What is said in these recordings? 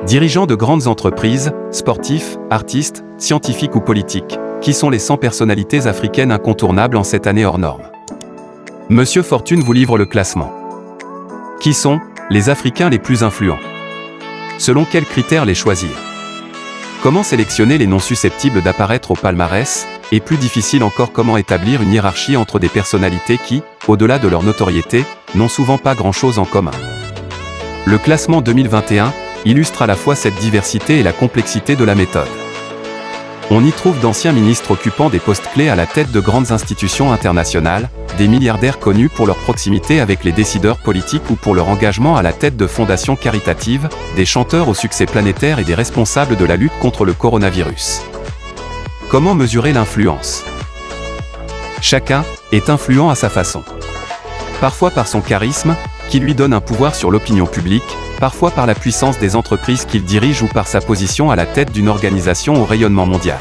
Dirigeants de grandes entreprises, sportifs, artistes, scientifiques ou politiques, qui sont les 100 personnalités africaines incontournables en cette année hors norme. Monsieur Fortune vous livre le classement. Qui sont les Africains les plus influents? Selon quels critères les choisir? Comment sélectionner les non susceptibles d'apparaître au palmarès? Et plus difficile encore, comment établir une hiérarchie entre des personnalités qui, au-delà de leur notoriété, n'ont souvent pas grand-chose en commun. Le classement 2021 illustre à la fois cette diversité et la complexité de la méthode. On y trouve d'anciens ministres occupant des postes clés à la tête de grandes institutions internationales, des milliardaires connus pour leur proximité avec les décideurs politiques ou pour leur engagement à la tête de fondations caritatives, des chanteurs au succès planétaire et des responsables de la lutte contre le coronavirus. Comment mesurer l'influence? Chacun est influent à sa façon. Parfois par son charisme, qui lui donne un pouvoir sur l'opinion publique, parfois par la puissance des entreprises qu'il dirige ou par sa position à la tête d'une organisation au rayonnement mondial.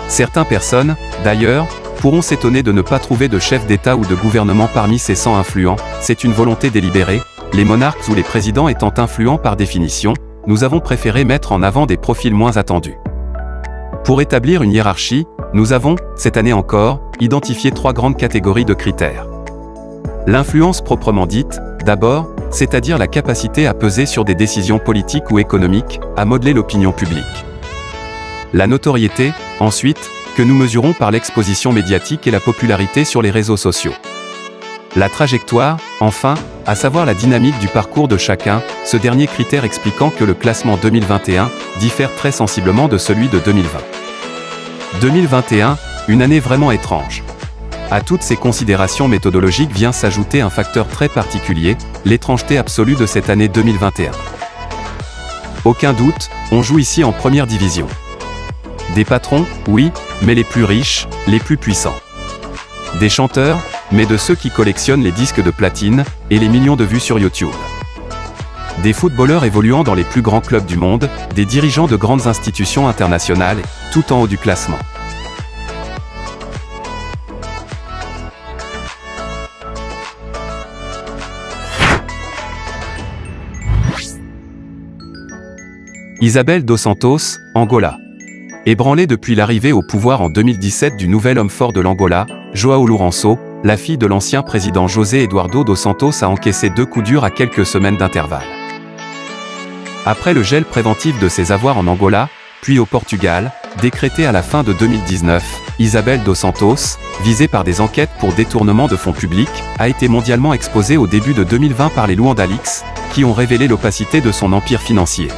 Certaines personnes, d'ailleurs, pourront s'étonner de ne pas trouver de chef d'État ou de gouvernement parmi ces 100 influents. C'est une volonté délibérée. Les monarques ou les présidents étant influents par définition, nous avons préféré mettre en avant des profils moins attendus. Pour établir une hiérarchie, nous avons, cette année encore, identifié 3 grandes catégories de critères. L'influence proprement dite, d'abord, c'est-à-dire la capacité à peser sur des décisions politiques ou économiques, à modeler l'opinion publique. La notoriété, ensuite, que nous mesurons par l'exposition médiatique et la popularité sur les réseaux sociaux. La trajectoire, enfin, à savoir la dynamique du parcours de chacun, ce dernier critère expliquant que le classement 2021 diffère très sensiblement de celui de 2020. 2021, une année vraiment étrange. À toutes ces considérations méthodologiques vient s'ajouter un facteur très particulier, l'étrangeté absolue de cette année 2021. Aucun doute, on joue ici en première division. Des patrons, oui, mais les plus riches, les plus puissants. Des chanteurs, mais de ceux qui collectionnent les disques de platine et les millions de vues sur YouTube. Des footballeurs évoluant dans les plus grands clubs du monde, des dirigeants de grandes institutions internationales, tout en haut du classement. Isabel dos Santos, Angola. Ébranlée depuis l'arrivée au pouvoir en 2017 du nouvel homme fort de l'Angola, João Lourenço, la fille de l'ancien président José Eduardo dos Santos a encaissé 2 coups durs à quelques semaines d'intervalle. Après le gel préventif de ses avoirs en Angola, puis au Portugal, décrété à la fin de 2019, Isabel dos Santos, visée par des enquêtes pour détournement de fonds publics, a été mondialement exposée au début de 2020 par les Luanda Leaks, qui ont révélé l'opacité de son empire financier.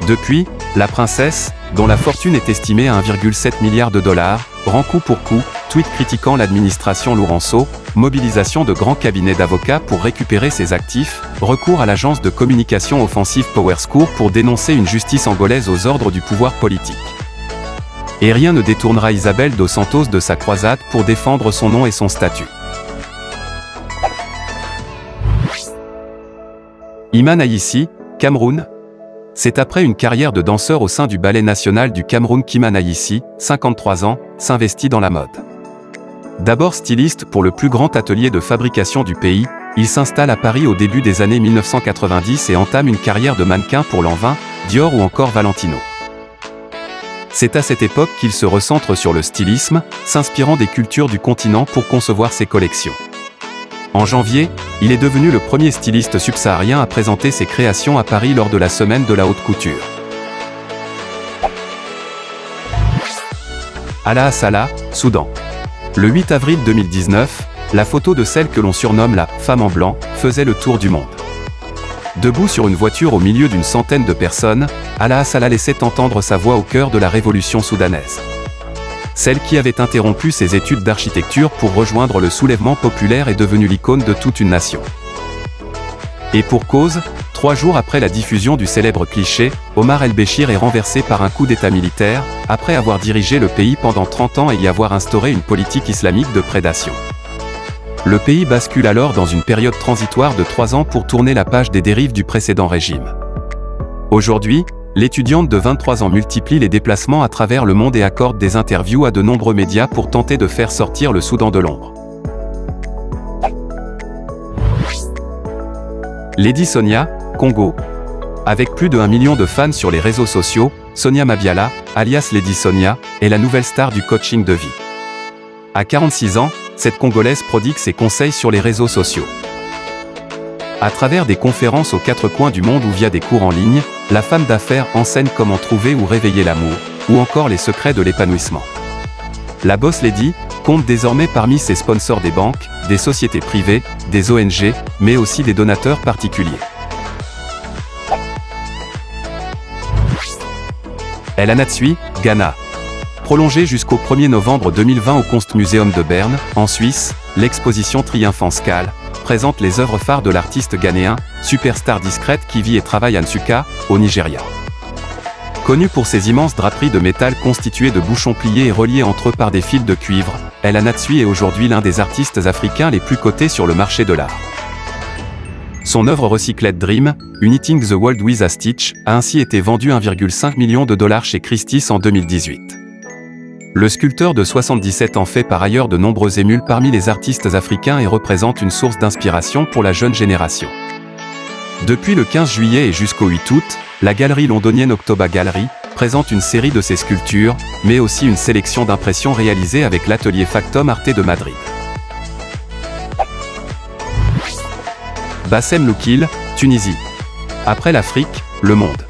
Depuis, la princesse, dont la fortune est estimée à 1,7 milliard de dollars, rend coup pour coup, tweet critiquant l'administration Lourenço, mobilisation de grands cabinets d'avocats pour récupérer ses actifs, recours à l'agence de communication offensive PowerScour pour dénoncer une justice angolaise aux ordres du pouvoir politique. Et rien ne détournera Isabel dos Santos de sa croisade pour défendre son nom et son statut. Iman Ayissi, Cameroun. C'est après une carrière de danseur au sein du Ballet national du Cameroun qu'Iman Ayissi, 53 ans, s'investit dans la mode. D'abord styliste pour le plus grand atelier de fabrication du pays, il s'installe à Paris au début des années 1990 et entame une carrière de mannequin pour Lanvin, Dior ou encore Valentino. C'est à cette époque qu'il se recentre sur le stylisme, s'inspirant des cultures du continent pour concevoir ses collections. En janvier, il est devenu le premier styliste subsaharien à présenter ses créations à Paris lors de la semaine de la haute couture. Alaa Salah, Soudan. Le 8 avril 2019, la photo de celle que l'on surnomme la « femme en blanc » faisait le tour du monde. Debout sur une voiture au milieu d'une centaine de personnes, Alaa Salah laissait entendre sa voix au cœur de la révolution soudanaise. Celle qui avait interrompu ses études d'architecture pour rejoindre le soulèvement populaire est devenue l'icône de toute une nation. Et pour cause, 3 jours après la diffusion du célèbre cliché, Omar el-Béchir est renversé par un coup d'état militaire, après avoir dirigé le pays pendant 30 ans et y avoir instauré une politique islamique de prédation. Le pays bascule alors dans une période transitoire de 3 ans pour tourner la page des dérives du précédent régime. Aujourd'hui, l'étudiante de 23 ans multiplie les déplacements à travers le monde et accorde des interviews à de nombreux médias pour tenter de faire sortir le Soudan de l'ombre. Lady Sonia, Congo. Avec plus de 1 million de fans sur les réseaux sociaux, Sonia Mabiala, alias Lady Sonia, est la nouvelle star du coaching de vie. À 46 ans, cette Congolaise prodigue ses conseils sur les réseaux sociaux. À travers des conférences aux 4 coins du monde ou via des cours en ligne, la femme d'affaires enseigne comment trouver ou réveiller l'amour, ou encore les secrets de l'épanouissement. La Boss Lady compte désormais parmi ses sponsors des banques, des sociétés privées, des ONG, mais aussi des donateurs particuliers. El Anatsui, Ghana. Prolongée jusqu'au 1er novembre 2020 au Kunstmuseum de Berne, en Suisse, l'exposition Triumph en Scale présente les œuvres phares de l'artiste ghanéen, superstar discrète qui vit et travaille à Nsukka, au Nigeria. Connu pour ses immenses draperies de métal constituées de bouchons pliés et reliés entre eux par des fils de cuivre, El Anatsui est aujourd'hui l'un des artistes africains les plus cotés sur le marché de l'art. Son œuvre Recycled Dream, Uniting the World with a Stitch, a ainsi été vendue 1,5 million de dollars chez Christie's en 2018. Le sculpteur de 77 ans fait par ailleurs de nombreux émules parmi les artistes africains et représente une source d'inspiration pour la jeune génération. Depuis le 15 juillet et jusqu'au 8 août, la galerie londonienne Octoba Gallery présente une série de ses sculptures, mais aussi une sélection d'impressions réalisées avec l'atelier Factum Arte de Madrid. Bassem Loukil, Tunisie. Après l'Afrique, le monde.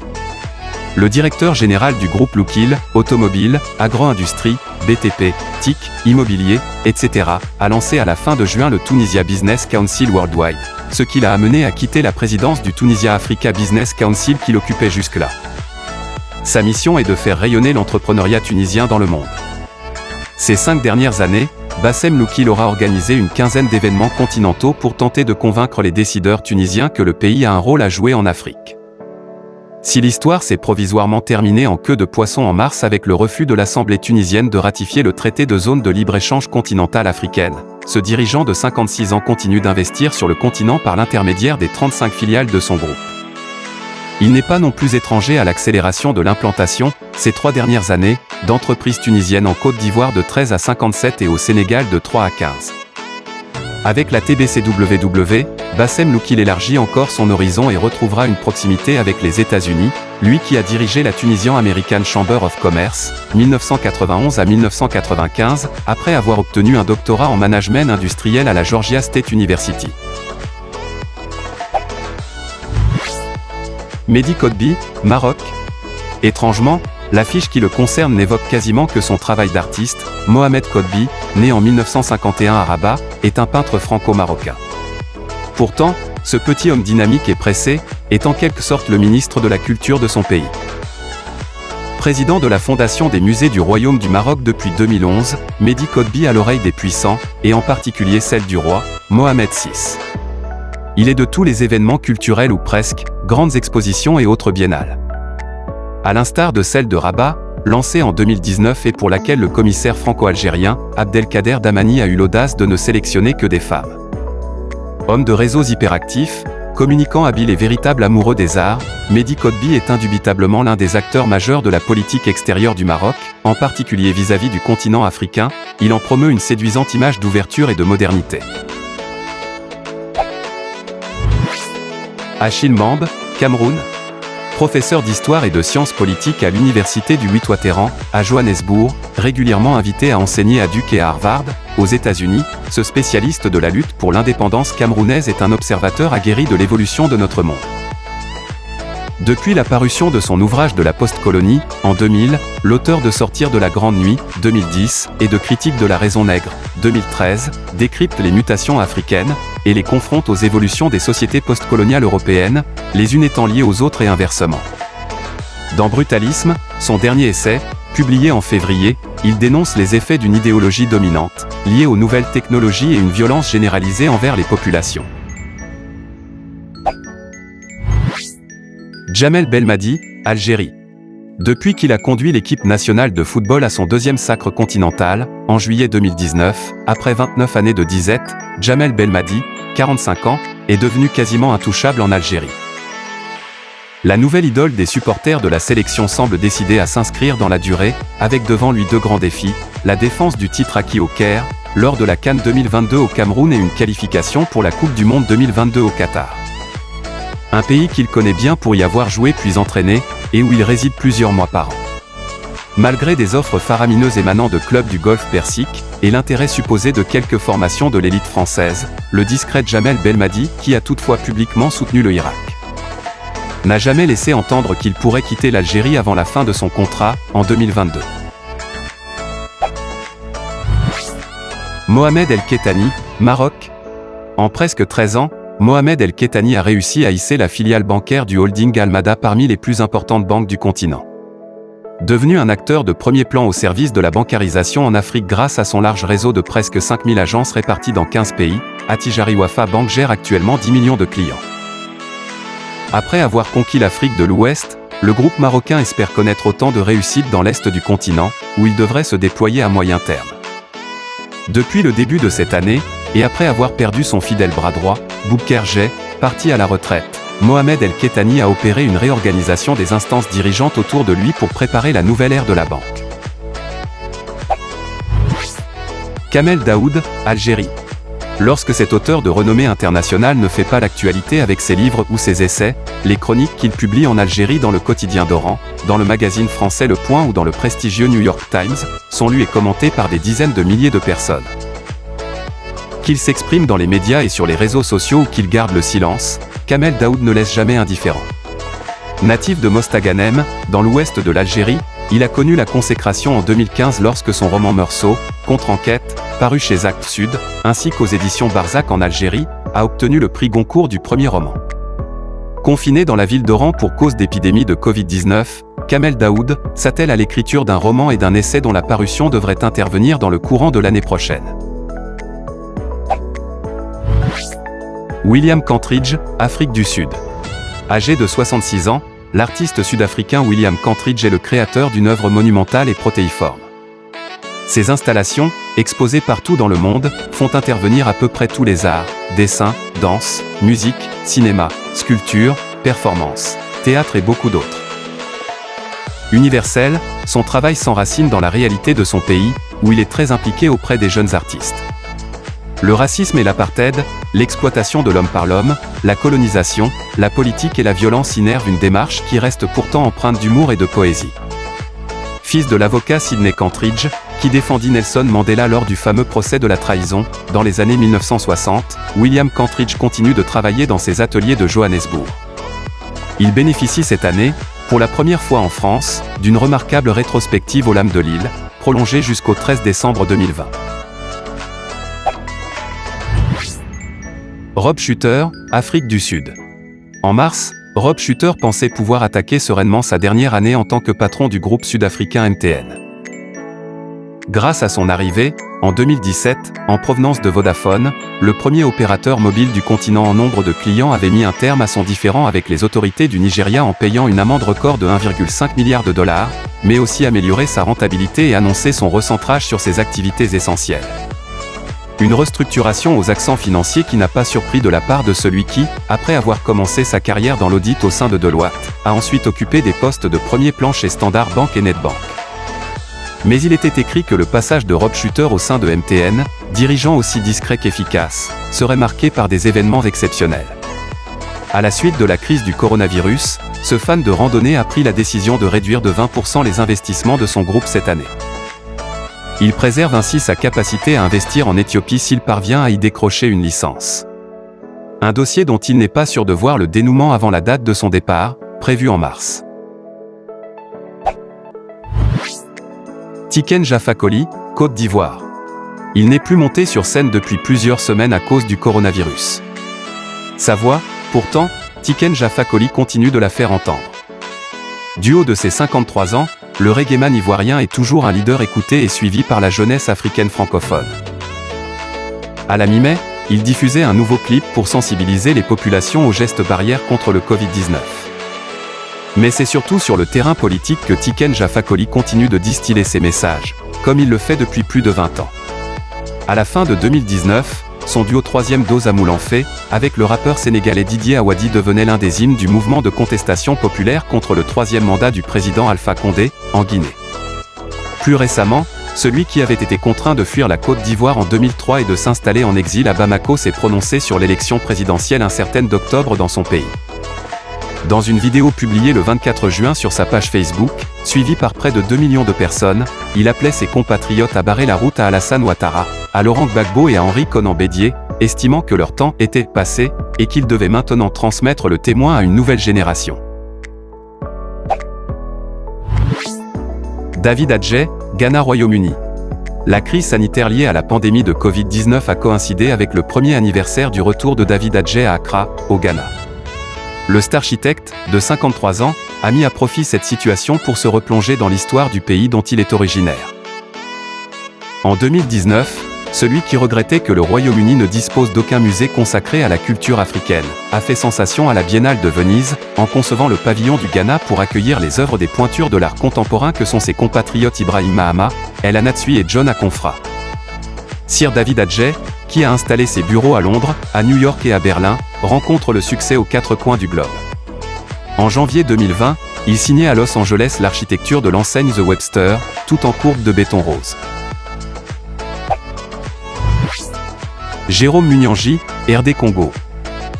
Le directeur général du groupe Loukil, automobile, agro-industrie, BTP, TIC, immobilier, etc., a lancé à la fin de juin le Tunisia Business Council Worldwide, ce qui l'a amené à quitter la présidence du Tunisia Africa Business Council qu'il occupait jusque-là. Sa mission est de faire rayonner l'entrepreneuriat tunisien dans le monde. Ces 5 dernières années, Bassem Loukil aura organisé une quinzaine d'événements continentaux pour tenter de convaincre les décideurs tunisiens que le pays a un rôle à jouer en Afrique. Si l'histoire s'est provisoirement terminée en queue de poisson en mars avec le refus de l'Assemblée tunisienne de ratifier le traité de zone de libre-échange continentale africaine, ce dirigeant de 56 ans continue d'investir sur le continent par l'intermédiaire des 35 filiales de son groupe. Il n'est pas non plus étranger à l'accélération de l'implantation, ces 3 dernières années, d'entreprises tunisiennes en Côte d'Ivoire de 13 à 57 et au Sénégal de 3 à 15. Avec la TBCWW, Bassem Loukil élargit encore son horizon et retrouvera une proximité avec les États-Unis, lui qui a dirigé la Tunisian American Chamber of Commerce, 1991 à 1995, après avoir obtenu un doctorat en management industriel à la Georgia State University. Mehdi Kotbi, Maroc. Étrangement, l'affiche qui le concerne n'évoque quasiment que son travail d'artiste. Mohamed Kotbi, né en 1951 à Rabat, est un peintre franco-marocain. Pourtant, ce petit homme dynamique et pressé est en quelque sorte le ministre de la culture de son pays. Président de la Fondation des musées du Royaume du Maroc depuis 2011, Mehdi Kotbi a l'oreille des puissants, et en particulier celle du roi, Mohamed VI. Il est de tous les événements culturels ou presque, grandes expositions et autres biennales. À l'instar de celle de Rabat, lancée en 2019 et pour laquelle le commissaire franco-algérien, Abdelkader Damani a eu l'audace de ne sélectionner que des femmes. Homme de réseaux hyperactifs, communicant habile et véritable amoureux des arts, Mehdi Kotbi est indubitablement l'un des acteurs majeurs de la politique extérieure du Maroc, en particulier vis-à-vis du continent africain. Il en promeut une séduisante image d'ouverture et de modernité. Achille Mbambe, Cameroun. Professeur d'histoire et de sciences politiques à l'université du Witwatersrand, à Johannesburg, régulièrement invité à enseigner à Duke et à Harvard, aux États-Unis, ce spécialiste de la lutte pour l'indépendance camerounaise est un observateur aguerri de l'évolution de notre monde. Depuis la parution de son ouvrage de la post-colonie, en 2000, l'auteur de Sortir de la Grande Nuit, 2010, et de Critique de la raison nègre, 2013, décrypte les mutations africaines, et les confronte aux évolutions des sociétés postcoloniales européennes, les unes étant liées aux autres et inversement. Dans Brutalisme, son dernier essai, publié en février, il dénonce les effets d'une idéologie dominante, liée aux nouvelles technologies et une violence généralisée envers les populations. Djamel Belmadi, Algérie. Depuis qu'il a conduit l'équipe nationale de football à son 2e sacre continental, en juillet 2019, après 29 années de disette, Djamel Belmadi, 45 ans, est devenu quasiment intouchable en Algérie. La nouvelle idole des supporters de la sélection semble décidée à s'inscrire dans la durée, avec devant lui 2 grands défis, la défense du titre acquis au Caire, lors de la CAN 2022 au Cameroun et une qualification pour la Coupe du Monde 2022 au Qatar. Un pays qu'il connaît bien pour y avoir joué puis entraîné, et où il réside plusieurs mois par an. Malgré des offres faramineuses émanant de clubs du Golfe Persique, et l'intérêt supposé de quelques formations de l'élite française, le discret Jamel Belmadi, qui a toutefois publiquement soutenu le Irak, n'a jamais laissé entendre qu'il pourrait quitter l'Algérie avant la fin de son contrat, en 2022. Mohamed El-Kettani, Maroc. En presque 13 ans, Mohamed El-Kettani a réussi à hisser la filiale bancaire du holding Almada parmi les plus importantes banques du continent. Devenu un acteur de premier plan au service de la bancarisation en Afrique grâce à son large réseau de presque 5000 agences réparties dans 15 pays, Attijari Wafa Bank gère actuellement 10 millions de clients. Après avoir conquis l'Afrique de l'Ouest, le groupe marocain espère connaître autant de réussite dans l'Est du continent, où il devrait se déployer à moyen terme. Depuis le début de cette année, et après avoir perdu son fidèle bras droit, Boubacar Jai, parti à la retraite, Mohamed El-Kettani a opéré une réorganisation des instances dirigeantes autour de lui pour préparer la nouvelle ère de la banque. Kamel Daoud, Algérie. Lorsque cet auteur de renommée internationale ne fait pas l'actualité avec ses livres ou ses essais, les chroniques qu'il publie en Algérie dans le quotidien d'Oran, dans le magazine français Le Point ou dans le prestigieux New York Times, sont lues et commentées par des dizaines de milliers de personnes. Qu'il s'exprime dans les médias et sur les réseaux sociaux ou qu'il garde le silence, Kamel Daoud ne laisse jamais indifférent. Natif de Mostaganem, dans l'ouest de l'Algérie, il a connu la consécration en 2015 lorsque son roman Meursault, Contre-enquête, paru chez Actes Sud, ainsi qu'aux éditions Barzac en Algérie, a obtenu le prix Goncourt du premier roman. Confiné dans la ville d'Oran pour cause d'épidémie de Covid-19, Kamel Daoud s'attelle à l'écriture d'un roman et d'un essai dont la parution devrait intervenir dans le courant de l'année prochaine. William Kentridge, Afrique du Sud. Âgé de 66 ans, l'artiste sud-africain William Kentridge est le créateur d'une œuvre monumentale et protéiforme. Ses installations, exposées partout dans le monde, font intervenir à peu près tous les arts, dessin, danse, musique, cinéma, sculpture, performance, théâtre et beaucoup d'autres. Universel, son travail s'enracine dans la réalité de son pays, où il est très impliqué auprès des jeunes artistes. Le racisme et l'apartheid, l'exploitation de l'homme par l'homme, la colonisation, la politique et la violence innervent une démarche qui reste pourtant empreinte d'humour et de poésie. Fils de l'avocat Sidney Kentridge, qui défendit Nelson Mandela lors du fameux procès de la trahison, dans les années 1960, William Kentridge continue de travailler dans ses ateliers de Johannesburg. Il bénéficie cette année, pour la première fois en France, d'une remarquable rétrospective aux Lames de Lille, prolongée jusqu'au 13 décembre 2020. Rob Shuter, Afrique du Sud. En mars, Rob Shuter pensait pouvoir attaquer sereinement sa dernière année en tant que patron du groupe sud-africain MTN. Grâce à son arrivée, en 2017, en provenance de Vodafone, le premier opérateur mobile du continent en nombre de clients avait mis un terme à son différend avec les autorités du Nigeria en payant une amende record de 1,5 milliard de dollars, mais aussi amélioré sa rentabilité et annoncé son recentrage sur ses activités essentielles. Une restructuration aux accents financiers qui n'a pas surpris de la part de celui qui, après avoir commencé sa carrière dans l'audit au sein de Deloitte, a ensuite occupé des postes de premier plan chez Standard Bank et Nedbank. Mais il était écrit que le passage de Rob Shuter au sein de MTN, dirigeant aussi discret qu'efficace, serait marqué par des événements exceptionnels. À la suite de la crise du coronavirus, ce fan de randonnée a pris la décision de réduire de 20% les investissements de son groupe cette année. Il préserve ainsi sa capacité à investir en Éthiopie s'il parvient à y décrocher une licence. Un dossier dont il n'est pas sûr de voir le dénouement avant la date de son départ, prévue en mars. Tiken Jah Fakoly, Côte d'Ivoire. Il n'est plus monté sur scène depuis plusieurs semaines à cause du coronavirus. Sa voix, pourtant, Tiken Jah Fakoly continue de la faire entendre. Du haut de ses 53 ans, le reggaeman ivoirien est toujours un leader écouté et suivi par la jeunesse africaine francophone. À la mi-mai, il diffusait un nouveau clip pour sensibiliser les populations aux gestes barrières contre le Covid-19. Mais c'est surtout sur le terrain politique que Tiken Jah Fakoly continue de distiller ses messages, comme il le fait depuis plus de 20 ans. À la fin de 2019, son duo Troisième Dose à Moulin-Fait, avec le rappeur sénégalais Didier Awadi devenait l'un des hymnes du mouvement de contestation populaire contre le troisième mandat du président Alpha Condé, en Guinée. Plus récemment, celui qui avait été contraint de fuir la Côte d'Ivoire en 2003 et de s'installer en exil à Bamako s'est prononcé sur l'élection présidentielle incertaine d'octobre dans son pays. Dans une vidéo publiée le 24 juin sur sa page Facebook, suivie par près de 2 millions de personnes, il appelait ses compatriotes à barrer la route à Alassane Ouattara, à Laurent Gbagbo et à Henri Konan Bédié, estimant que leur temps était passé et qu'ils devaient maintenant transmettre le témoin à une nouvelle génération. David Adjaye, Ghana-Royaume-Uni. La crise sanitaire liée à la pandémie de Covid-19 a coïncidé avec le premier anniversaire du retour de David Adjaye à Accra, au Ghana. Le starchitecte, de 53 ans, a mis à profit cette situation pour se replonger dans l'histoire du pays dont il est originaire. En 2019, celui qui regrettait que le Royaume-Uni ne dispose d'aucun musée consacré à la culture africaine, a fait sensation à la Biennale de Venise, en concevant le pavillon du Ghana pour accueillir les œuvres des pointures de l'art contemporain que sont ses compatriotes Ibrahim Mahama, El Anatsui et John Akonfra. Sir David Adjaye, qui a installé ses bureaux à Londres, à New York et à Berlin, rencontre le succès aux 4 coins du globe. En janvier 2020, il signait à Los Angeles l'architecture de l'enseigne The Webster, tout en courbe de béton rose. Jérôme Munyangi, RD Congo.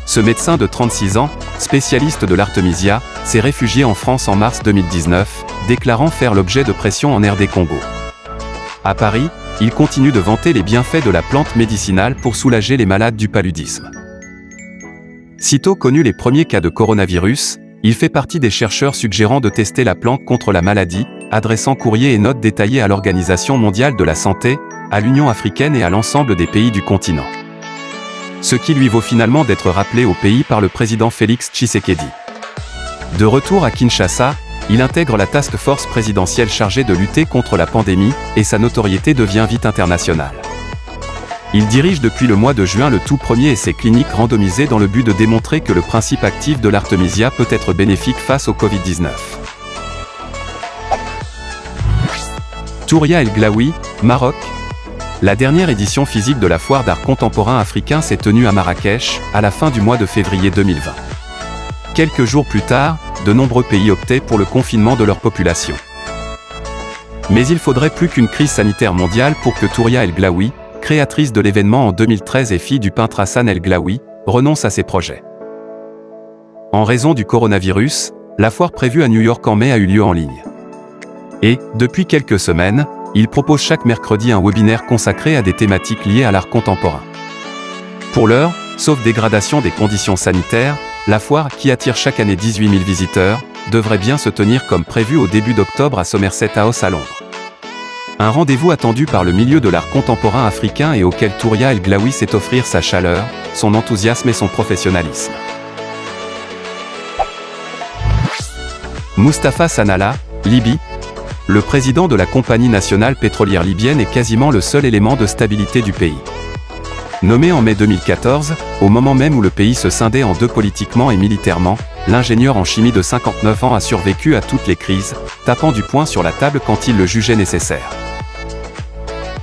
Ce médecin de 36 ans, spécialiste de l'artémisia, s'est réfugié en France en mars 2019, déclarant faire l'objet de pression en RD Congo. À Paris, il continue de vanter les bienfaits de la plante médicinale pour soulager les malades du paludisme. Sitôt connus les premiers cas de coronavirus, il fait partie des chercheurs suggérant de tester la plante contre la maladie, adressant courrier et notes détaillées à l'Organisation mondiale de la santé, à l'Union africaine et à l'ensemble des pays du continent. Ce qui lui vaut finalement d'être rappelé au pays par le président Félix Tshisekedi. De retour à Kinshasa, il intègre la task force présidentielle chargée de lutter contre la pandémie, et sa notoriété devient vite internationale. Il dirige depuis le mois de juin le tout premier essai clinique randomisé dans le but de démontrer que le principe actif de l'artémisia peut être bénéfique face au Covid-19. Touria El Glaoui, Maroc. La dernière édition physique de la foire d'art contemporain africain s'est tenue à Marrakech, à la fin du mois de février 2020. Quelques jours plus tard, de nombreux pays optaient pour le confinement de leur population. Mais il faudrait plus qu'une crise sanitaire mondiale pour que Touria El Glaoui, créatrice de l'événement en 2013 et fille du peintre Hassan El Glaoui, renonce à ses projets. En raison du coronavirus, la foire prévue à New York en mai a eu lieu en ligne. Et, depuis quelques semaines, il propose chaque mercredi un webinaire consacré à des thématiques liées à l'art contemporain. Pour l'heure, sauf dégradation des conditions sanitaires, la foire, qui attire chaque année 18 000 visiteurs, devrait bien se tenir comme prévu au début d'octobre à Somerset House à Londres. Un rendez-vous attendu par le milieu de l'art contemporain africain et auquel Touria El Glaoui sait offrir sa chaleur, son enthousiasme et son professionnalisme. Moustapha Sanalla, Libye. Le président de la compagnie nationale pétrolière libyenne est quasiment le seul élément de stabilité du pays. Nommé en mai 2014, au moment même où le pays se scindait en deux politiquement et militairement, l'ingénieur en chimie de 59 ans a survécu à toutes les crises, tapant du poing sur la table quand il le jugeait nécessaire.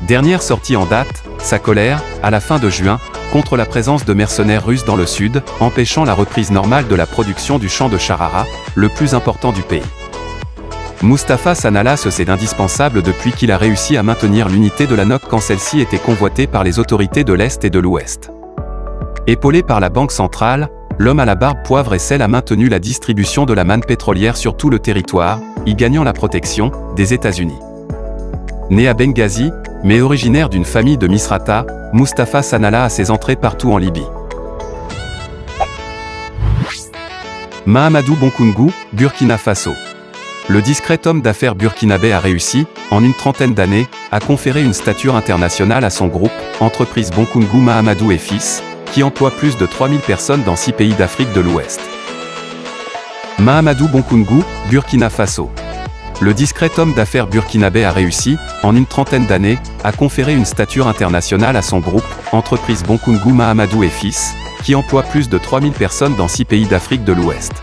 Dernière sortie en date, sa colère, à la fin de juin, contre la présence de mercenaires russes dans le sud, empêchant la reprise normale de la production du champ de Charara, le plus important du pays. Moustapha Sanalla se sait indispensable depuis qu'il a réussi à maintenir l'unité de la NOC quand celle-ci était convoitée par les autorités de l'Est et de l'Ouest. Épaulé par la Banque centrale, l'homme à la barbe poivre et sel a maintenu la distribution de la manne pétrolière sur tout le territoire, y gagnant la protection des États-Unis. Né à Benghazi, mais originaire d'une famille de Misrata, Moustapha Sanalla a ses entrées partout en Libye. Mahamadou Bonkoungou, Burkina Faso. Le discret homme d'affaires burkinabé a réussi, en une trentaine d'années, à conférer une stature internationale à son groupe, entreprise Bonkoungou Mahamadou et Fils, qui emploie plus de 3000 personnes dans 6 pays d'Afrique de l'Ouest. Mahamadou Bonkoungou, Burkina Faso. Le discret homme d'affaires burkinabé a réussi, en une trentaine d'années, à conférer une stature internationale à son groupe, entreprise Bonkoungou Mahamadou et Fils, qui emploie plus de 3000 personnes dans 6 pays d'Afrique de l'Ouest.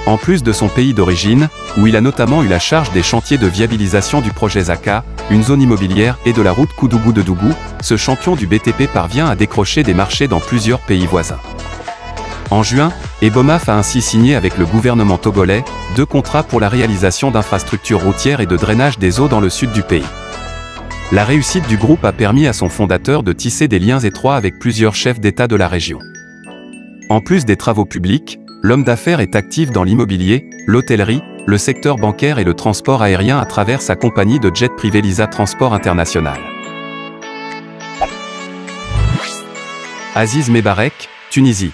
En plus de son pays d'origine, où il a notamment eu la charge des chantiers de viabilisation du projet Zaka, une zone immobilière et de la route Koudougou de Dougou, ce champion du BTP parvient à décrocher des marchés dans plusieurs pays voisins. En juin, Ebomaf a ainsi signé avec le gouvernement togolais 2 contrats pour la réalisation d'infrastructures routières et de drainage des eaux dans le sud du pays. La réussite du groupe a permis à son fondateur de tisser des liens étroits avec plusieurs chefs d'État de la région. En plus des travaux publics, l'homme d'affaires est actif dans l'immobilier, l'hôtellerie, le secteur bancaire et le transport aérien à travers sa compagnie de jet privé Lisa Transport International. Aziz Mebarek, Tunisie.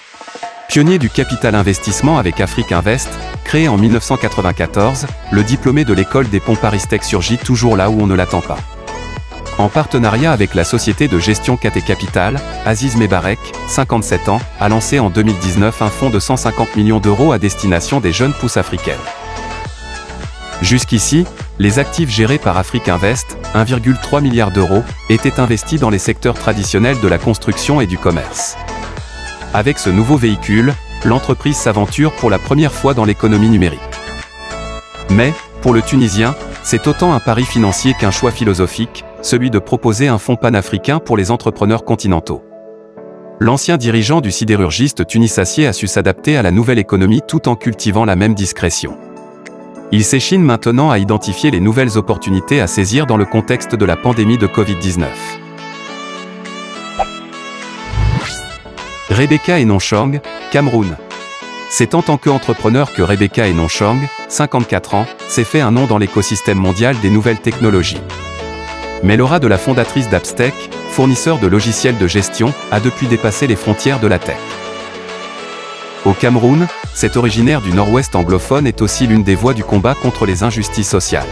Pionnier du capital investissement avec Afrique Invest, créé en 1994, le diplômé de l'école des ponts Paristech surgit toujours là où on ne l'attend pas. En partenariat avec la société de gestion KT Capital, Aziz Mebarek, 57 ans, a lancé en 2019 un fonds de 150 millions d'euros à destination des jeunes pousses africaines. Jusqu'ici, les actifs gérés par Afrique Invest, 1,3 milliard d'euros, étaient investis dans les secteurs traditionnels de la construction et du commerce. Avec ce nouveau véhicule, l'entreprise s'aventure pour la première fois dans l'économie numérique. Mais, pour le Tunisien, c'est autant un pari financier qu'un choix philosophique, celui de proposer un fonds panafricain pour les entrepreneurs continentaux. L'ancien dirigeant du sidérurgiste Tunis Acier a su s'adapter à la nouvelle économie tout en cultivant la même discrétion. Il s'échine maintenant à identifier les nouvelles opportunités à saisir dans le contexte de la pandémie de Covid-19. Rebecca Enonchang, Cameroun. C'est en tant qu'entrepreneur que Rebecca Enonchang, 54 ans, s'est fait un nom dans l'écosystème mondial des nouvelles technologies. Mais l'aura de la fondatrice d'Abstec, fournisseur de logiciels de gestion, a depuis dépassé les frontières de la tech. Au Cameroun, cette originaire du nord-ouest anglophone est aussi l'une des voix du combat contre les injustices sociales.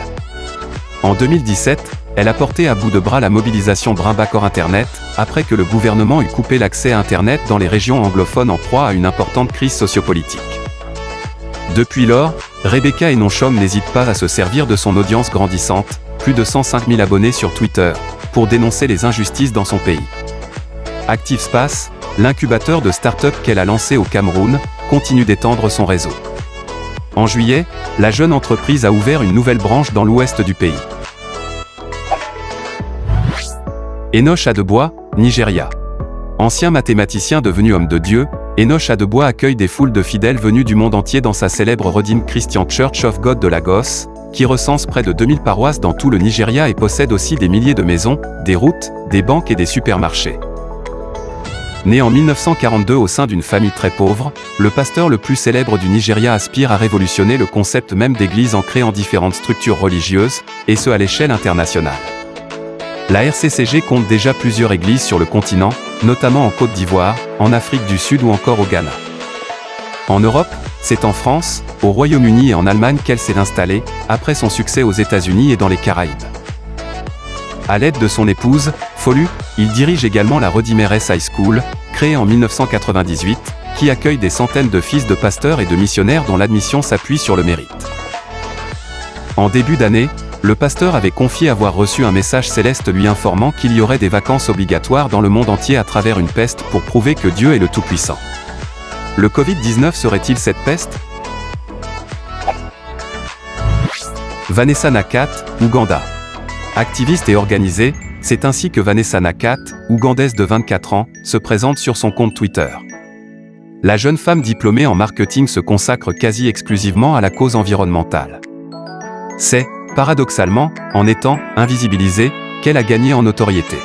En 2017, elle a porté à bout de bras la mobilisation Brinbacor Internet, après que le gouvernement eut coupé l'accès à Internet dans les régions anglophones en proie à une importante crise sociopolitique. Depuis lors, Rebecca Enonchang n'hésite pas à se servir de son audience grandissante, plus de 105 000 abonnés sur Twitter, pour dénoncer les injustices dans son pays. ActiveSpace, l'incubateur de start-up qu'elle a lancé au Cameroun, continue d'étendre son réseau. En juillet, la jeune entreprise a ouvert une nouvelle branche dans l'ouest du pays. Enoch Adebois, Nigeria. Ancien mathématicien devenu homme de Dieu, Enoch Adebois accueille des foules de fidèles venus du monde entier dans sa célèbre Redeemed Christian Church of God de Lagos, qui recense près de 2000 paroisses dans tout le Nigeria et possède aussi des milliers de maisons, des routes, des banques et des supermarchés. Né en 1942 au sein d'une famille très pauvre, le pasteur le plus célèbre du Nigeria aspire à révolutionner le concept même d'église en créant différentes structures religieuses, et ce à l'échelle internationale. La RCCG compte déjà plusieurs églises sur le continent, notamment en Côte d'Ivoire, en Afrique du Sud ou encore au Ghana. En Europe, c'est en France, au Royaume-Uni et en Allemagne qu'elle s'est installée, après son succès aux États-Unis et dans les Caraïbes. À l'aide de son épouse, Folu, il dirige également la Redeemer High School, créée en 1998, qui accueille des centaines de fils de pasteurs et de missionnaires dont l'admission s'appuie sur le mérite. En début d'année, le pasteur avait confié avoir reçu un message céleste lui informant qu'il y aurait des vacances obligatoires dans le monde entier à travers une peste pour prouver que Dieu est le Tout-Puissant. Le Covid-19 serait-il cette peste? Vanessa Nakat, Ouganda. Activiste et organisée, c'est ainsi que Vanessa Nakat, ougandaise de 24 ans, se présente sur son compte Twitter. La jeune femme diplômée en marketing se consacre quasi exclusivement à la cause environnementale. C'est, paradoxalement, en étant invisibilisée, qu'elle a gagné en notoriété.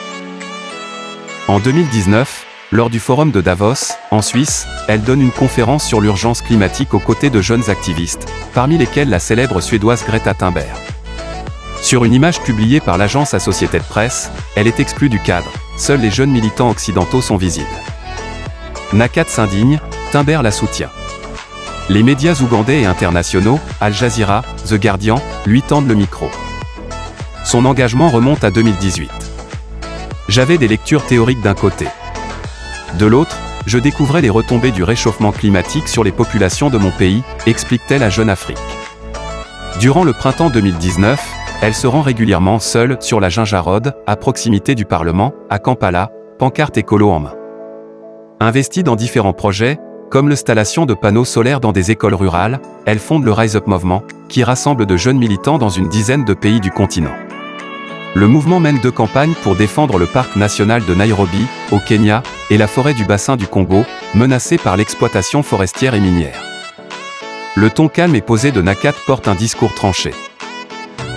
En 2019, lors du forum de Davos, en Suisse, elle donne une conférence sur l'urgence climatique aux côtés de jeunes activistes, parmi lesquels la célèbre Suédoise Greta Thunberg. Sur une image publiée par l'agence Associated Press, elle est exclue du cadre, seuls les jeunes militants occidentaux sont visibles. Nakat s'indigne, Thunberg la soutient. Les médias ougandais et internationaux, Al Jazeera, The Guardian, lui tendent le micro. Son engagement remonte à 2018. J'avais des lectures théoriques d'un côté. De l'autre, je découvrais les retombées du réchauffement climatique sur les populations de mon pays, explique-t-elle à Jeune Afrique. Durant le printemps 2019, elle se rend régulièrement seule sur la Jinja Road, à proximité du Parlement, à Kampala, pancarte écolo en main. Investie dans différents projets, comme l'installation de panneaux solaires dans des écoles rurales, elle fonde le Rise Up Movement, qui rassemble de jeunes militants dans une dizaine de pays du continent. Le mouvement mène 2 campagnes pour défendre le parc national de Nairobi, au Kenya, et la forêt du bassin du Congo, menacée par l'exploitation forestière et minière. Le ton calme et posé de Nakat porte un discours tranché.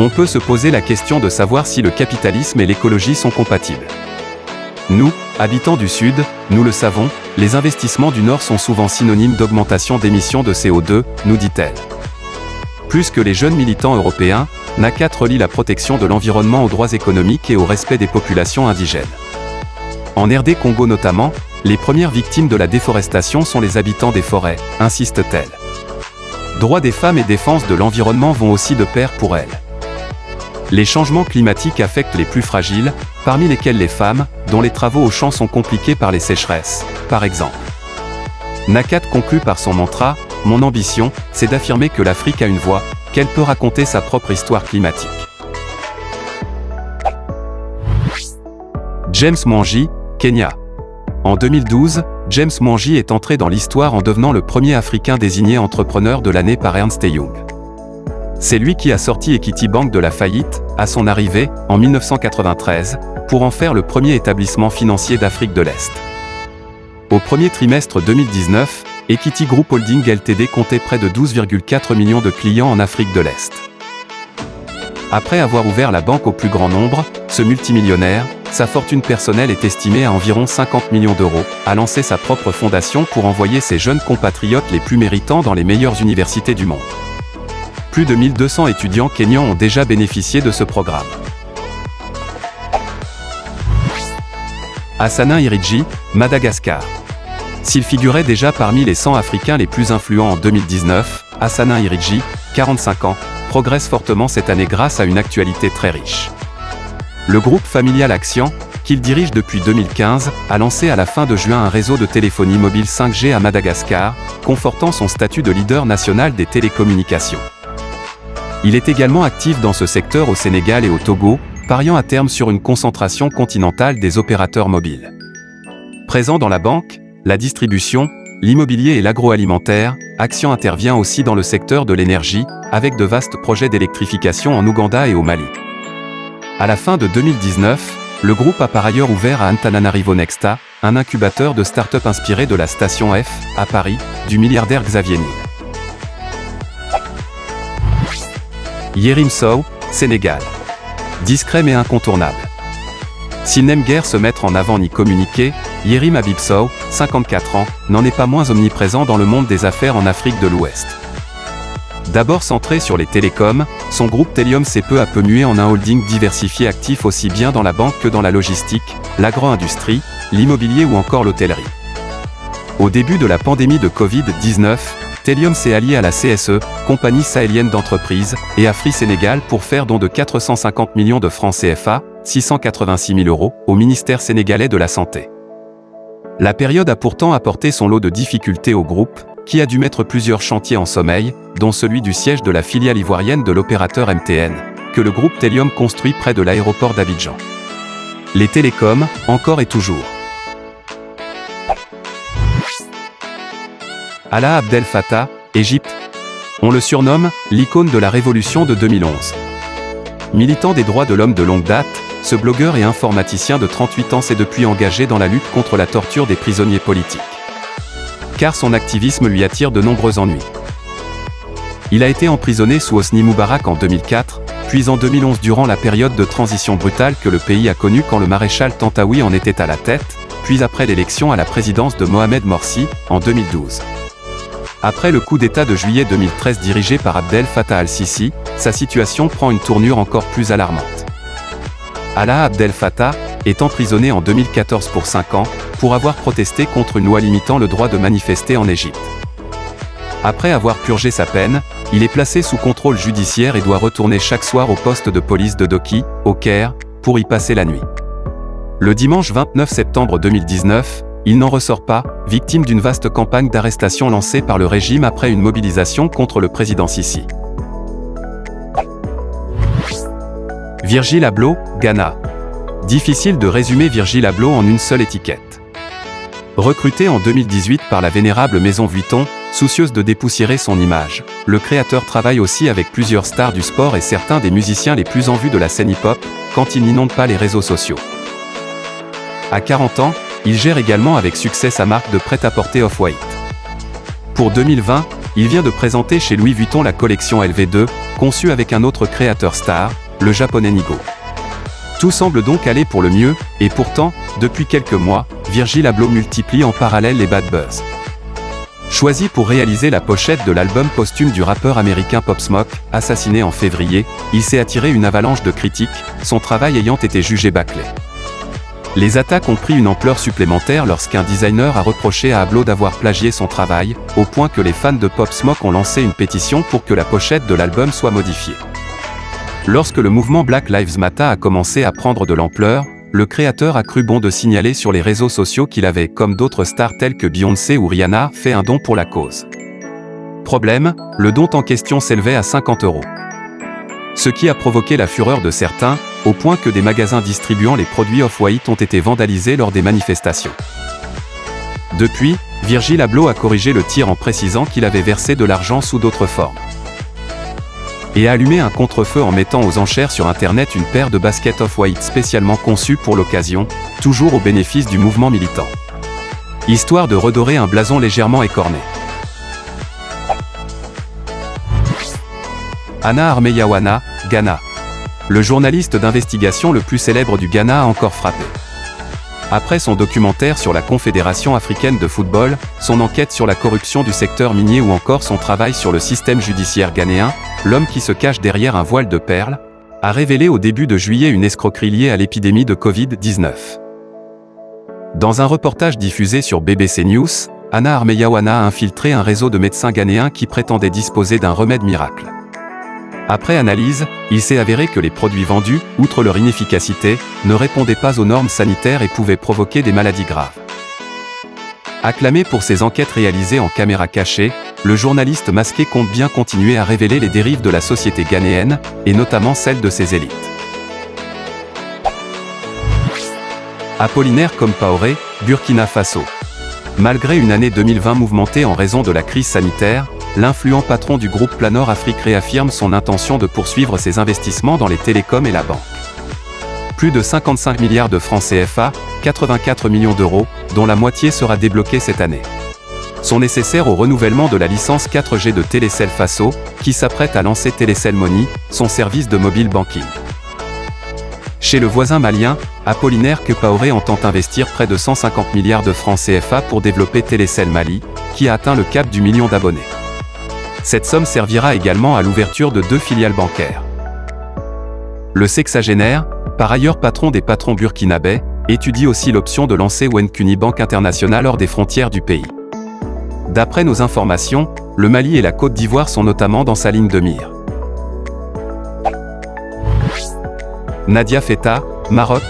On peut se poser la question de savoir si le capitalisme et l'écologie sont compatibles. Nous, Habitants du Sud, nous le savons, les investissements du Nord sont souvent synonymes d'augmentation d'émissions de CO2, nous dit-elle. Plus que les jeunes militants européens, NACAT relie la protection de l'environnement aux droits économiques et au respect des populations indigènes. En RD Congo notamment, les premières victimes de la déforestation sont les habitants des forêts, insiste-t-elle. Droits des femmes et défense de l'environnement vont aussi de pair pour elle. Les changements climatiques affectent les plus fragiles, parmi lesquels les femmes, dont les travaux aux champs sont compliqués par les sécheresses, par exemple. NACAT conclut par son mantra « Mon ambition, c'est d'affirmer que l'Afrique a une voix, qu'elle peut raconter sa propre histoire climatique. » James Mwangi, Kenya. En 2012, James Mwangi est entré dans l'histoire en devenant le premier Africain désigné entrepreneur de l'année par Ernst & Young. C'est lui qui a sorti Equity Bank de la faillite, à son arrivée, en 1993, pour en faire le premier établissement financier d'Afrique de l'Est. Au premier trimestre 2019, Equity Group Holding Ltd comptait près de 12,4 millions de clients en Afrique de l'Est. Après avoir ouvert la banque au plus grand nombre, ce multimillionnaire, sa fortune personnelle est estimée à environ 50 millions d'euros, a lancé sa propre fondation pour envoyer ses jeunes compatriotes les plus méritants dans les meilleures universités du monde. Plus de 1200 étudiants kenyans ont déjà bénéficié de ce programme. Hassanin Irigi, Madagascar. S'il figurait déjà parmi les 100 Africains les plus influents en 2019, Hassanin Irigi, 45 ans, progresse fortement cette année grâce à une actualité très riche. Le groupe familial Axian, qu'il dirige depuis 2015, a lancé à la fin de juin un réseau de téléphonie mobile 5G à Madagascar, confortant son statut de leader national des télécommunications. Il est également actif dans ce secteur au Sénégal et au Togo, pariant à terme sur une concentration continentale des opérateurs mobiles. Présent dans la banque, la distribution, l'immobilier et l'agroalimentaire, Axian intervient aussi dans le secteur de l'énergie, avec de vastes projets d'électrification en Ouganda et au Mali. À la fin de 2019, le groupe a par ailleurs ouvert à Antananarivo Nexta, un incubateur de start-up inspiré de la station F, à Paris, du milliardaire Xavier Niel. Yérim Sow, Sénégal. Discret mais incontournable. S'il n'aime guère se mettre en avant ni communiquer, Yérim Habib Sow, 54 ans, n'en est pas moins omniprésent dans le monde des affaires en Afrique de l'Ouest. D'abord centré sur les télécoms, son groupe Telium s'est peu à peu mué en un holding diversifié actif aussi bien dans la banque que dans la logistique, l'agro-industrie, l'immobilier ou encore l'hôtellerie. Au début de la pandémie de Covid-19, Telium s'est allié à la CSE, compagnie sahélienne d'entreprises, et à Free Sénégal pour faire don de 450 millions de francs CFA, 686 000 euros, au ministère sénégalais de la Santé. La période a pourtant apporté son lot de difficultés au groupe, qui a dû mettre plusieurs chantiers en sommeil, dont celui du siège de la filiale ivoirienne de l'opérateur MTN, que le groupe Telium construit près de l'aéroport d'Abidjan. Les télécoms, encore et toujours. Alaa Abdel Fattah, Égypte. On le surnomme « l'icône de la révolution de 2011 ». Militant des droits de l'homme de longue date, ce blogueur et informaticien de 38 ans s'est depuis engagé dans la lutte contre la torture des prisonniers politiques. Car son activisme lui attire de nombreux ennuis. Il a été emprisonné sous Hosni Moubarak en 2004, puis en 2011 durant la période de transition brutale que le pays a connue quand le maréchal Tantawi en était à la tête, puis après l'élection à la présidence de Mohamed Morsi, en 2012. Après le coup d'État de juillet 2013 dirigé par Abdel Fattah al-Sisi, sa situation prend une tournure encore plus alarmante. Alaa Abdel Fattah est emprisonné en 2014 pour 5 ans, pour avoir protesté contre une loi limitant le droit de manifester en Égypte. Après avoir purgé sa peine, il est placé sous contrôle judiciaire et doit retourner chaque soir au poste de police de Doki, au Caire, pour y passer la nuit. Le dimanche 29 septembre 2019, il n'en ressort pas, victime d'une vaste campagne d'arrestation lancée par le régime après une mobilisation contre le président Sisi. Virgil Abloh, Ghana. Difficile de résumer Virgil Abloh en une seule étiquette. Recruté en 2018 par la vénérable maison Vuitton, soucieuse de dépoussiérer son image, le créateur travaille aussi avec plusieurs stars du sport et certains des musiciens les plus en vue de la scène hip-hop, quand il n'inonde pas les réseaux sociaux. À 40 ans, il gère également avec succès sa marque de prêt-à-porter Off-White. Pour 2020, il vient de présenter chez Louis Vuitton la collection LV2, conçue avec un autre créateur star, le japonais Nigo. Tout semble donc aller pour le mieux, et pourtant, depuis quelques mois, Virgil Abloh multiplie en parallèle les bad buzz. Choisi pour réaliser la pochette de l'album posthume du rappeur américain Pop Smoke, assassiné en février, il s'est attiré une avalanche de critiques, son travail ayant été jugé bâclé. Les attaques ont pris une ampleur supplémentaire lorsqu'un designer a reproché à Abloh d'avoir plagié son travail, au point que les fans de Pop Smoke ont lancé une pétition pour que la pochette de l'album soit modifiée. Lorsque le mouvement Black Lives Matter a commencé à prendre de l'ampleur, le créateur a cru bon de signaler sur les réseaux sociaux qu'il avait, comme d'autres stars telles que Beyoncé ou Rihanna, fait un don pour la cause. Problème, le don en question s'élevait à 50 €. Ce qui a provoqué la fureur de certains, au point que des magasins distribuant les produits Off-White ont été vandalisés lors des manifestations. Depuis, Virgil Abloh a corrigé le tir en précisant qu'il avait versé de l'argent sous d'autres formes. Et a allumé un contre-feu en mettant aux enchères sur internet une paire de baskets Off-White spécialement conçues pour l'occasion, toujours au bénéfice du mouvement militant. Histoire de redorer un blason légèrement écorné. Hannah Armeyawana, Ghana. Le journaliste d'investigation le plus célèbre du Ghana a encore frappé. Après son documentaire sur la Confédération africaine de football, son enquête sur la corruption du secteur minier ou encore son travail sur le système judiciaire ghanéen, l'homme qui se cache derrière un voile de perles, a révélé au début de juillet une escroquerie liée à l'épidémie de Covid-19. Dans un reportage diffusé sur BBC News, Hannah Armeyawana a infiltré un réseau de médecins ghanéens qui prétendaient disposer d'un remède miracle. Après analyse, il s'est avéré que les produits vendus, outre leur inefficacité, ne répondaient pas aux normes sanitaires et pouvaient provoquer des maladies graves. Acclamé pour ses enquêtes réalisées en caméra cachée, le journaliste masqué compte bien continuer à révéler les dérives de la société ghanéenne, et notamment celles de ses élites. Apollinaire Compaoré, Burkina Faso. Malgré une année 2020 mouvementée en raison de la crise sanitaire, l'influent patron du groupe Planor Afrique réaffirme son intention de poursuivre ses investissements dans les télécoms et la banque. Plus de 55 milliards de francs CFA, 84 millions d'euros, dont la moitié sera débloquée cette année, sont nécessaires au renouvellement de la licence 4G de Telecel Faso, qui s'apprête à lancer Telecel Money, son service de mobile banking. Chez le voisin malien, Apollinaire Compaoré entend investir près de 150 milliards de francs CFA pour développer Telecel Mali, qui a atteint le cap du million d'abonnés. Cette somme servira également à l'ouverture de 2 filiales bancaires. Le sexagénaire, par ailleurs patron des patrons burkinabés, étudie aussi l'option de lancer Wenkuni Bank International hors des frontières du pays. D'après nos informations, le Mali et la Côte d'Ivoire sont notamment dans sa ligne de mire. Nadia Feta, Maroc.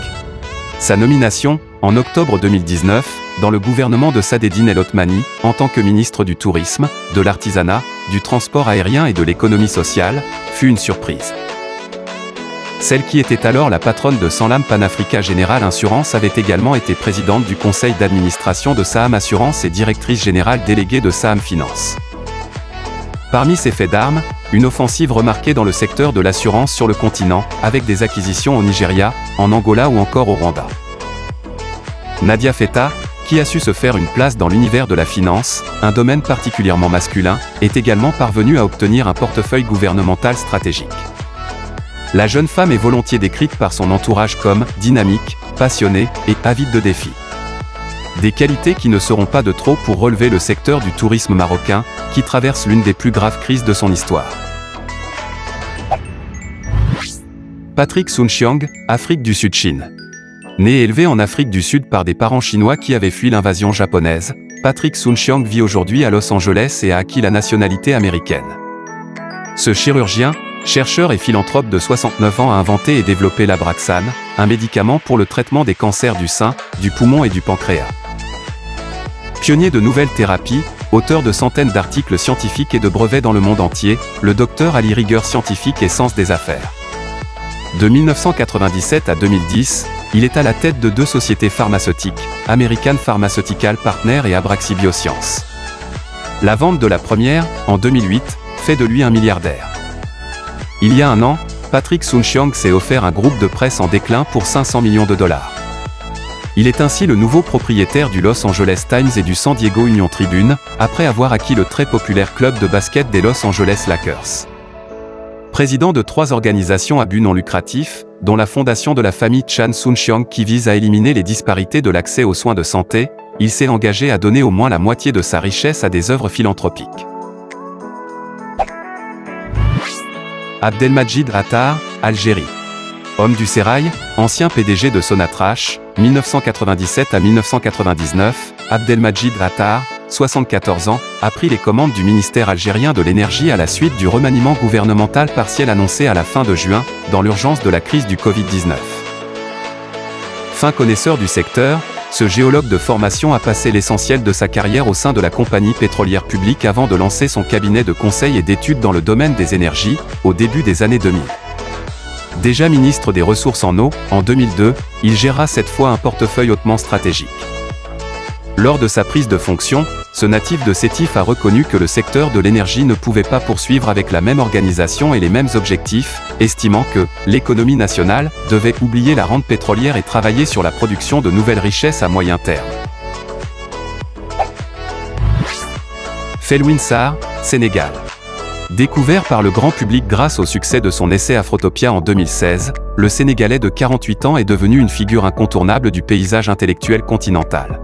Sa nomination, en octobre 2019, dans le gouvernement de Sadreddine El Othmani, en tant que ministre du Tourisme, de l'Artisanat, du Transport aérien et de l'économie sociale, fut une surprise. Celle qui était alors la patronne de Sanlam Panafrica General Insurance avait également été présidente du conseil d'administration de Saham Assurance et directrice générale déléguée de Saham Finance. Parmi ses faits d'armes, une offensive remarquée dans le secteur de l'assurance sur le continent, avec des acquisitions au Nigeria, en Angola ou encore au Rwanda. Nadia Feta, qui a su se faire une place dans l'univers de la finance, un domaine particulièrement masculin, est également parvenue à obtenir un portefeuille gouvernemental stratégique. La jeune femme est volontiers décrite par son entourage comme dynamique, passionnée et avide de défis. Des qualités qui ne seront pas de trop pour relever le secteur du tourisme marocain, qui traverse l'une des plus graves crises de son histoire. Patrick Soon-Shiong, Afrique du Sud Chine. Né et élevé en Afrique du Sud par des parents chinois qui avaient fui l'invasion japonaise, Patrick Soon-Shiong vit aujourd'hui à Los Angeles et a acquis la nationalité américaine. Ce chirurgien, chercheur et philanthrope de 69 ans a inventé et développé l'Abraxane, un médicament pour le traitement des cancers du sein, du poumon et du pancréas. Pionnier de nouvelles thérapies, auteur de centaines d'articles scientifiques et de brevets dans le monde entier, le docteur allie rigueur scientifique et sens des affaires. De 1997 à 2010, il est à la tête de 2 sociétés pharmaceutiques, American Pharmaceutical Partners et Abraxi Biosciences. La vente de la première, en 2008, fait de lui un milliardaire. Il y a un an, Patrick Soon-Shiong s'est offert un groupe de presse en déclin pour 500 millions de dollars. Il est ainsi le nouveau propriétaire du Los Angeles Times et du San Diego Union Tribune, après avoir acquis le très populaire club de basket des Los Angeles Lakers. Président de 3 organisations à but non lucratif, dont la fondation de la famille Chan Soon-Shiong qui vise à éliminer les disparités de l'accès aux soins de santé, il s'est engagé à donner au moins la moitié de sa richesse à des œuvres philanthropiques. Abdelmadjid Attar, Algérie. Homme du sérail, ancien PDG de Sonatrach, 1997 à 1999, Abdelmadjid Attar, 74 ans, a pris les commandes du ministère algérien de l'énergie à la suite du remaniement gouvernemental partiel annoncé à la fin de juin, dans l'urgence de la crise du Covid-19. Fin connaisseur du secteur, ce géologue de formation a passé l'essentiel de sa carrière au sein de la compagnie pétrolière publique avant de lancer son cabinet de conseil et d'études dans le domaine des énergies, au début des années 2000. Déjà ministre des Ressources en eau, en 2002, il gérera cette fois un portefeuille hautement stratégique. Lors de sa prise de fonction, ce natif de Sétif a reconnu que le secteur de l'énergie ne pouvait pas poursuivre avec la même organisation et les mêmes objectifs, estimant que l'économie nationale devait oublier la rente pétrolière et travailler sur la production de nouvelles richesses à moyen terme. Felwine Sarr, Sénégal. Découvert par le grand public grâce au succès de son essai Afrotopia en 2016, le Sénégalais de 48 ans est devenu une figure incontournable du paysage intellectuel continental.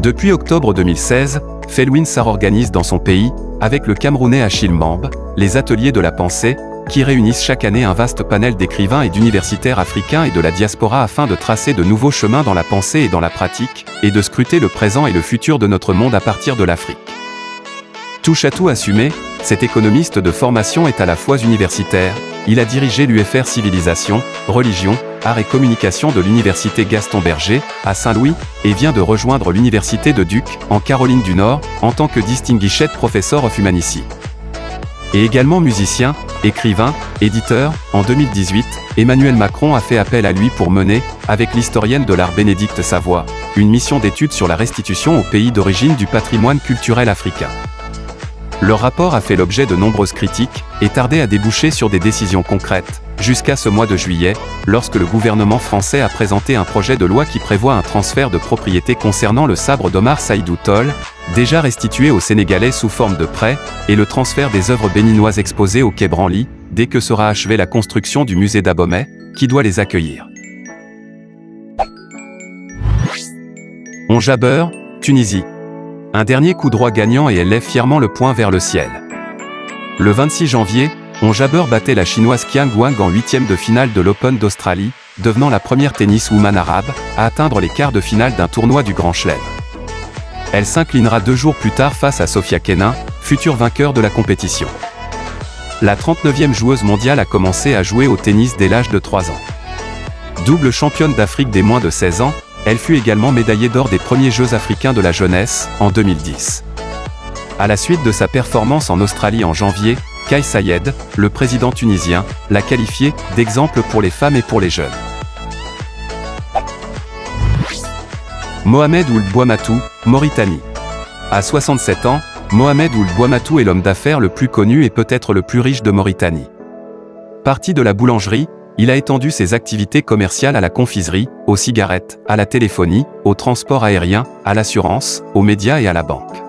Depuis octobre 2016, Felwine Sarr organise dans son pays, avec le Camerounais Achille Mbambe, les Ateliers de la Pensée, qui réunissent chaque année un vaste panel d'écrivains et d'universitaires africains et de la diaspora afin de tracer de nouveaux chemins dans la pensée et dans la pratique, et de scruter le présent et le futur de notre monde à partir de l'Afrique. Touche à tout assumé, cet économiste de formation est à la fois universitaire, il a dirigé l'UFR Civilisation, Religion, Arts et Communication de l'Université Gaston Berger, à Saint-Louis, et vient de rejoindre l'Université de Duke, en Caroline du Nord, en tant que Distinguished Professor of Humanities. Et également musicien, écrivain, éditeur, en 2018, Emmanuel Macron a fait appel à lui pour mener, avec l'historienne de l'art Bénédicte Savoie, une mission d'étude sur la restitution au pays d'origine du patrimoine culturel africain. Leur rapport a fait l'objet de nombreuses critiques, et tardé à déboucher sur des décisions concrètes, jusqu'à ce mois de juillet, lorsque le gouvernement français a présenté un projet de loi qui prévoit un transfert de propriété concernant le sabre d'Omar Saïdou Tall, déjà restitué aux Sénégalais sous forme de prêt, et le transfert des œuvres béninoises exposées au Quai Branly, dès que sera achevée la construction du musée d'Abomey, qui doit les accueillir. Onjabeur, Tunisie. Un dernier coup droit gagnant et elle lève fièrement le poing vers le ciel. Le 26 janvier, Onjabeur battait la chinoise Qiang Guang en 8e de finale de l'Open d'Australie, devenant la première tenniswoman arabe à atteindre les quarts de finale d'un tournoi du Grand Chelem. Elle s'inclinera 2 jours plus tard face à Sofia Kenin, future vainqueur de la compétition. La 39e joueuse mondiale a commencé à jouer au tennis dès l'âge de 3 ans. Double championne d'Afrique des moins de 16 ans, elle fut également médaillée d'or des premiers Jeux africains de la jeunesse, en 2010. À la suite de sa performance en Australie en janvier, Kais Saied, le président tunisien, l'a qualifiée d'exemple pour les femmes et pour les jeunes. Mohamed Ould Bouamatou, Mauritanie. À 67 ans, Mohamed Ould Bouamatou est l'homme d'affaires le plus connu et peut-être le plus riche de Mauritanie. Parti de la boulangerie, il a étendu ses activités commerciales à la confiserie, aux cigarettes, à la téléphonie, au transport aérien, à l'assurance, aux médias et à la banque.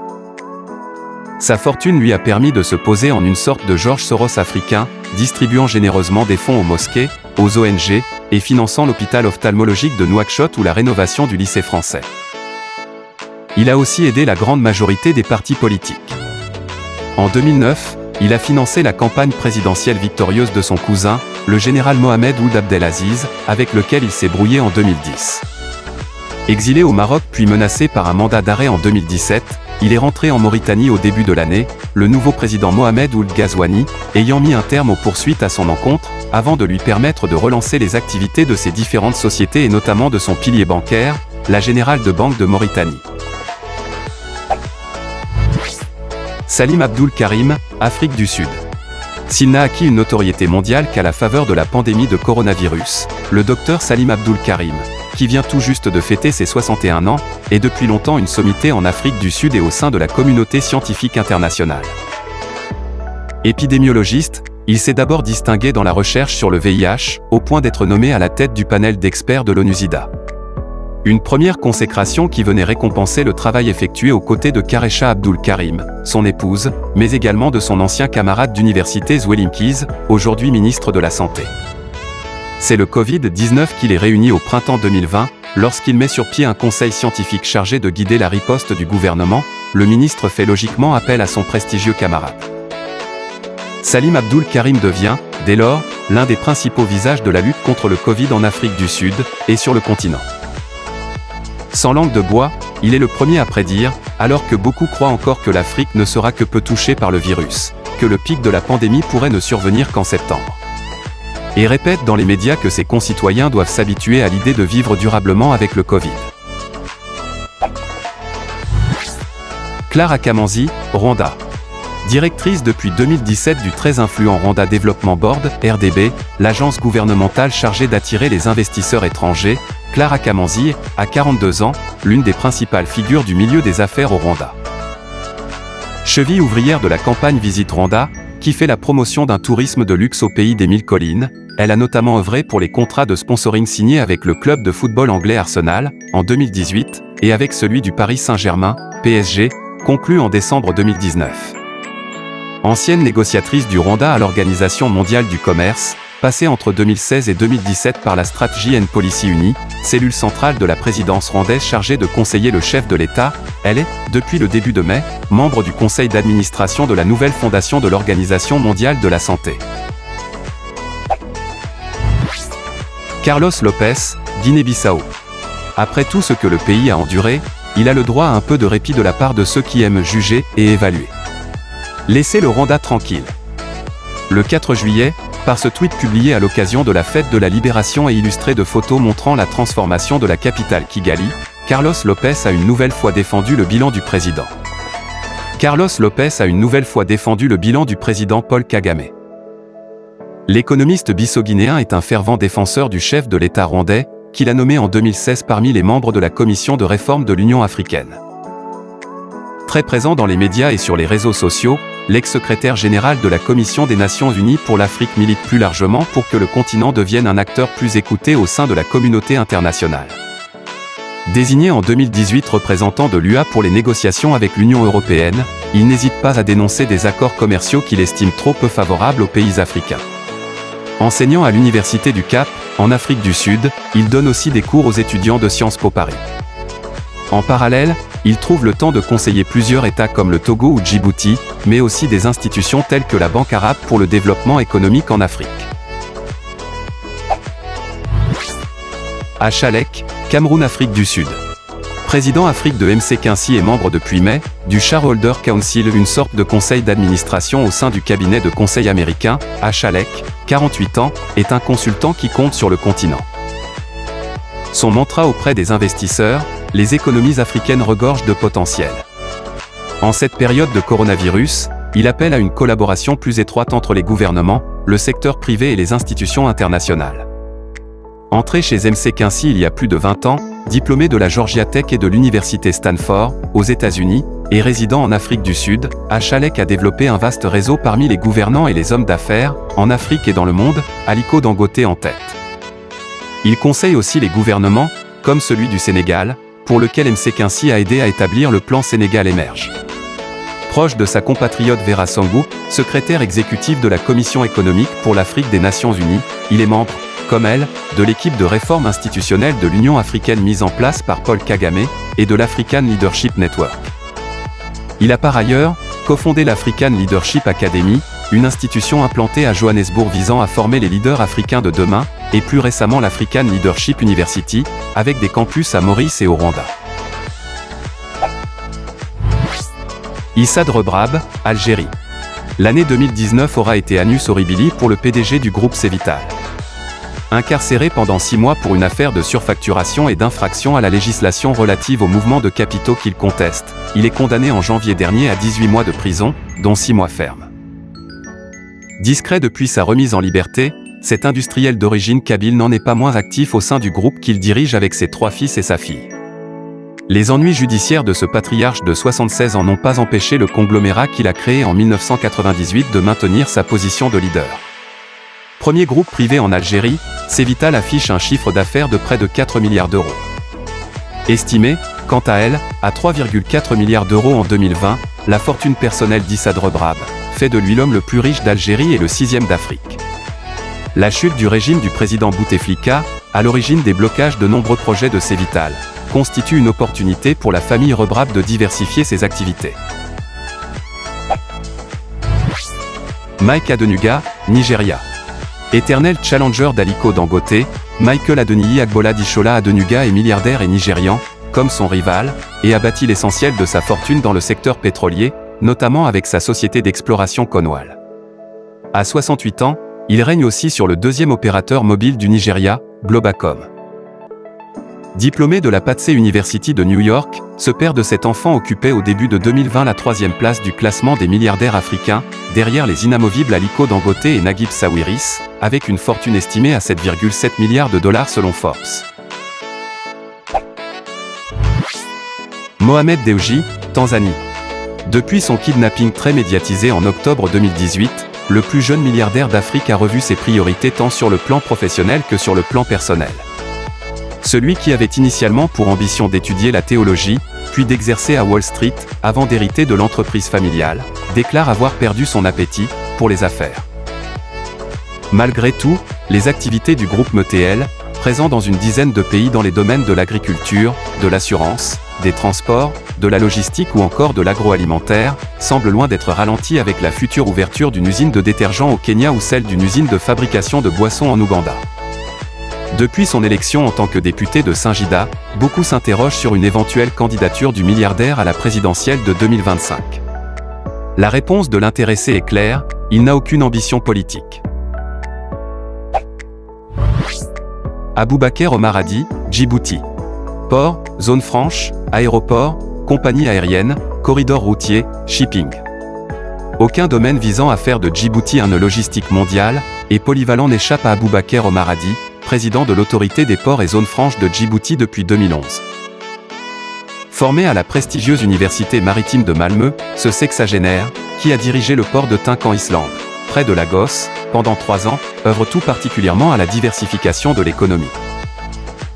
Sa fortune lui a permis de se poser en une sorte de George Soros africain, distribuant généreusement des fonds aux mosquées, aux ONG, et finançant l'hôpital ophtalmologique de Nouakchott ou la rénovation du lycée français. Il a aussi aidé la grande majorité des partis politiques. En 2009, il a financé la campagne présidentielle victorieuse de son cousin, le général Mohamed Ould Abdelaziz, avec lequel il s'est brouillé en 2010. Exilé au Maroc puis menacé par un mandat d'arrêt en 2017, il est rentré en Mauritanie au début de l'année, le nouveau président Mohamed Ould Ghazouani ayant mis un terme aux poursuites à son encontre, avant de lui permettre de relancer les activités de ses différentes sociétés et notamment de son pilier bancaire, la Générale de Banque de Mauritanie. Salim Abdoul Karim, Afrique du Sud. S'il n'a acquis une notoriété mondiale qu'à la faveur de la pandémie de coronavirus, le docteur Salim Abdoul Karim, qui vient tout juste de fêter ses 61 ans, est depuis longtemps une sommité en Afrique du Sud et au sein de la communauté scientifique internationale. Épidémiologiste, il s'est d'abord distingué dans la recherche sur le VIH, au point d'être nommé à la tête du panel d'experts de l'ONU-SIDA. Une première consécration qui venait récompenser le travail effectué aux côtés de Karesha Abdul Karim, son épouse, mais également de son ancien camarade d'université Zweli Mkhize, aujourd'hui ministre de la Santé. C'est le Covid-19 qui les réunit au printemps 2020, lorsqu'il met sur pied un conseil scientifique chargé de guider la riposte du gouvernement. Le ministre fait logiquement appel à son prestigieux camarade. Salim Abdul Karim devient, dès lors, l'un des principaux visages de la lutte contre le Covid en Afrique du Sud et sur le continent. Sans langue de bois, il est le premier à prédire, alors que beaucoup croient encore que l'Afrique ne sera que peu touchée par le virus, que le pic de la pandémie pourrait ne survenir qu'en septembre. Et répète dans les médias que ses concitoyens doivent s'habituer à l'idée de vivre durablement avec le Covid. Clara Kamanzi, Rwanda. Directrice depuis 2017 du très influent Rwanda Development Board, RDB, l'agence gouvernementale chargée d'attirer les investisseurs étrangers, Clara Kamanzi a 42 ans, l'une des principales figures du milieu des affaires au Rwanda. Cheville ouvrière de la campagne Visite Rwanda, qui fait la promotion d'un tourisme de luxe au pays des mille collines, elle a notamment œuvré pour les contrats de sponsoring signés avec le club de football anglais Arsenal, en 2018, et avec celui du Paris Saint-Germain, PSG, conclu en décembre 2019. Ancienne négociatrice du Rwanda à l'Organisation mondiale du commerce, passée entre 2016 et 2017 par la Strategy and Policy Uni, cellule centrale de la présidence rwandaise chargée de conseiller le chef de l'État, elle est, depuis le début de mai, membre du conseil d'administration de la nouvelle fondation de l'Organisation mondiale de la santé. Carlos Lopez, Guinée-Bissau. Après tout ce que le pays a enduré, il a le droit à un peu de répit de la part de ceux qui aiment juger et évaluer. Laissez le Rwanda tranquille. Le 4 juillet, par ce tweet publié à l'occasion de la fête de la libération et illustré de photos montrant la transformation de la capitale Kigali, Carlos Lopez a une nouvelle fois défendu le bilan du président. Carlos Lopez a une nouvelle fois défendu le bilan du président Paul Kagame. L'économiste bissau-guinéen est un fervent défenseur du chef de l'État rwandais, qu'il a nommé en 2016 parmi les membres de la commission de réforme de l'Union africaine. Très présent dans les médias et sur les réseaux sociaux, l'ex-secrétaire général de la Commission des Nations Unies pour l'Afrique milite plus largement pour que le continent devienne un acteur plus écouté au sein de la communauté internationale. Désigné en 2018 représentant de l'UA pour les négociations avec l'Union européenne, il n'hésite pas à dénoncer des accords commerciaux qu'il estime trop peu favorables aux pays africains. Enseignant à l'Université du Cap, en Afrique du Sud, il donne aussi des cours aux étudiants de Sciences Po Paris. En parallèle, il trouve le temps de conseiller plusieurs États comme le Togo ou Djibouti, mais aussi des institutions telles que la Banque arabe pour le développement économique en Afrique. Achalek, Cameroun-Afrique du Sud. Président Afrique de MC Quincy et membre depuis mai, du Shareholder Council, une sorte de conseil d'administration au sein du cabinet de conseil américain, Achalek, 48 ans, est un consultant qui compte sur le continent. Son mantra auprès des investisseurs, les économies africaines regorgent de potentiel. En cette période de coronavirus, il appelle à une collaboration plus étroite entre les gouvernements, le secteur privé et les institutions internationales. Entré chez MC Quincy il y a plus de 20 ans, diplômé de la Georgia Tech et de l'université Stanford, aux États-Unis, et résident en Afrique du Sud, Achalek a développé un vaste réseau parmi les gouvernants et les hommes d'affaires, en Afrique et dans le monde, Aliko Dangote en tête. Il conseille aussi les gouvernements, comme celui du Sénégal, pour lequel MC Quincy a aidé à établir le plan Sénégal Émerge. Proche de sa compatriote Vera Sangou, secrétaire exécutive de la Commission économique pour l'Afrique des Nations Unies, il est membre, comme elle, de l'équipe de réforme institutionnelle de l'Union africaine mise en place par Paul Kagame, et de l'African Leadership Network. Il a par ailleurs cofondé l'African Leadership Academy, une institution implantée à Johannesburg visant à former les leaders africains de demain, et plus récemment l'African Leadership University, avec des campus à Maurice et au Rwanda. Issa Rebrab, Algérie. L'année 2019 aura été annus horribili pour le PDG du groupe Cevital. Incarcéré pendant 6 mois pour une affaire de surfacturation et d'infraction à la législation relative aux mouvements de capitaux qu'il conteste, il est condamné en janvier dernier à 18 mois de prison, dont 6 mois fermes. Discret depuis sa remise en liberté, cet industriel d'origine kabyle n'en est pas moins actif au sein du groupe qu'il dirige avec ses 3 fils et sa fille. Les ennuis judiciaires de ce patriarche de 76 ans n'ont pas empêché le conglomérat qu'il a créé en 1998 de maintenir sa position de leader. Premier groupe privé en Algérie, Cevital affiche un chiffre d'affaires de près de 4 milliards d'euros. Estimée, quant à elle, à 3,4 milliards d'euros en 2020, la fortune personnelle d'Issa Rebrab fait de lui l'homme le plus riche d'Algérie et le 6e d'Afrique. La chute du régime du président Bouteflika, à l'origine des blocages de nombreux projets de Cévital, constitue une opportunité pour la famille Rebrab de diversifier ses activités. Mike Adenuga, Nigeria. Éternel challenger d'Aliko Dangote, Michael Adeniyi Agbola Dishola Adenuga est milliardaire et nigérian, comme son rival, et a bâti l'essentiel de sa fortune dans le secteur pétrolier, notamment avec sa société d'exploration Cornwall. À 68 ans, il règne aussi sur le deuxième opérateur mobile du Nigeria, Globacom. Diplômé de la Patsy University de New York, ce père de 7 enfants occupait au début de 2020 la 3e place du classement des milliardaires africains, derrière les inamovibles Aliko Dangote et Naguib Sawiris, avec une fortune estimée à 7,7 milliards de dollars selon Forbes. Mohamed Dewji, Tanzanie. Depuis son kidnapping très médiatisé en octobre 2018, le plus jeune milliardaire d'Afrique a revu ses priorités tant sur le plan professionnel que sur le plan personnel. Celui qui avait initialement pour ambition d'étudier la théologie, puis d'exercer à Wall Street, avant d'hériter de l'entreprise familiale, déclare avoir perdu son appétit pour les affaires. Malgré tout, les activités du groupe METL, présent dans une dizaine de pays dans les domaines de l'agriculture, de l'assurance, des transports, de la logistique ou encore de l'agroalimentaire, semblent loin d'être ralenties avec la future ouverture d'une usine de détergents au Kenya ou celle d'une usine de fabrication de boissons en Ouganda. Depuis son élection en tant que député de Singida, beaucoup s'interrogent sur une éventuelle candidature du milliardaire à la présidentielle de 2025. La réponse de l'intéressé est claire, il n'a aucune ambition politique. Aboubaker Omar Hadi, Djibouti. Port, zone franche, aéroport, compagnie aérienne, corridor routier, shipping. Aucun domaine visant à faire de Djibouti un nœud logistique mondial et polyvalent n'échappe à Aboubaker Omar Hadi, président de l'autorité des ports et zones franches de Djibouti depuis 2011. Formé à la prestigieuse université maritime de Malmö, ce sexagénaire, qui a dirigé le port de Tinkan Island, près de Lagos, pendant 3 ans, œuvre tout particulièrement à la diversification de l'économie.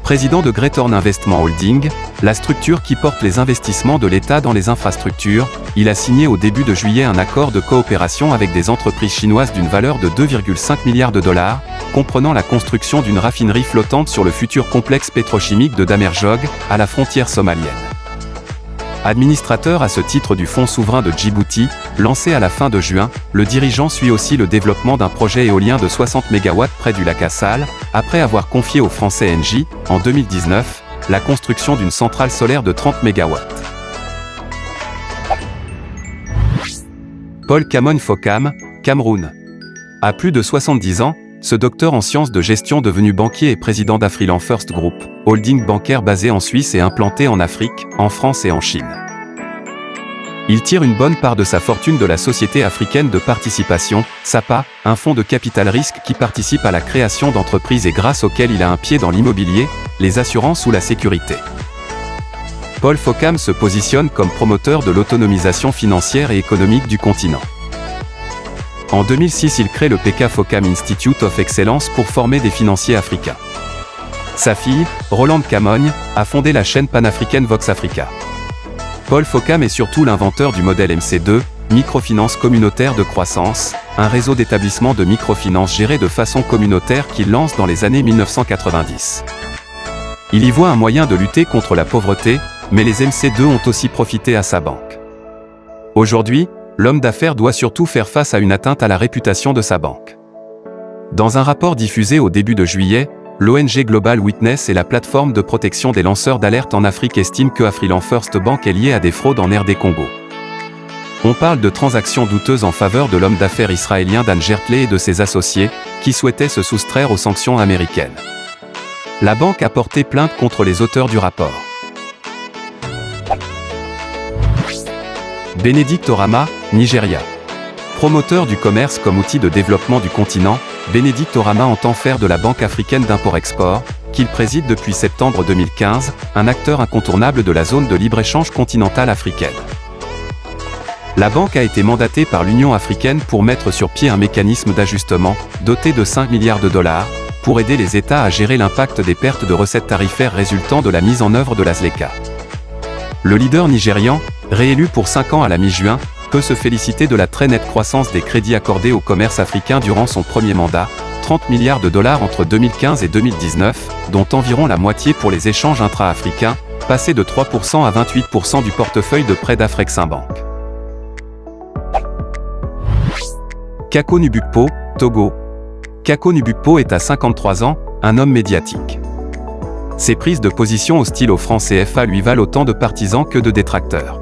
Président de Greathorn Investment Holding, la structure qui porte les investissements de l'État dans les infrastructures, il a signé au début de juillet un accord de coopération avec des entreprises chinoises d'une valeur de 2,5 milliards de dollars, comprenant la construction d'une raffinerie flottante sur le futur complexe pétrochimique de Damerjog, à la frontière somalienne. Administrateur à ce titre du Fonds souverain de Djibouti, lancé à la fin de juin, le dirigeant suit aussi le développement d'un projet éolien de 60 MW près du lac Assal, après avoir confié au français Engie, en 2019, la construction d'une centrale solaire de 30 MW. Paul Kamon Fokam, Cameroun. À plus de 70 ans, ce docteur en sciences de gestion devenu banquier et président d'Afriland First Group, holding bancaire basé en Suisse et implanté en Afrique, en France et en Chine. Il tire une bonne part de sa fortune de la Société africaine de participation, SAPA, un fonds de capital risque qui participe à la création d'entreprises et grâce auquel il a un pied dans l'immobilier, les assurances ou la sécurité. Paul Fokam se positionne comme promoteur de l'autonomisation financière et économique du continent. En 2006, il crée le PK Fokam Institute of Excellence pour former des financiers africains. Sa fille, Rolande Camogne, a fondé la chaîne panafricaine Vox Africa. Paul Fokam est surtout l'inventeur du modèle MC2, microfinance communautaire de croissance, un réseau d'établissements de microfinance gérés de façon communautaire qu'il lance dans les années 1990. Il y voit un moyen de lutter contre la pauvreté, mais les MC2 ont aussi profité à sa banque. Aujourd'hui, l'homme d'affaires doit surtout faire face à une atteinte à la réputation de sa banque. Dans un rapport diffusé au début de juillet, l'ONG Global Witness et la plateforme de protection des lanceurs d'alerte en Afrique estiment que Afriland First Bank est lié à des fraudes en RD Congo. On parle de transactions douteuses en faveur de l'homme d'affaires israélien Dan Gertley et de ses associés, qui souhaitaient se soustraire aux sanctions américaines. La banque a porté plainte contre les auteurs du rapport. Benedict Orama, Nigeria. Promoteur du commerce comme outil de développement du continent, Benedict Orama entend faire de la Banque africaine d'import-export, qu'il préside depuis septembre 2015, un acteur incontournable de la zone de libre-échange continentale africaine. La banque a été mandatée par l'Union africaine pour mettre sur pied un mécanisme d'ajustement, doté de 5 milliards de dollars, pour aider les États à gérer l'impact des pertes de recettes tarifaires résultant de la mise en œuvre de la ZLECA. Le leader nigérian, réélu pour 5 ans à la mi-juin, peut se féliciter de la très nette croissance des crédits accordés au commerce africain durant son premier mandat, 30 milliards de dollars entre 2015 et 2019, dont environ la moitié pour les échanges intra-africains, passés de 3% à 28% du portefeuille de prêts d'Afreximbank. Kako Nubukpo, Togo. Kako Nubukpo est à 53 ans, un homme médiatique. Ses prises de position hostiles au franc CFA lui valent autant de partisans que de détracteurs.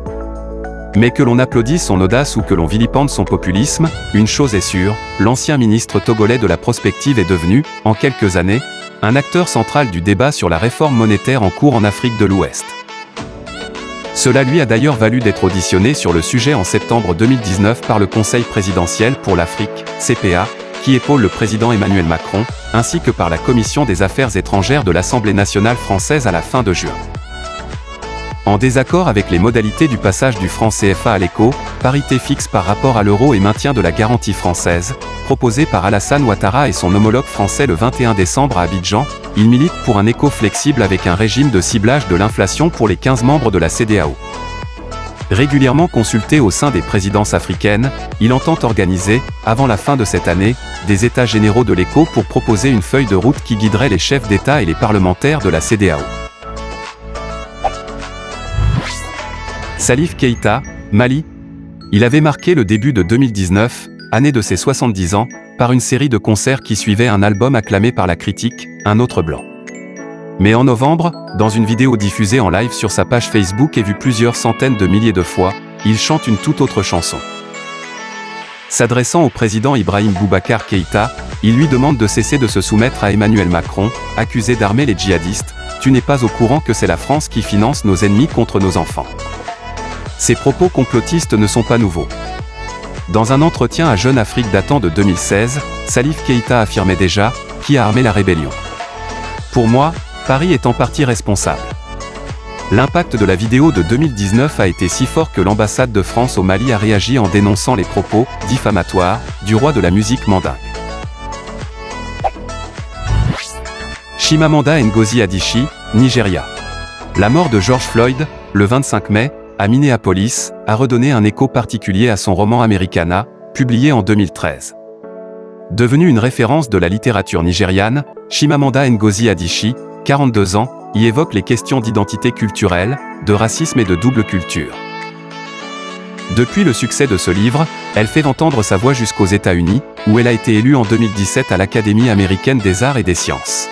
Mais que l'on applaudisse son audace ou que l'on vilipende son populisme, une chose est sûre, l'ancien ministre togolais de la prospective est devenu, en quelques années, un acteur central du débat sur la réforme monétaire en cours en Afrique de l'Ouest. Cela lui a d'ailleurs valu d'être auditionné sur le sujet en septembre 2019 par le Conseil présidentiel pour l'Afrique, CPA, qui épaule le président Emmanuel Macron, ainsi que par la Commission des Affaires étrangères de l'Assemblée nationale française à la fin de juin. En désaccord avec les modalités du passage du franc CFA à l'éco, parité fixe par rapport à l'euro et maintien de la garantie française, proposée par Alassane Ouattara et son homologue français le 21 décembre à Abidjan, il milite pour un éco flexible avec un régime de ciblage de l'inflation pour les 15 membres de la CEDEAO. Régulièrement consulté au sein des présidences africaines, il entend organiser, avant la fin de cette année, des états généraux de l'éco pour proposer une feuille de route qui guiderait les chefs d'État et les parlementaires de la CEDEAO. Salif Keïta, Mali. Il avait marqué le début de 2019, année de ses 70 ans, par une série de concerts qui suivaient un album acclamé par la critique, Un autre blanc. Mais en novembre, dans une vidéo diffusée en live sur sa page Facebook et vue plusieurs centaines de milliers de fois, il chante une toute autre chanson. S'adressant au président Ibrahim Boubacar Keïta, il lui demande de cesser de se soumettre à Emmanuel Macron, accusé d'armer les djihadistes. Tu n'es pas au courant que c'est la France qui finance nos ennemis contre nos enfants. Ces propos complotistes ne sont pas nouveaux. Dans un entretien à Jeune Afrique datant de 2016, Salif Keïta affirmait déjà « Qui a armé la rébellion ?» Pour moi, Paris est en partie responsable. L'impact de la vidéo de 2019 a été si fort que l'ambassade de France au Mali a réagi en dénonçant les propos diffamatoires du roi de la musique mandingue. Chimamanda Ngozi Adichie, Nigeria. La mort de George Floyd, le 25 mai, à Minneapolis, a redonné un écho particulier à son roman Americana, publié en 2013. Devenue une référence de la littérature nigériane, Chimamanda Ngozi Adichie, 42 ans, y évoque les questions d'identité culturelle, de racisme et de double culture. Depuis le succès de ce livre, elle fait entendre sa voix jusqu'aux États-Unis, où elle a été élue en 2017 à l'Académie américaine des arts et des sciences.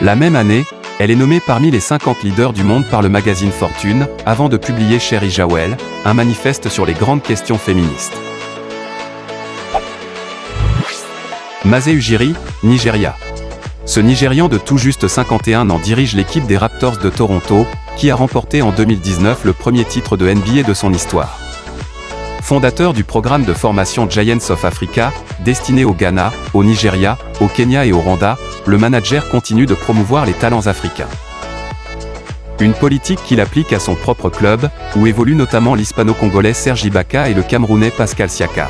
La même année, elle est nommée parmi les 50 leaders du monde par le magazine Fortune, avant de publier Chéri Jawel, un manifeste sur les grandes questions féministes. Maze Ujiri, Nigeria. Ce Nigérian de tout juste 51 ans dirige l'équipe des Raptors de Toronto, qui a remporté en 2019 le premier titre de NBA de son histoire. Fondateur du programme de formation Giants of Africa, destiné au Ghana, au Nigeria, au Kenya et au Rwanda, le manager continue de promouvoir les talents africains. Une politique qu'il applique à son propre club, où évoluent notamment l'hispano-congolais Serge Ibaka et le camerounais Pascal Siakam.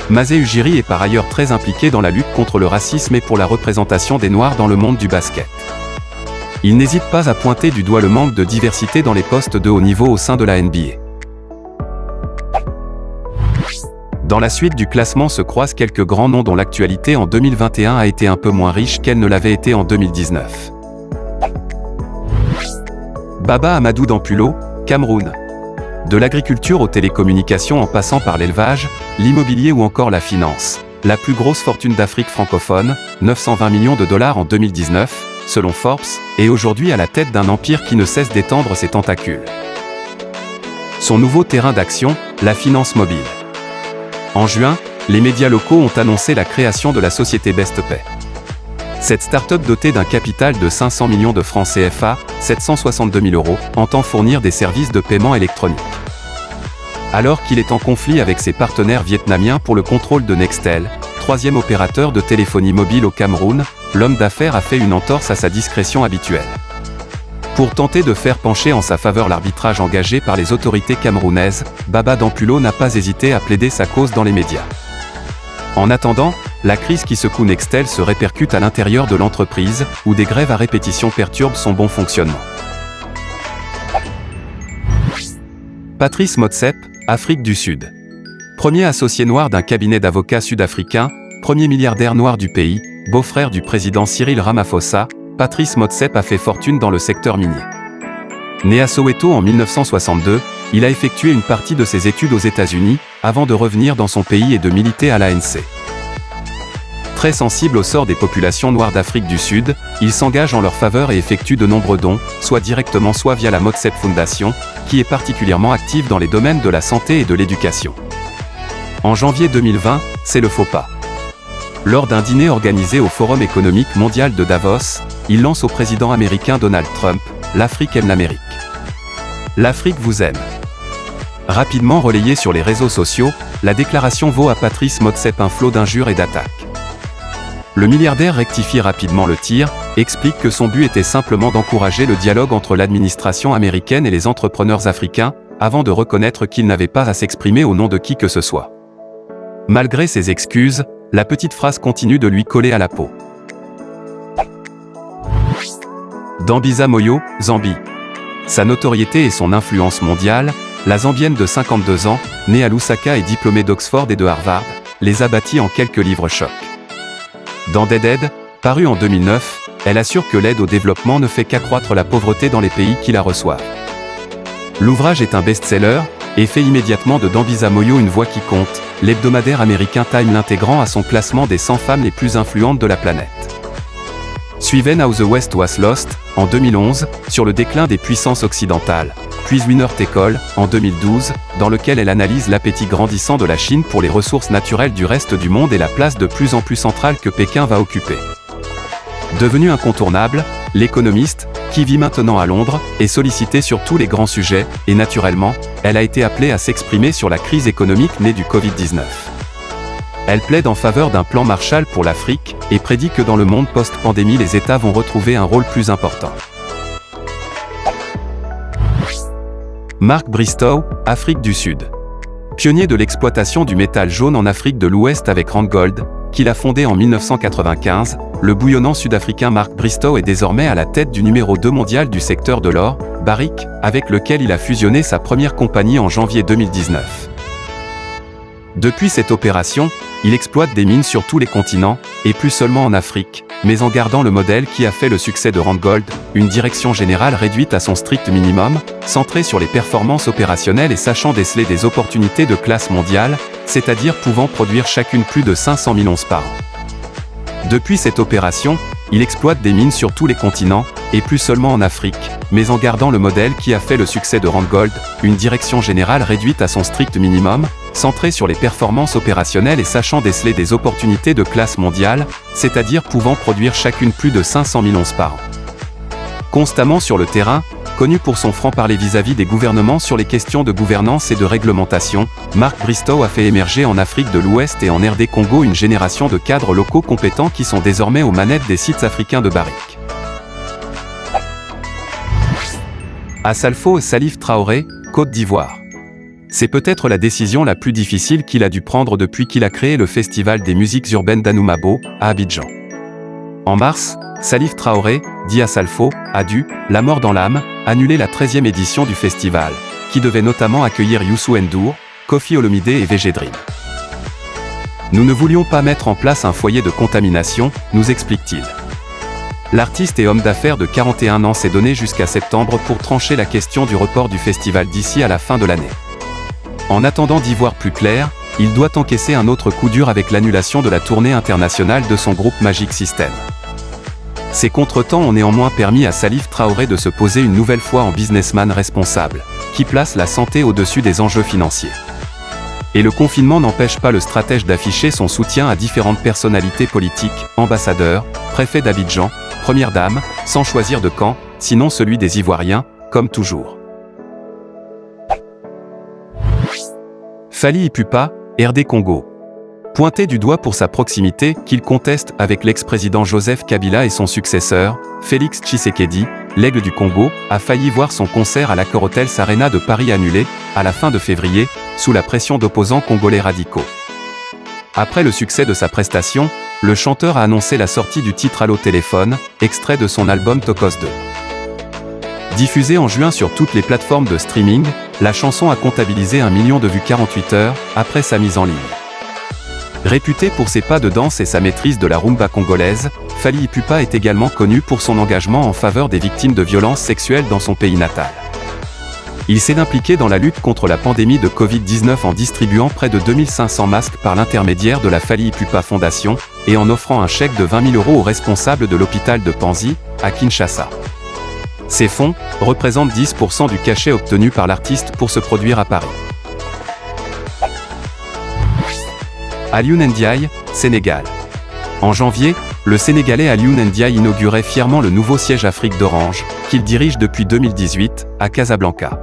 Maze Ujiri est par ailleurs très impliqué dans la lutte contre le racisme et pour la représentation des Noirs dans le monde du basket. Il n'hésite pas à pointer du doigt le manque de diversité dans les postes de haut niveau au sein de la NBA. Dans la suite du classement se croisent quelques grands noms dont l'actualité en 2021 a été un peu moins riche qu'elle ne l'avait été en 2019. Baba Amadou Dampulo, Cameroun. De l'agriculture aux télécommunications en passant par l'élevage, l'immobilier ou encore la finance, la plus grosse fortune d'Afrique francophone, 920 millions de dollars en 2019, selon Forbes, est aujourd'hui à la tête d'un empire qui ne cesse d'étendre ses tentacules. Son nouveau terrain d'action, la finance mobile. En juin, les médias locaux ont annoncé la création de la société BestPay. Cette start-up dotée d'un capital de 500 millions de francs CFA, 762 000 €, entend fournir des services de paiement électronique. Alors qu'il est en conflit avec ses partenaires vietnamiens pour le contrôle de Nextel, troisième opérateur de téléphonie mobile au Cameroun, l'homme d'affaires a fait une entorse à sa discrétion habituelle. Pour tenter de faire pencher en sa faveur l'arbitrage engagé par les autorités camerounaises, Baba Dampulo n'a pas hésité à plaider sa cause dans les médias. En attendant, la crise qui secoue Nextel se répercute à l'intérieur de l'entreprise, où des grèves à répétition perturbent son bon fonctionnement. Patrice Motsepe, Afrique du Sud. Premier associé noir d'un cabinet d'avocats sud-africain, premier milliardaire noir du pays, beau-frère du président Cyril Ramaphosa, Patrice Motsepe a fait fortune dans le secteur minier. Né à Soweto en 1962, il a effectué une partie de ses études aux États-Unis, avant de revenir dans son pays et de militer à l'ANC. Très sensible au sort des populations noires d'Afrique du Sud, il s'engage en leur faveur et effectue de nombreux dons, soit directement soit via la Motsepe Foundation, qui est particulièrement active dans les domaines de la santé et de l'éducation. En janvier 2020, c'est le faux pas. Lors d'un dîner organisé au Forum économique mondial de Davos, il lance au président américain Donald Trump « L'Afrique aime l'Amérique. L'Afrique vous aime ». Rapidement relayée sur les réseaux sociaux, la déclaration vaut à Patrice Motsepe un flot d'injures et d'attaques. Le milliardaire rectifie rapidement le tir, explique que son but était simplement d'encourager le dialogue entre l'administration américaine et les entrepreneurs africains, avant de reconnaître qu'il n'avait pas à s'exprimer au nom de qui que ce soit. Malgré ses excuses, la petite phrase continue de lui coller à la peau. Dambisa Moyo, Zambie. Sa notoriété et son influence mondiale, la Zambienne de 52 ans, née à Lusaka et diplômée d'Oxford et de Harvard, les a bâtis en quelques livres chocs. Dans Dead, paru en 2009, elle assure que l'aide au développement ne fait qu'accroître la pauvreté dans les pays qui la reçoivent. L'ouvrage est un best-seller, et fait immédiatement de Dambisa Moyo une voix qui compte, l'hebdomadaire américain Time l'intégrant à son classement des 100 femmes les plus influentes de la planète. Suivez How the West Was Lost, en 2011, sur le déclin des puissances occidentales, puis Winner Take All, en 2012, dans lequel elle analyse l'appétit grandissant de la Chine pour les ressources naturelles du reste du monde et la place de plus en plus centrale que Pékin va occuper. Devenue incontournable, l'économiste, qui vit maintenant à Londres, est sollicitée sur tous les grands sujets, et naturellement, elle a été appelée à s'exprimer sur la crise économique née du Covid-19. Elle plaide en faveur d'un plan Marshall pour l'Afrique, et prédit que dans le monde post-pandémie les États vont retrouver un rôle plus important. Mark Bristow, Afrique du Sud. Pionnier de l'exploitation du métal jaune en Afrique de l'Ouest avec Randgold, qu'il a fondé en 1995, le bouillonnant sud-africain Mark Bristow est désormais à la tête du numéro 2 mondial du secteur de l'or, Barrick, avec lequel il a fusionné sa première compagnie en janvier 2019. Depuis cette opération, il exploite des mines sur tous les continents, et plus seulement en Afrique, mais en gardant le modèle qui a fait le succès de Randgold, une direction générale réduite à son strict minimum, centrée sur les performances opérationnelles et sachant déceler des opportunités de classe mondiale, c'est-à-dire pouvant produire chacune plus de 500 000 onces par an. Depuis cette opération, il exploite des mines sur tous les continents, et plus seulement en Afrique, mais en gardant le modèle qui a fait le succès de Randgold, une direction générale réduite à son strict minimum, centrée sur les performances opérationnelles et sachant déceler des opportunités de classe mondiale, c'est-à-dire pouvant produire chacune plus de 500 000 onces par an. Constamment sur le terrain, connu pour son franc-parler vis-à-vis des gouvernements sur les questions de gouvernance et de réglementation, Mark Bristow a fait émerger en Afrique de l'Ouest et en RD Congo une génération de cadres locaux compétents qui sont désormais aux manettes des sites africains de Barrick. Assalfo Salif Traoré, Côte d'Ivoire. C'est peut-être la décision la plus difficile qu'il a dû prendre depuis qu'il a créé le Festival des musiques urbaines d'Anoumabo, à Abidjan. En mars, Salif Traoré, dit Assalfo, a dû, la mort dans l'âme, annuler la 13e édition du festival, qui devait notamment accueillir Youssou N'Dour, Koffi Olomide et VG Dream. Nous ne voulions pas mettre en place un foyer de contamination, nous explique-t-il. L'artiste et homme d'affaires de 41 ans s'est donné jusqu'à septembre pour trancher la question du report du festival d'ici à la fin de l'année. En attendant d'y voir plus clair, il doit encaisser un autre coup dur avec l'annulation de la tournée internationale de son groupe Magic System. Ces contretemps ont néanmoins permis à Salif Traoré de se poser une nouvelle fois en businessman responsable, qui place la santé au-dessus des enjeux financiers. Et le confinement n'empêche pas le stratège d'afficher son soutien à différentes personnalités politiques, ambassadeurs, préfets d'Abidjan, première dame, sans choisir de camp, sinon celui des Ivoiriens, comme toujours. Fally Ipupa, RD Congo. Pointé du doigt pour sa proximité, qu'il conteste avec l'ex-président Joseph Kabila et son successeur, Félix Tshisekedi, l'Aigle du Congo, a failli voir son concert à l'Accor Hotels Arena de Paris annulé, à la fin de février, sous la pression d'opposants congolais radicaux. Après le succès de sa prestation, le chanteur a annoncé la sortie du titre Allo Téléphone, extrait de son album Tokos 2. Diffusée en juin sur toutes les plateformes de streaming, la chanson a comptabilisé 1 million de vues 48 heures après sa mise en ligne. Réputée pour ses pas de danse et sa maîtrise de la rumba congolaise, Fally Ipupa est également connu pour son engagement en faveur des victimes de violences sexuelles dans son pays natal. Il s'est impliqué dans la lutte contre la pandémie de Covid-19 en distribuant près de 2500 masques par l'intermédiaire de la Fally Ipupa Foundation et en offrant un chèque de 20 000 € aux responsables de l'hôpital de Panzi, à Kinshasa. Ces fonds représentent 10% du cachet obtenu par l'artiste pour se produire à Paris. Alioune Ndiaye, Sénégal. En janvier, le Sénégalais Alioune Ndiaye inaugurait fièrement le nouveau siège Afrique d'Orange, qu'il dirige depuis 2018, à Casablanca.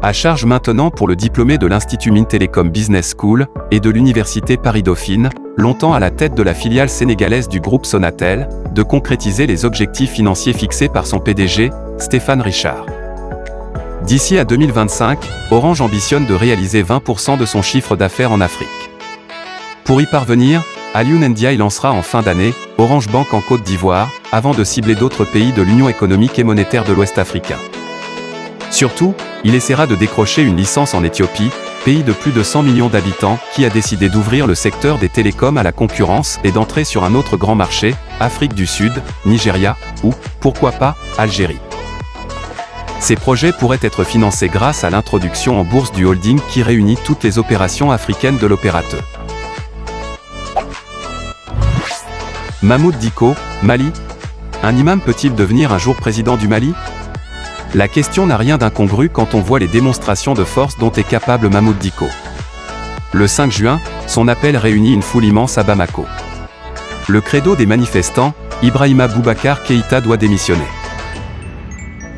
À charge maintenant pour le diplômé de l'Institut Mines Telecom Business School et de l'Université Paris-Dauphine, longtemps à la tête de la filiale sénégalaise du groupe Sonatel, de concrétiser les objectifs financiers fixés par son PDG, Stéphane Richard. D'ici à 2025, Orange ambitionne de réaliser 20% de son chiffre d'affaires en Afrique. Pour y parvenir, Alioune Ndiaye lancera en fin d'année Orange Bank en Côte d'Ivoire, avant de cibler d'autres pays de l'Union économique et monétaire de l'Ouest africain. Surtout, il essaiera de décrocher une licence en Éthiopie, pays de plus de 100 millions d'habitants, qui a décidé d'ouvrir le secteur des télécoms à la concurrence et d'entrer sur un autre grand marché, Afrique du Sud, Nigeria, ou, pourquoi pas, Algérie. Ces projets pourraient être financés grâce à l'introduction en bourse du holding qui réunit toutes les opérations africaines de l'opérateur. Mahmoud Dicko, Mali. Un imam peut-il devenir un jour président du Mali? La question n'a rien d'incongru quand on voit les démonstrations de force dont est capable Mahmoud Dicko. Le 5 juin, son appel réunit une foule immense à Bamako. Le credo des manifestants, Ibrahima Boubacar Keïta doit démissionner.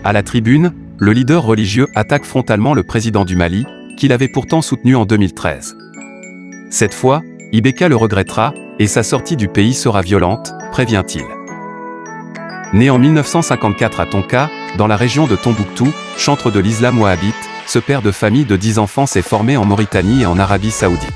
À la tribune, le leader religieux attaque frontalement le président du Mali, qu'il avait pourtant soutenu en 2013. Cette fois, Ibeka le regrettera, et sa sortie du pays sera violente, prévient-il. Né en 1954 à Tonka, dans la région de Tombouctou, chantre de l'islam wahhabite, ce père de famille de 10 enfants s'est formé en Mauritanie et en Arabie Saoudite.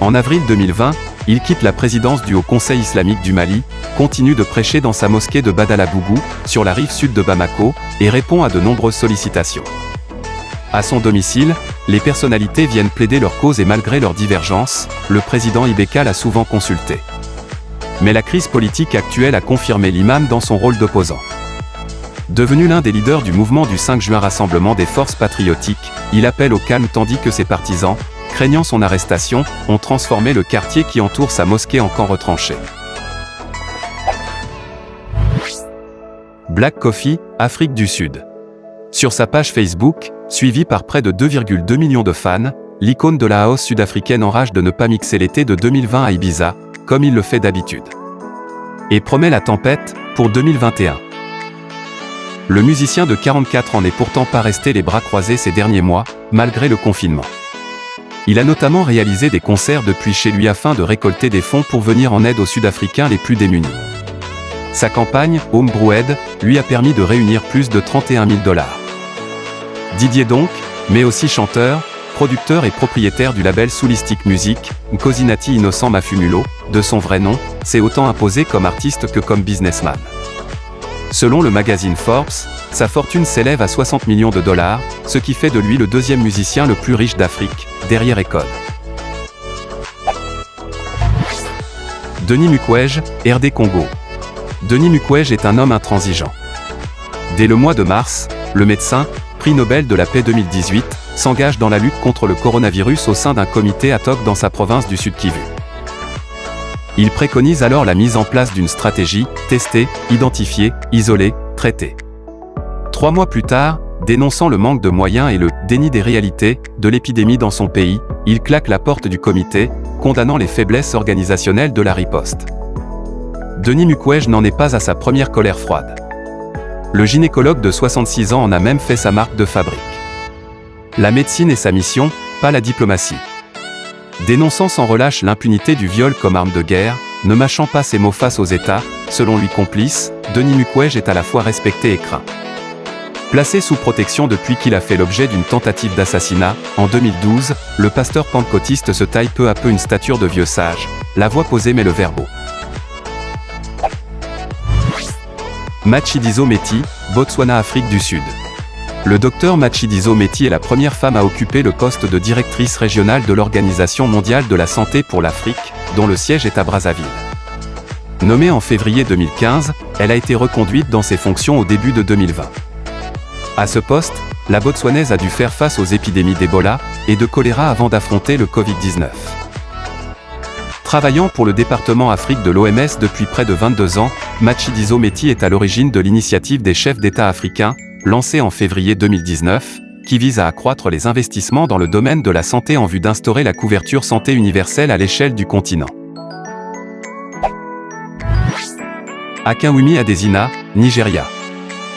En avril 2020, il quitte la présidence du Haut Conseil islamique du Mali, continue de prêcher dans sa mosquée de Badalabougou, sur la rive sud de Bamako, et répond à de nombreuses sollicitations. À son domicile, les personnalités viennent plaider leur cause et malgré leurs divergences, le président Ibeka l'a souvent consulté. Mais la crise politique actuelle a confirmé l'imam dans son rôle d'opposant. Devenu l'un des leaders du mouvement du 5 juin Rassemblement des forces patriotiques, il appelle au calme tandis que ses partisans, craignant son arrestation, ont transformé le quartier qui entoure sa mosquée en camp retranché. Black Coffee, Afrique du Sud. Sur sa page Facebook, suivie par près de 2,2 millions de fans, l'icône de la house sud-africaine enrage de ne pas mixer l'été de 2020 à Ibiza, comme il le fait d'habitude. Et promet la tempête, pour 2021. Le musicien de 44 ans n'est pourtant pas resté les bras croisés ces derniers mois, malgré le confinement. Il a notamment réalisé des concerts depuis chez lui afin de récolter des fonds pour venir en aide aux Sud-Africains les plus démunis. Sa campagne, Homebrewed, lui a permis de réunir plus de 31 000 $. Didier donc, mais aussi chanteur, producteur et propriétaire du label Soulistic Music, Nkosinati Innocent Mafumulo, de son vrai nom, s'est autant imposé comme artiste que comme businessman. Selon le magazine Forbes, sa fortune s'élève à 60 millions $, ce qui fait de lui le deuxième musicien le plus riche d'Afrique, derrière Akon. Denis Mukwege, RD Congo. Denis Mukwege est un homme intransigeant. Dès le mois de mars, le médecin, prix Nobel de la paix 2018, s'engage dans la lutte contre le coronavirus au sein d'un comité ad hoc dans sa province du Sud Kivu. Il préconise alors la mise en place d'une stratégie, tester, identifier, isoler, traiter. 3 mois plus tard, dénonçant le manque de moyens et le « déni des réalités » de l'épidémie dans son pays, il claque la porte du comité, condamnant les faiblesses organisationnelles de la riposte. Denis Mukwege n'en est pas à sa première colère froide. Le gynécologue de 66 ans en a même fait sa marque de fabrique. La médecine est sa mission, pas la diplomatie. Dénonçant sans relâche l'impunité du viol comme arme de guerre, ne mâchant pas ses mots face aux États, selon lui complice, Denis Mukwege est à la fois respecté et craint. Placé sous protection depuis qu'il a fait l'objet d'une tentative d'assassinat, en 2012, le pasteur pentecôtiste se taille peu à peu une stature de vieux sage, la voix posée mais le verbe haut. Matshidiso Moeti, Botswana, Afrique du Sud. Le docteur Matshidiso Moeti est la première femme à occuper le poste de directrice régionale de l'Organisation mondiale de la santé pour l'Afrique, dont le siège est à Brazzaville. Nommée en février 2015, elle a été reconduite dans ses fonctions au début de 2020. À ce poste, la Botswanaise a dû faire face aux épidémies d'Ebola et de choléra avant d'affronter le Covid-19. Travaillant pour le département Afrique de l'OMS depuis près de 22 ans, Matshidiso Moeti est à l'origine de l'initiative des chefs d'État africains, lancée en février 2019, qui vise à accroître les investissements dans le domaine de la santé en vue d'instaurer la couverture santé universelle à l'échelle du continent. Akinwumi Adesina, Nigeria.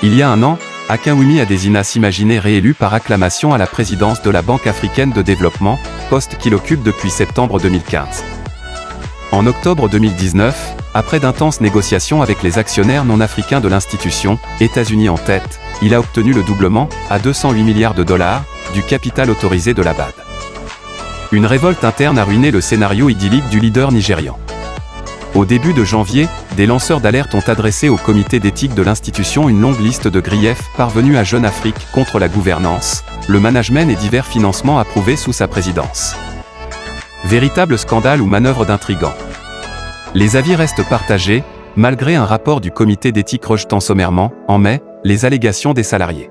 Il y a un an, Akinwumi Adesina s'imaginait réélu par acclamation à la présidence de la Banque africaine de développement, poste qu'il occupe depuis septembre 2015. En octobre 2019, après d'intenses négociations avec les actionnaires non africains de l'institution, États-Unis en tête, il a obtenu le doublement, à 208 milliards de dollars, du capital autorisé de la BAD. Une révolte interne a ruiné le scénario idyllique du leader nigérian. Au début de janvier, des lanceurs d'alerte ont adressé au comité d'éthique de l'institution une longue liste de griefs parvenus à Jeune Afrique contre la gouvernance, le management et divers financements approuvés sous sa présidence. Véritable scandale ou manœuvre d'intrigants. Les avis restent partagés, malgré un rapport du comité d'éthique rejetant sommairement, en mai, les allégations des salariés.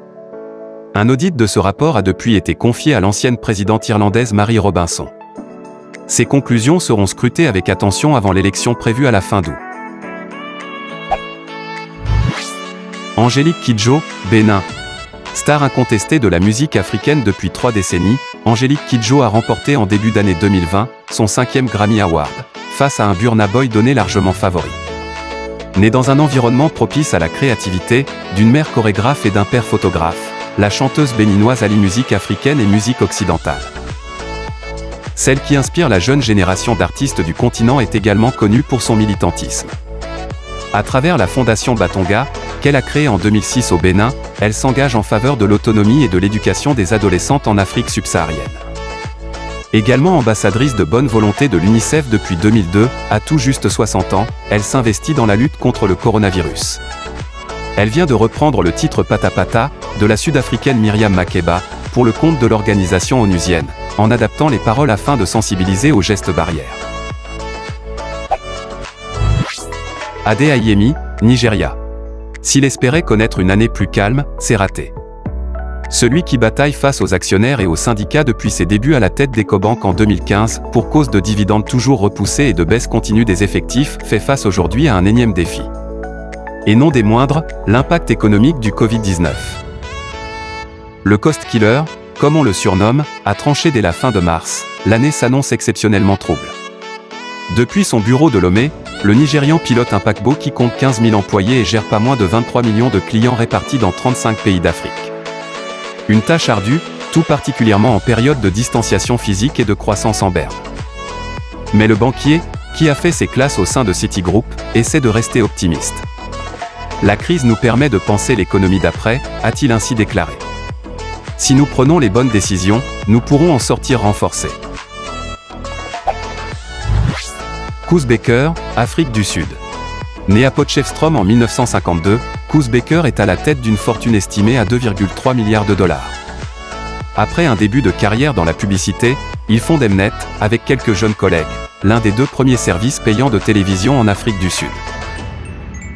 Un audit de ce rapport a depuis été confié à l'ancienne présidente irlandaise Mary Robinson. Ces conclusions seront scrutées avec attention avant l'élection prévue à la fin d'août. Angélique Kidjo, Bénin. Star incontestée de la musique africaine depuis 3 décennies, Angélique Kidjo a remporté en début d'année 2020 son 5e Grammy Award, face à un Burna Boy donné largement favori. Née dans un environnement propice à la créativité, d'une mère chorégraphe et d'un père photographe, la chanteuse béninoise allie musique africaine et musique occidentale. Celle qui inspire la jeune génération d'artistes du continent est également connue pour son militantisme. À travers la fondation Batonga, qu'elle a créée en 2006 au Bénin, elle s'engage en faveur de l'autonomie et de l'éducation des adolescentes en Afrique subsaharienne. Également ambassadrice de bonne volonté de l'UNICEF depuis 2002, à tout juste 60 ans, elle s'investit dans la lutte contre le coronavirus. Elle vient de reprendre le titre Pata Pata, de la sud-africaine Myriam Makeba, pour le compte de l'organisation onusienne, en adaptant les paroles afin de sensibiliser aux gestes barrières. Ade Ayemi, Nigeria. S'il espérait connaître une année plus calme, c'est raté. Celui qui bataille face aux actionnaires et aux syndicats depuis ses débuts à la tête d'Ecobank en 2015, pour cause de dividendes toujours repoussés et de baisse continue des effectifs, fait face aujourd'hui à un énième défi. Et non des moindres, l'impact économique du Covid-19. Le Cost Killer, comme on le surnomme, a tranché dès la fin de mars. L'année s'annonce exceptionnellement trouble. Depuis son bureau de Lomé, le Nigérian pilote un paquebot qui compte 15 000 employés et gère pas moins de 23 millions de clients répartis dans 35 pays d'Afrique. Une tâche ardue, tout particulièrement en période de distanciation physique et de croissance en berne. Mais le banquier, qui a fait ses classes au sein de Citigroup, essaie de rester optimiste. La crise nous permet de penser l'économie d'après, a-t-il ainsi déclaré. Si nous prenons les bonnes décisions, nous pourrons en sortir renforcés. Koos Baker, Afrique du Sud. Né à Potchefstroom en 1952, Koos Baker est à la tête d'une fortune estimée à 2,3 milliards de dollars. Après un début de carrière dans la publicité, il fonde Mnet, avec quelques jeunes collègues, l'un des 2 premiers services payants de télévision en Afrique du Sud.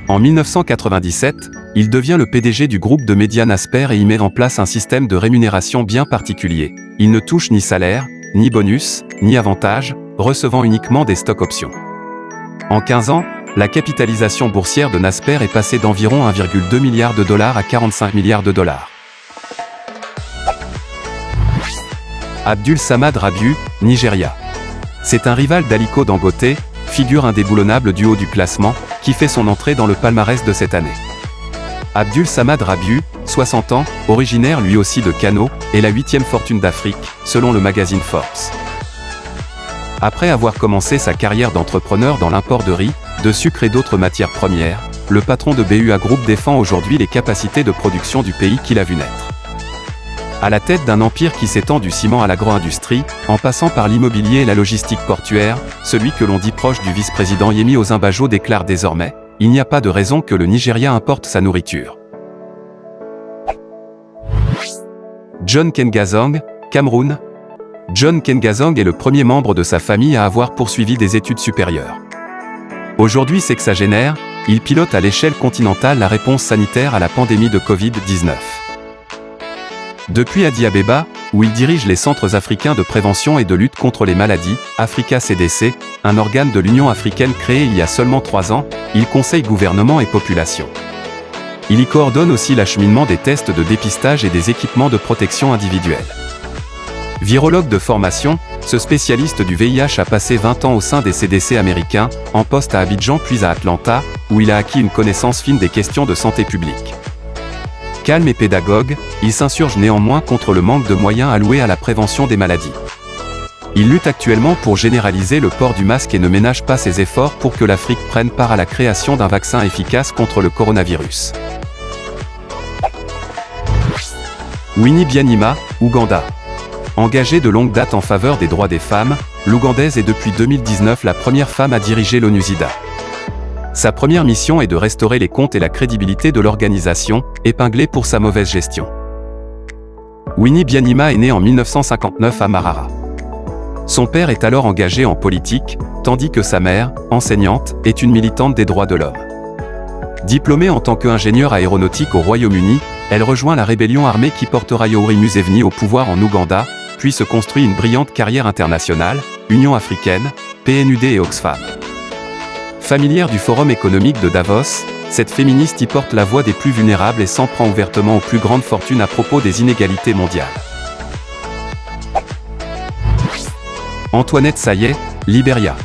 En 1997, il devient le PDG du groupe de médias Naspers et y met en place un système de rémunération bien particulier. Il ne touche ni salaire, ni bonus, ni avantages, recevant uniquement des stock options. En 15 ans, la capitalisation boursière de Naspers est passée d'environ 1,2 milliard de dollars à 45 milliards de dollars. Abdul Samad Rabiu, Nigeria. C'est un rival d'Aliko Dangote, figure indéboulonnable du haut du classement, qui fait son entrée dans le palmarès de cette année. Abdul Samad Rabiu, 60 ans, originaire lui aussi de Kano, est la 8e fortune d'Afrique, selon le magazine Forbes. Après avoir commencé sa carrière d'entrepreneur dans l'import de riz, de sucre et d'autres matières premières, le patron de BUA Group défend aujourd'hui les capacités de production du pays qu'il a vu naître. À la tête d'un empire qui s'étend du ciment à l'agro-industrie, en passant par l'immobilier et la logistique portuaire, celui que l'on dit proche du vice-président Yemi Osinbajo déclare désormais « Il n'y a pas de raison que le Nigeria importe sa nourriture ». John Kengazong, Cameroun. John Kengazong est le premier membre de sa famille à avoir poursuivi des études supérieures. Aujourd'hui sexagénaire, il pilote à l'échelle continentale la réponse sanitaire à la pandémie de Covid-19. Depuis Addis Abeba, où il dirige les centres africains de prévention et de lutte contre les maladies, Africa CDC, un organe de l'Union africaine créé il y a seulement 3 ans, il conseille gouvernement et population. Il y coordonne aussi l'acheminement des tests de dépistage et des équipements de protection individuelle. Virologue de formation, ce spécialiste du VIH a passé 20 ans au sein des CDC américains, en poste à Abidjan puis à Atlanta, où il a acquis une connaissance fine des questions de santé publique. Calme et pédagogue, il s'insurge néanmoins contre le manque de moyens alloués à la prévention des maladies. Il lutte actuellement pour généraliser le port du masque et ne ménage pas ses efforts pour que l'Afrique prenne part à la création d'un vaccin efficace contre le coronavirus. Winnie Byanyima, Ouganda. Engagée de longue date en faveur des droits des femmes, l'Ougandaise est depuis 2019 la première femme à diriger l'ONU-SIDA. Sa première mission est de restaurer les comptes et la crédibilité de l'organisation, épinglée pour sa mauvaise gestion. Winnie Byanyima est née en 1959 à Marara. Son père est alors engagé en politique, tandis que sa mère, enseignante, est une militante des droits de l'homme. Diplômée en tant qu'ingénieure aéronautique au Royaume-Uni, elle rejoint la rébellion armée qui portera Yoweri Museveni au pouvoir en Ouganda, puis se construit une brillante carrière internationale, Union africaine, PNUD et Oxfam. Familière du Forum économique de Davos, cette féministe y porte la voix des plus vulnérables et s'en prend ouvertement aux plus grandes fortunes à propos des inégalités mondiales. Antoinette Sayeh, Libéria.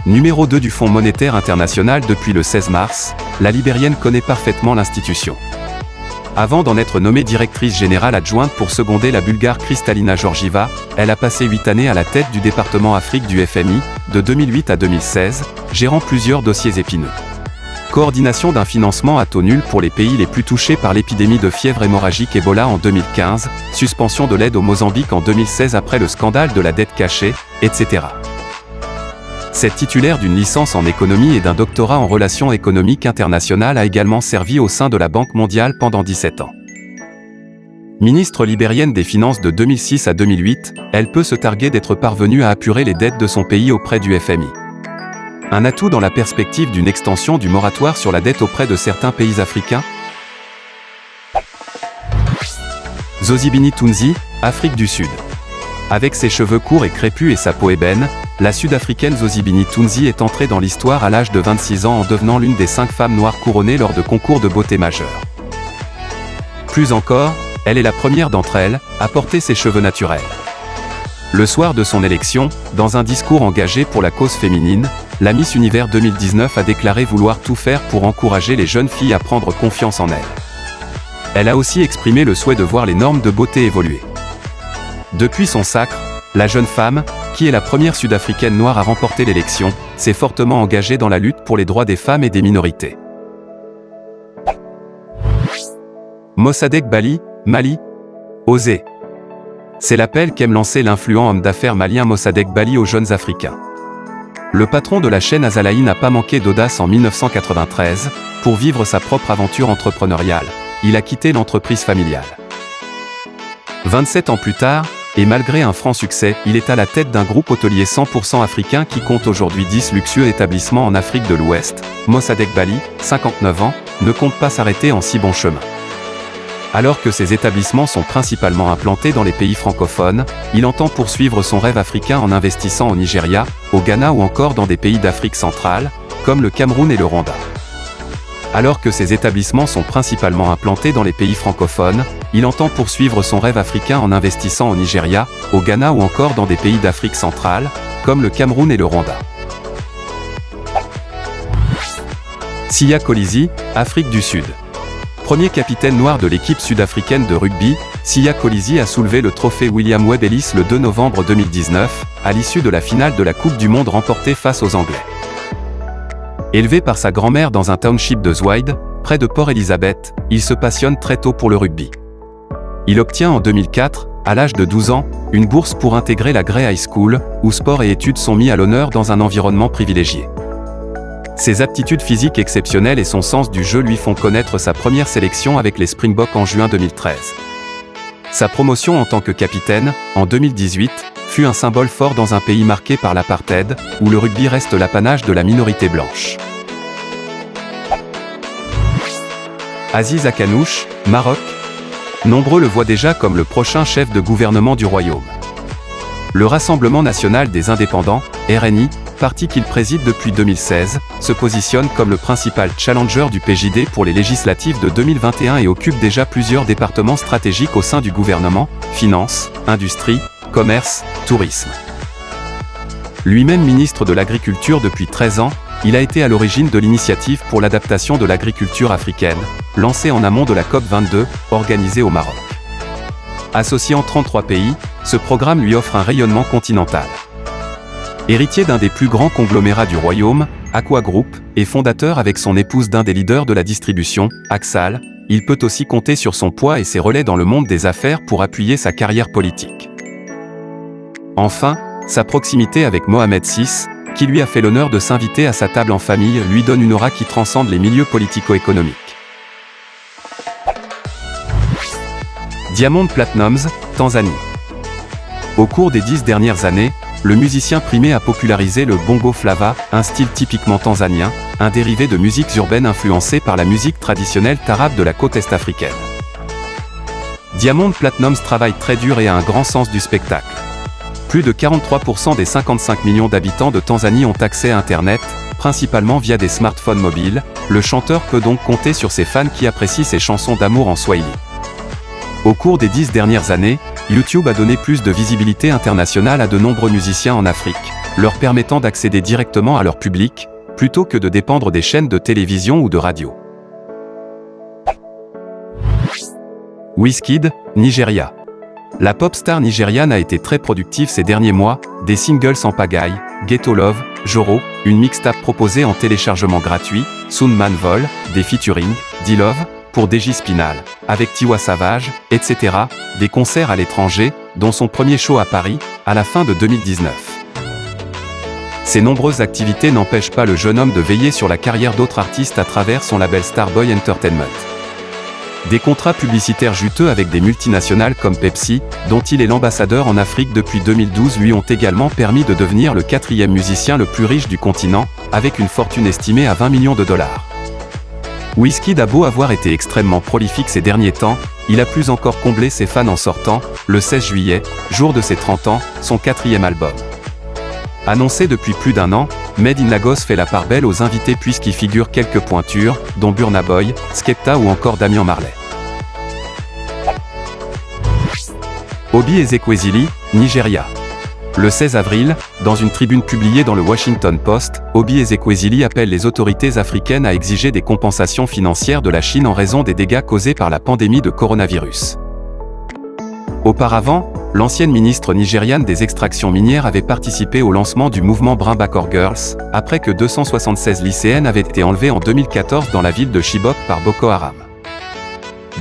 Numéro 2 du Fonds monétaire international depuis le 16 mars, la Libérienne connaît parfaitement l'institution. Avant d'en être nommée directrice générale adjointe pour seconder la Bulgare Kristalina Georgieva, elle a passé 8 années à la tête du département Afrique du FMI, de 2008 à 2016, gérant plusieurs dossiers épineux. Coordination d'un financement à taux nul pour les pays les plus touchés par l'épidémie de fièvre hémorragique Ebola en 2015, suspension de l'aide au Mozambique en 2016 après le scandale de la dette cachée, etc. Cette titulaire d'une licence en économie et d'un doctorat en relations économiques internationales a également servi au sein de la Banque mondiale pendant 17 ans. Ministre libérienne des Finances de 2006 à 2008, elle peut se targuer d'être parvenue à apurer les dettes de son pays auprès du FMI. Un atout dans la perspective d'une extension du moratoire sur la dette auprès de certains pays africains. Zozibini Tunzi, Afrique du Sud. Avec ses cheveux courts et crépus et sa peau ébène, la Sud-Africaine Zozibini Tunzi est entrée dans l'histoire à l'âge de 26 ans en devenant l'une des 5 femmes noires couronnées lors de concours de beauté majeurs. Plus encore, elle est la première d'entre elles à porter ses cheveux naturels. Le soir de son élection, dans un discours engagé pour la cause féminine, la Miss Univers 2019 a déclaré vouloir tout faire pour encourager les jeunes filles à prendre confiance en elles. Elle a aussi exprimé le souhait de voir les normes de beauté évoluer. Depuis son sacre, la jeune femme, qui est la première sud-africaine noire à remporter l'élection, s'est fortement engagée dans la lutte pour les droits des femmes et des minorités. Mossadegh Bali, Mali. Osez. C'est l'appel qu'aime lancer l'influent homme d'affaires malien Mossadegh Bali aux jeunes Africains. Le patron de la chaîne Azalaï n'a pas manqué d'audace en 1993, pour vivre sa propre aventure entrepreneuriale. Il a quitté l'entreprise familiale. 27 ans plus tard, et malgré un franc succès, il est à la tête d'un groupe hôtelier 100% africain qui compte aujourd'hui 10 luxueux établissements en Afrique de l'Ouest. Mossadegh Bali, 59 ans, ne compte pas s'arrêter en si bon chemin. Alors que ces établissements sont principalement implantés dans les pays francophones, il entend poursuivre son rêve africain en investissant au Nigeria, au Ghana ou encore dans des pays d'Afrique centrale, comme le Cameroun et le Rwanda. Alors que ces établissements sont principalement implantés dans les pays francophones, il entend poursuivre son rêve africain en investissant au Nigeria, au Ghana ou encore dans des pays d'Afrique centrale, comme le Cameroun et le Rwanda. Siya Kolisi, Afrique du Sud. Premier capitaine noir de l'équipe sud-africaine de rugby, Siya Kolisi a soulevé le trophée William Webb Ellis le 2 novembre 2019, à l'issue de la finale de la Coupe du Monde remportée face aux Anglais. Élevé par sa grand-mère dans un township de Zwijd, près de Port Elizabeth, il se passionne très tôt pour le rugby. Il obtient en 2004, à l'âge de 12 ans, une bourse pour intégrer la Grey High School, où sport et études sont mis à l'honneur dans un environnement privilégié. Ses aptitudes physiques exceptionnelles et son sens du jeu lui font connaître sa première sélection avec les Springboks en juin 2013. Sa promotion en tant que capitaine, en 2018, fut un symbole fort dans un pays marqué par l'apartheid, où le rugby reste l'apanage de la minorité blanche. Aziz Akanouche, Maroc. Nombreux le voient déjà comme le prochain chef de gouvernement du royaume. Le Rassemblement national des indépendants, RNI, parti qu'il préside depuis 2016, se positionne comme le principal challenger du PJD pour les législatives de 2021 et occupe déjà plusieurs départements stratégiques au sein du gouvernement, finances, industrie, commerce, tourisme. Lui-même ministre de l'Agriculture depuis 13 ans, il a été à l'origine de l'initiative pour l'adaptation de l'agriculture africaine, lancée en amont de la COP22, organisée au Maroc. Associant 33 pays, ce programme lui offre un rayonnement continental. Héritier d'un des plus grands conglomérats du royaume, Aqua Group, et fondateur avec son épouse d'un des leaders de la distribution, Axal, il peut aussi compter sur son poids et ses relais dans le monde des affaires pour appuyer sa carrière politique. Enfin, sa proximité avec Mohamed VI, qui lui a fait l'honneur de s'inviter à sa table en famille, lui donne une aura qui transcende les milieux politico-économiques. Diamond Platnumz, Tanzanie. Au cours des 10 dernières années, le musicien primé a popularisé le bongo flava, un style typiquement tanzanien, un dérivé de musiques urbaines influencées par la musique traditionnelle tarabe de la côte est africaine. Diamond Platnumz travaille très dur et a un grand sens du spectacle. Plus de 43% des 55 millions d'habitants de Tanzanie ont accès à Internet, principalement via des smartphones mobiles. Le chanteur peut donc compter sur ses fans qui apprécient ses chansons d'amour en swahili. Au cours des 10 dernières années, YouTube a donné plus de visibilité internationale à de nombreux musiciens en Afrique, leur permettant d'accéder directement à leur public, plutôt que de dépendre des chaînes de télévision ou de radio. Wizkid, Nigeria. La pop star nigériane a été très productive ces derniers mois, des singles en pagaille, Ghetto Love, Joro, une mixtape proposée en téléchargement gratuit, Soon Man Vol, des featuring, D-Love, pour DJ Spinal, avec Tiwa Savage, etc., des concerts à l'étranger, dont son premier show à Paris, à la fin de 2019. Ces nombreuses activités n'empêchent pas le jeune homme de veiller sur la carrière d'autres artistes à travers son label Starboy Entertainment. Des contrats publicitaires juteux avec des multinationales comme Pepsi, dont il est l'ambassadeur en Afrique depuis 2012, lui ont également permis de devenir le 4e musicien le plus riche du continent, avec une fortune estimée à 20 millions de dollars. Wizkid a beau avoir été extrêmement prolifique ces derniers temps, il a plus encore comblé ses fans en sortant, le 16 juillet, jour de ses 30 ans, son 4e album. Annoncé depuis plus d'un an, Made in Lagos fait la part belle aux invités puisqu'y figurent quelques pointures, dont Burna Boy, Skepta ou encore Damian Marley. Obi Ezekwesili, Nigeria. Le 16 avril, dans une tribune publiée dans le Washington Post, Obi Ezekwesili appelle les autorités africaines à exiger des compensations financières de la Chine en raison des dégâts causés par la pandémie de coronavirus. Auparavant, l'ancienne ministre nigériane des extractions minières avait participé au lancement du mouvement Bring Back Our Girls, après que 276 lycéennes avaient été enlevées en 2014 dans la ville de Chibok par Boko Haram.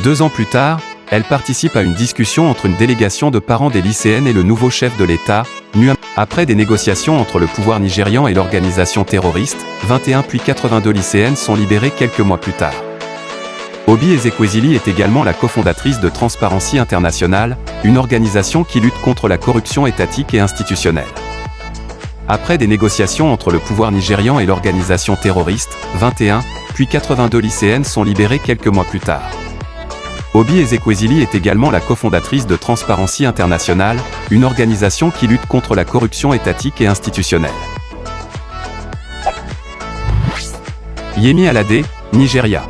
2 ans plus tard, elle participe à une discussion entre une délégation de parents des lycéennes et le nouveau chef de l'État, Muhammadu. Après des négociations entre le pouvoir nigérian et l'organisation terroriste, 21 puis 82 lycéennes sont libérées quelques mois plus tard. Obi Ezekwesili est également la cofondatrice de Transparency International, une organisation qui lutte contre la corruption étatique et institutionnelle. Après des négociations entre le pouvoir nigérian et l'organisation terroriste, 21, puis 82 lycéennes sont libérées quelques mois plus tard. Obi Ezekwesili est également la cofondatrice de Transparency International, une organisation qui lutte contre la corruption étatique et institutionnelle. Yemi Alade, Nigeria.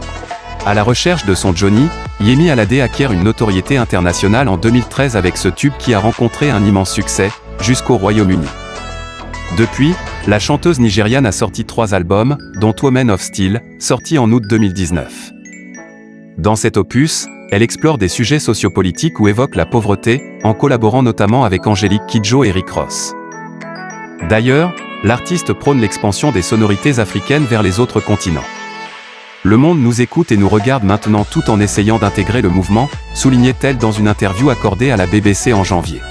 À la recherche de son Johnny, Yemi Alade acquiert une notoriété internationale en 2013 avec ce tube qui a rencontré un immense succès, jusqu'au Royaume-Uni. Depuis, la chanteuse nigériane a sorti 3 albums, dont Women of Steel, sorti en août 2019. Dans cet opus, elle explore des sujets sociopolitiques ou évoque la pauvreté, en collaborant notamment avec Angélique Kidjo et Rick Ross. D'ailleurs, l'artiste prône l'expansion des sonorités africaines vers les autres continents. Le monde nous écoute et nous regarde maintenant tout en essayant d'intégrer le mouvement, soulignait-elle dans une interview accordée à la BBC en janvier.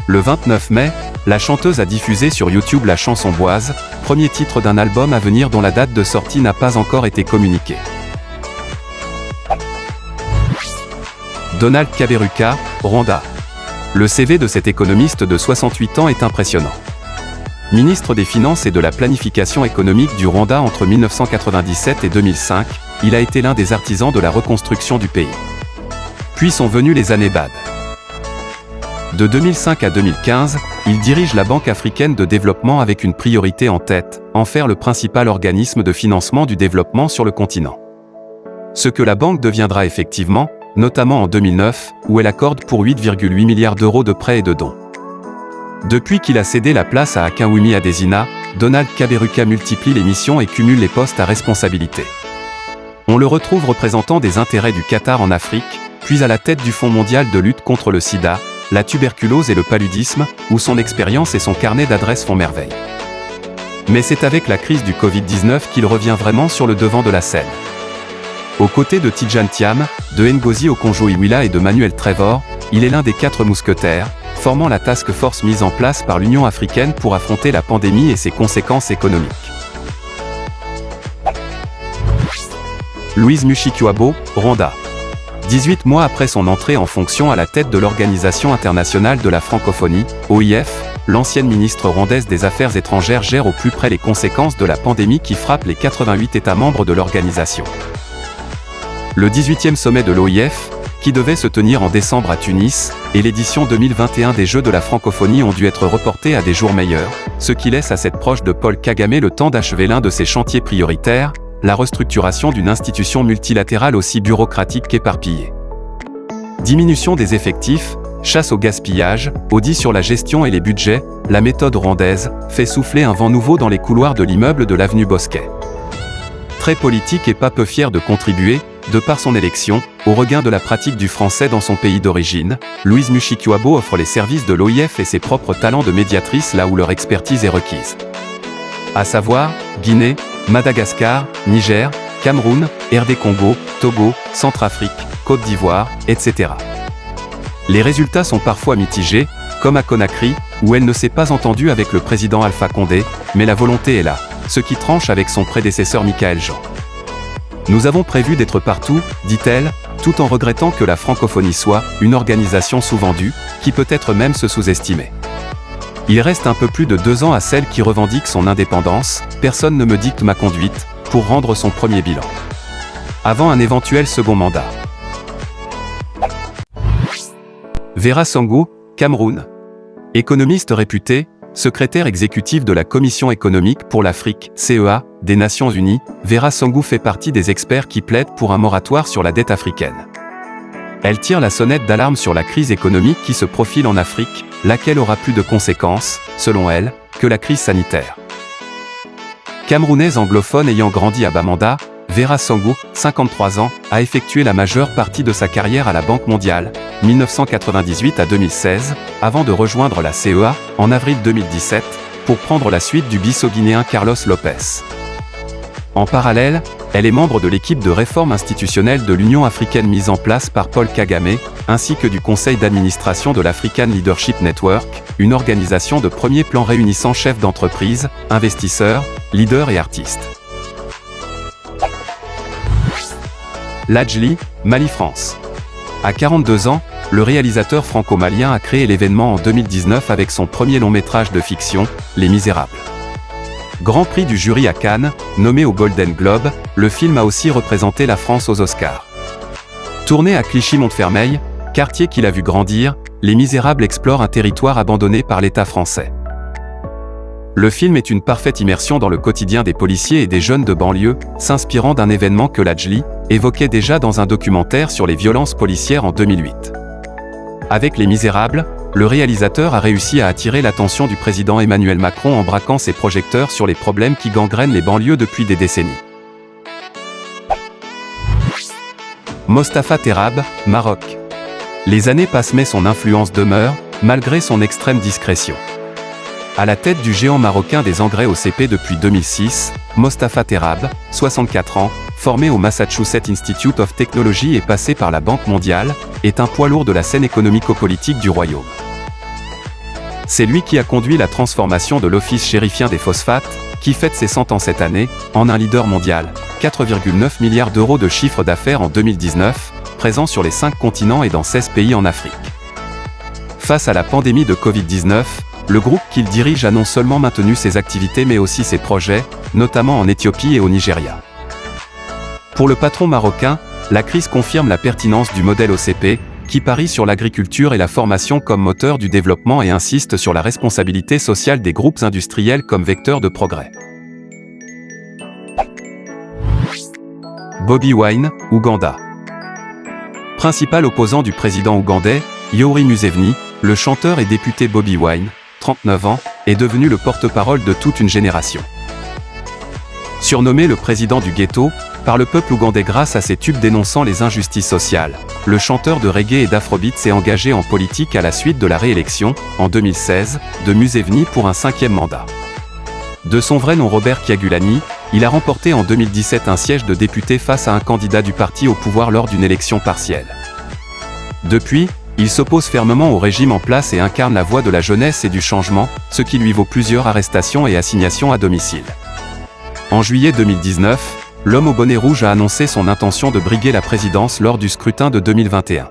Le 29 mai, la chanteuse a diffusé sur YouTube la chanson Boise, premier titre d'un album à venir dont la date de sortie n'a pas encore été communiquée. Donald Kaberuka, Rwanda. Le CV de cet économiste de 68 ans est impressionnant. Ministre des Finances et de la Planification économique du Rwanda entre 1997 et 2005, il a été l'un des artisans de la reconstruction du pays. Puis sont venues les années bad. De 2005 à 2015, il dirige la Banque africaine de développement avec une priorité en tête, en faire le principal organisme de financement du développement sur le continent. Ce que la banque deviendra effectivement, notamment en 2009, où elle accorde pour 8,8 milliards d'euros de prêts et de dons. Depuis qu'il a cédé la place à Akinwumi Adesina, Donald Kaberuka multiplie les missions et cumule les postes à responsabilité. On le retrouve représentant des intérêts du Qatar en Afrique, puis à la tête du Fonds mondial de lutte contre le sida, la tuberculose et le paludisme, où son expérience et son carnet d'adresses font merveille. Mais c'est avec la crise du Covid-19 qu'il revient vraiment sur le devant de la scène. Aux côtés de Tidjane Thiam, de Ngozi Okonjo-Iweala et de Manuel Trevor, il est l'un des 4 mousquetaires, formant la task force mise en place par l'Union africaine pour affronter la pandémie et ses conséquences économiques. Louise Mushikiwabo, Rwanda. 18 mois après son entrée en fonction à la tête de l'Organisation internationale de la francophonie, OIF, l'ancienne ministre rwandaise des Affaires étrangères gère au plus près les conséquences de la pandémie qui frappe les 88 États membres de l'organisation. Le 18e sommet de l'OIF, qui devait se tenir en décembre à Tunis, et l'édition 2021 des Jeux de la francophonie ont dû être reportés à des jours meilleurs, ce qui laisse à cette proche de Paul Kagame le temps d'achever l'un de ses chantiers prioritaires, la restructuration d'une institution multilatérale aussi bureaucratique qu'éparpillée. Diminution des effectifs, chasse au gaspillage, audit sur la gestion et les budgets, la méthode rwandaise fait souffler un vent nouveau dans les couloirs de l'immeuble de l'avenue Bosquet. Très politique et pas peu fier de contribuer, de par son élection, au regain de la pratique du français dans son pays d'origine, Louise Mushikiwabo offre les services de l'OIF et ses propres talents de médiatrice là où leur expertise est requise. À savoir, Guinée, Madagascar, Niger, Cameroun, RD Congo, Togo, Centrafrique, Côte d'Ivoire, etc. Les résultats sont parfois mitigés, comme à Conakry, où elle ne s'est pas entendue avec le président Alpha Condé, mais la volonté est là, ce qui tranche avec son prédécesseur Michaël Jean. Nous avons prévu d'être partout, dit-elle, tout en regrettant que la francophonie soit une organisation sous-vendue, qui peut être même se sous-estimer. Il reste un peu plus de 2 ans à celle qui revendique son indépendance, personne ne me dicte ma conduite, pour rendre son premier bilan. Avant un éventuel second mandat. Vera Sango, Cameroun. Économiste réputé, secrétaire exécutif de la Commission économique pour l'Afrique, CEA, des Nations Unies, Vera Sango fait partie des experts qui plaident pour un moratoire sur la dette africaine. Elle tire la sonnette d'alarme sur la crise économique qui se profile en Afrique, laquelle aura plus de conséquences, selon elle, que la crise sanitaire. Camerounaise anglophone ayant grandi à Bamenda, Vera Sango, 53 ans, a effectué la majeure partie de sa carrière à la Banque mondiale, 1998 à 2016, avant de rejoindre la CEA, en avril 2017, pour prendre la suite du Bissau-Guinéen Carlos Lopez. En parallèle, elle est membre de l'équipe de réforme institutionnelle de l'Union africaine mise en place par Paul Kagame, ainsi que du conseil d'administration de l'African Leadership Network, une organisation de premier plan réunissant chefs d'entreprise, investisseurs, leaders et artistes. Ladjli, Mali France. À 42 ans, le réalisateur franco-malien a créé l'événement en 2019 avec son premier long-métrage de fiction, Les Misérables. Grand prix du jury à Cannes, nommé au Golden Globe, le film a aussi représenté la France aux Oscars. Tourné à Clichy-Montfermeil, quartier qu'il a vu grandir, Les Misérables explore un territoire abandonné par l'État français. Le film est une parfaite immersion dans le quotidien des policiers et des jeunes de banlieue, s'inspirant d'un événement que Ladjli évoquait déjà dans un documentaire sur les violences policières en 2008. Avec Les Misérables, le réalisateur a réussi à attirer l'attention du président Emmanuel Macron en braquant ses projecteurs sur les problèmes qui gangrènent les banlieues depuis des décennies. Mostafa Terrab, Maroc. Les années passent mais son influence demeure, malgré son extrême discrétion. À la tête du géant marocain des engrais OCP depuis 2006, Mostafa Terrab, 64 ans, formé au Massachusetts Institute of Technology et passé par la Banque mondiale, est un poids lourd de la scène économico-politique du royaume. C'est lui qui a conduit la transformation de l'Office chérifien des phosphates, qui fête ses 100 ans cette année, en un leader mondial, 4,9 milliards d'euros de chiffre d'affaires en 2019, présent sur les 5 continents et dans 16 pays en Afrique. Face à la pandémie de Covid-19, le groupe qu'il dirige a non seulement maintenu ses activités mais aussi ses projets, notamment en Éthiopie et au Nigeria. Pour le patron marocain, la crise confirme la pertinence du modèle OCP, qui parie sur l'agriculture et la formation comme moteur du développement et insiste sur la responsabilité sociale des groupes industriels comme vecteur de progrès. Bobi Wine, Ouganda. Principal opposant du président ougandais, Yoweri Museveni, le chanteur et député Bobi Wine, 39 ans, est devenu le porte-parole de toute une génération. Surnommé le président du ghetto, par le peuple ougandais grâce à ses tubes dénonçant les injustices sociales, le chanteur de reggae et d'afrobeat s'est engagé en politique à la suite de la réélection, en 2016, de Museveni pour un 5e mandat. De son vrai nom Robert Kyagulanyi, il a remporté en 2017 un siège de député face à un candidat du parti au pouvoir lors d'une élection partielle. Depuis, il s'oppose fermement au régime en place et incarne la voix de la jeunesse et du changement, ce qui lui vaut plusieurs arrestations et assignations à domicile. En juillet 2019, l'homme au bonnet rouge a annoncé son intention de briguer la présidence lors du scrutin de 2021.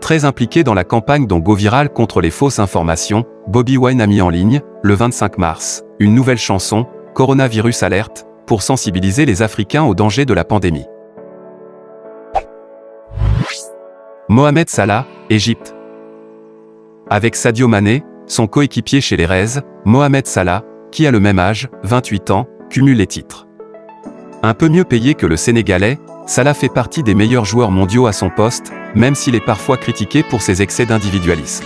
Très impliqué dans la campagne dont Go Viral contre les fausses informations, Bobi Wine a mis en ligne, le 25 mars, une nouvelle chanson, Coronavirus Alert, pour sensibiliser les Africains au danger de la pandémie. Mohamed Salah, Égypte. Avec Sadio Mané, son coéquipier chez les Rays, Mohamed Salah, qui a le même âge, 28 ans, cumule les titres. Un peu mieux payé que le Sénégalais, Salah fait partie des meilleurs joueurs mondiaux à son poste, même s'il est parfois critiqué pour ses excès d'individualisme.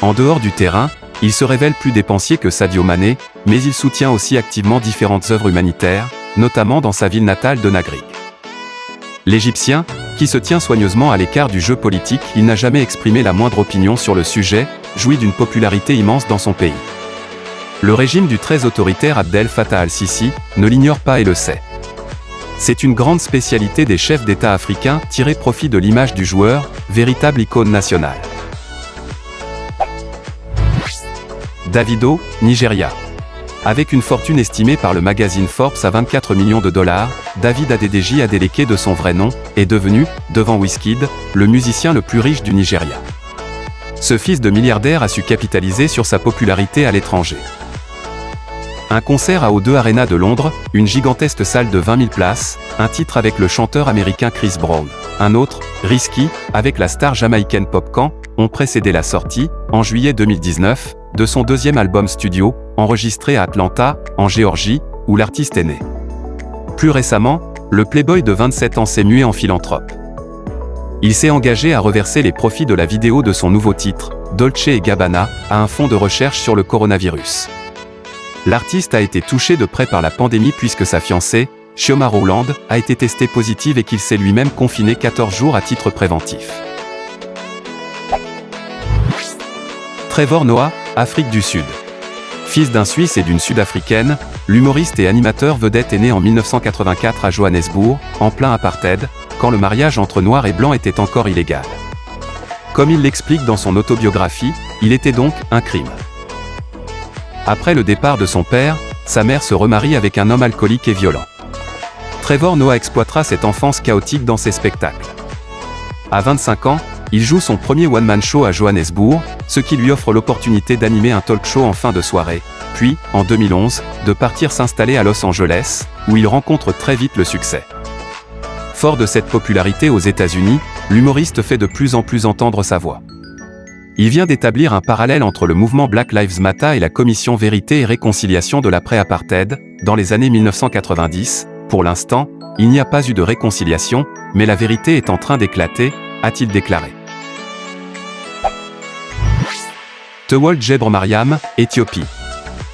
En dehors du terrain, il se révèle plus dépensier que Sadio Mané, mais il soutient aussi activement différentes œuvres humanitaires, notamment dans sa ville natale de Nagrig. L'Égyptien, qui se tient soigneusement à l'écart du jeu politique, il n'a jamais exprimé la moindre opinion sur le sujet, jouit d'une popularité immense dans son pays. Le régime du très autoritaire Abdel Fattah al-Sisi ne l'ignore pas et le sait. C'est une grande spécialité des chefs d'État africains, tirer profit de l'image du joueur, véritable icône nationale. Davido, Nigeria. Avec une fortune estimée par le magazine Forbes à 24 millions de dollars, David Adedeji Adeleke de son vrai nom, est devenu, devant Wizkid, le musicien le plus riche du Nigeria. Ce fils de milliardaire a su capitaliser sur sa popularité à l'étranger. Un concert à O2 Arena de Londres, une gigantesque salle de 20 000 places, un titre avec le chanteur américain Chris Brown, un autre, Risky, avec la star jamaïcaine Popcan, ont précédé la sortie, en juillet 2019, de son deuxième album studio, enregistré à Atlanta, en Géorgie, où l'artiste est né. Plus récemment, le playboy de 27 ans s'est mué en philanthrope. Il s'est engagé à reverser les profits de la vidéo de son nouveau titre, Dolce & Gabbana, à un fonds de recherche sur le coronavirus. L'artiste a été touché de près par la pandémie puisque sa fiancée, Chioma Rowland, a été testée positive et qu'il s'est lui-même confiné 14 jours à titre préventif. Trevor Noah, Afrique du Sud. Fils d'un Suisse et d'une Sud-Africaine, l'humoriste et animateur vedette est né en 1984 à Johannesburg, en plein apartheid, quand le mariage entre noirs et blancs était encore illégal. Comme il l'explique dans son autobiographie, il était donc un crime. Après le départ de son père, sa mère se remarie avec un homme alcoolique et violent. Trevor Noah exploitera cette enfance chaotique dans ses spectacles. À 25 ans, il joue son premier one-man show à Johannesburg, ce qui lui offre l'opportunité d'animer un talk show en fin de soirée, puis, en 2011, de partir s'installer à Los Angeles, où il rencontre très vite le succès. Fort de cette popularité aux États-Unis, l'humoriste fait de plus en plus entendre sa voix. Il vient d'établir un parallèle entre le mouvement Black Lives Matter et la commission Vérité et Réconciliation de l'après-apartheid, dans les années 1990. Pour l'instant, il n'y a pas eu de réconciliation, mais la vérité est en train d'éclater, a-t-il déclaré. Tewol Gebre Mariam, Éthiopie.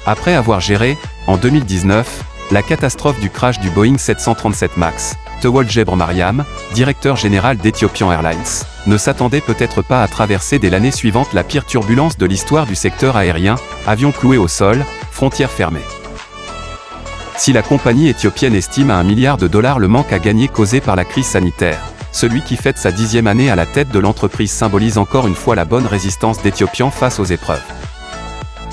Après avoir géré, en 2019, la catastrophe du crash du Boeing 737 MAX, Tewolde Gebremariam, directeur général d'Ethiopian Airlines, ne s'attendait peut-être pas à traverser dès l'année suivante la pire turbulence de l'histoire du secteur aérien, avions cloués au sol, frontières fermées. Si la compagnie éthiopienne estime à $1 milliard le manque à gagner causé par la crise sanitaire, celui qui fête sa 10e année à la tête de l'entreprise symbolise encore une fois la bonne résistance d'Ethiopian face aux épreuves.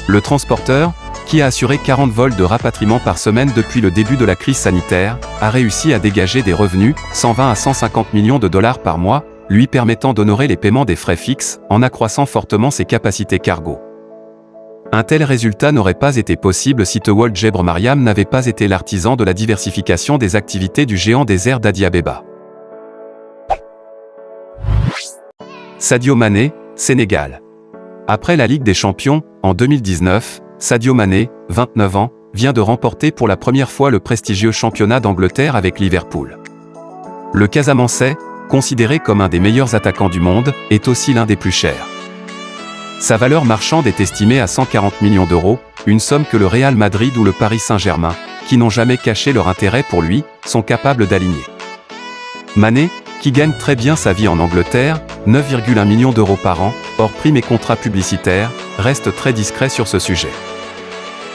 Le transporteur, qui a assuré 40 vols de rapatriement par semaine depuis le début de la crise sanitaire, a réussi à dégager des revenus, 120 à 150 millions de dollars par mois, lui permettant d'honorer les paiements des frais fixes, en accroissant fortement ses capacités cargo. Un tel résultat n'aurait pas été possible si Tewolde Gebremariam n'avait pas été l'artisan de la diversification des activités du géant des airs d'Addis Abeba. Sadio Mané, Sénégal. Après la Ligue des Champions, en 2019, Sadio Mané, 29 ans, vient de remporter pour la première fois le prestigieux championnat d'Angleterre avec Liverpool. Le Casamançais, considéré comme un des meilleurs attaquants du monde, est aussi l'un des plus chers. Sa valeur marchande est estimée à 140 millions d'euros, une somme que le Real Madrid ou le Paris Saint-Germain, qui n'ont jamais caché leur intérêt pour lui, sont capables d'aligner. Mané, qui gagne très bien sa vie en Angleterre, 9,1 millions d'euros par an, hors primes et contrats publicitaires, reste très discret sur ce sujet.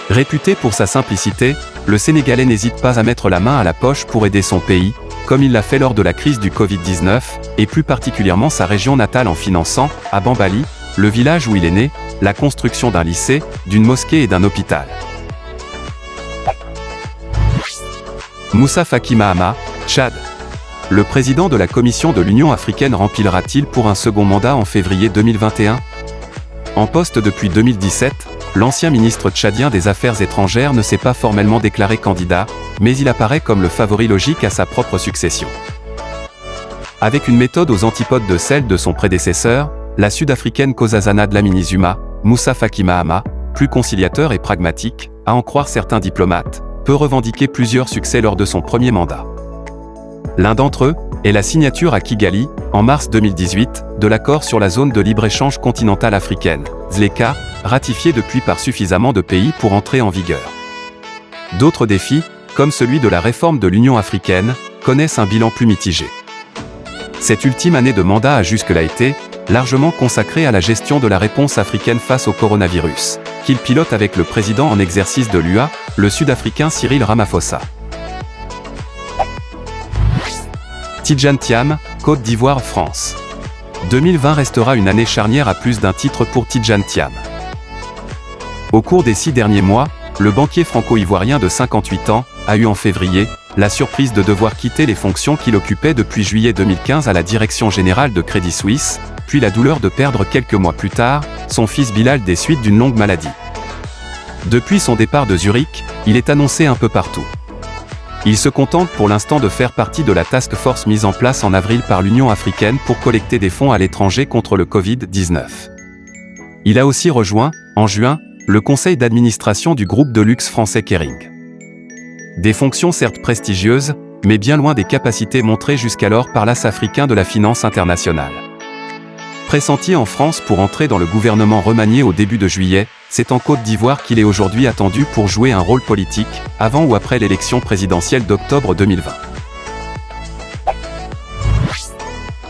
Réputé pour sa simplicité, le Sénégalais n'hésite pas à mettre la main à la poche pour aider son pays, comme il l'a fait lors de la crise du Covid-19, et plus particulièrement sa région natale en finançant, à Bambali, le village où il est né, la construction d'un lycée, d'une mosquée et d'un hôpital. Moussa Faki Mahamat, Tchad. Le président de la Commission de l'Union africaine remplira-t-il pour un second mandat en février 2021 ? En poste depuis 2017, l'ancien ministre tchadien des Affaires étrangères ne s'est pas formellement déclaré candidat, mais il apparaît comme le favori logique à sa propre succession. Avec une méthode aux antipodes de celle de son prédécesseur, la Sud-Africaine Nkosazana Dlamini Zuma, Moussa Faki Mahamat, plus conciliateur et pragmatique, à en croire certains diplomates, peut revendiquer plusieurs succès lors de son premier mandat. L'un d'entre eux est la signature à Kigali, en mars 2018, de l'accord sur la zone de libre-échange continentale africaine, ZLECA, ratifié depuis par suffisamment de pays pour entrer en vigueur. D'autres défis, comme celui de la réforme de l'Union africaine, connaissent un bilan plus mitigé. Cette ultime année de mandat a jusque-là été largement consacrée à la gestion de la réponse africaine face au coronavirus, qu'il pilote avec le président en exercice de l'UA, le Sud-Africain Cyril Ramaphosa. Tidjane Thiam, Côte d'Ivoire, France. 2020 restera une année charnière à plus d'un titre pour Tidjane Thiam. Au cours des 6 derniers mois, le banquier franco-ivoirien de 58 ans a eu en février la surprise de devoir quitter les fonctions qu'il occupait depuis juillet 2015 à la direction générale de Crédit Suisse, puis la douleur de perdre quelques mois plus tard son fils Bilal des suites d'une longue maladie. Depuis son départ de Zurich, il est annoncé un peu partout. Il se contente pour l'instant de faire partie de la task force mise en place en avril par l'Union africaine pour collecter des fonds à l'étranger contre le Covid-19. Il a aussi rejoint, en juin, le conseil d'administration du groupe de luxe français Kering. Des fonctions certes prestigieuses, mais bien loin des capacités montrées jusqu'alors par l'as africain de la finance internationale. Pressenti en France pour entrer dans le gouvernement remanié au début de juillet, c'est en Côte d'Ivoire qu'il est aujourd'hui attendu pour jouer un rôle politique, avant ou après l'élection présidentielle d'octobre 2020.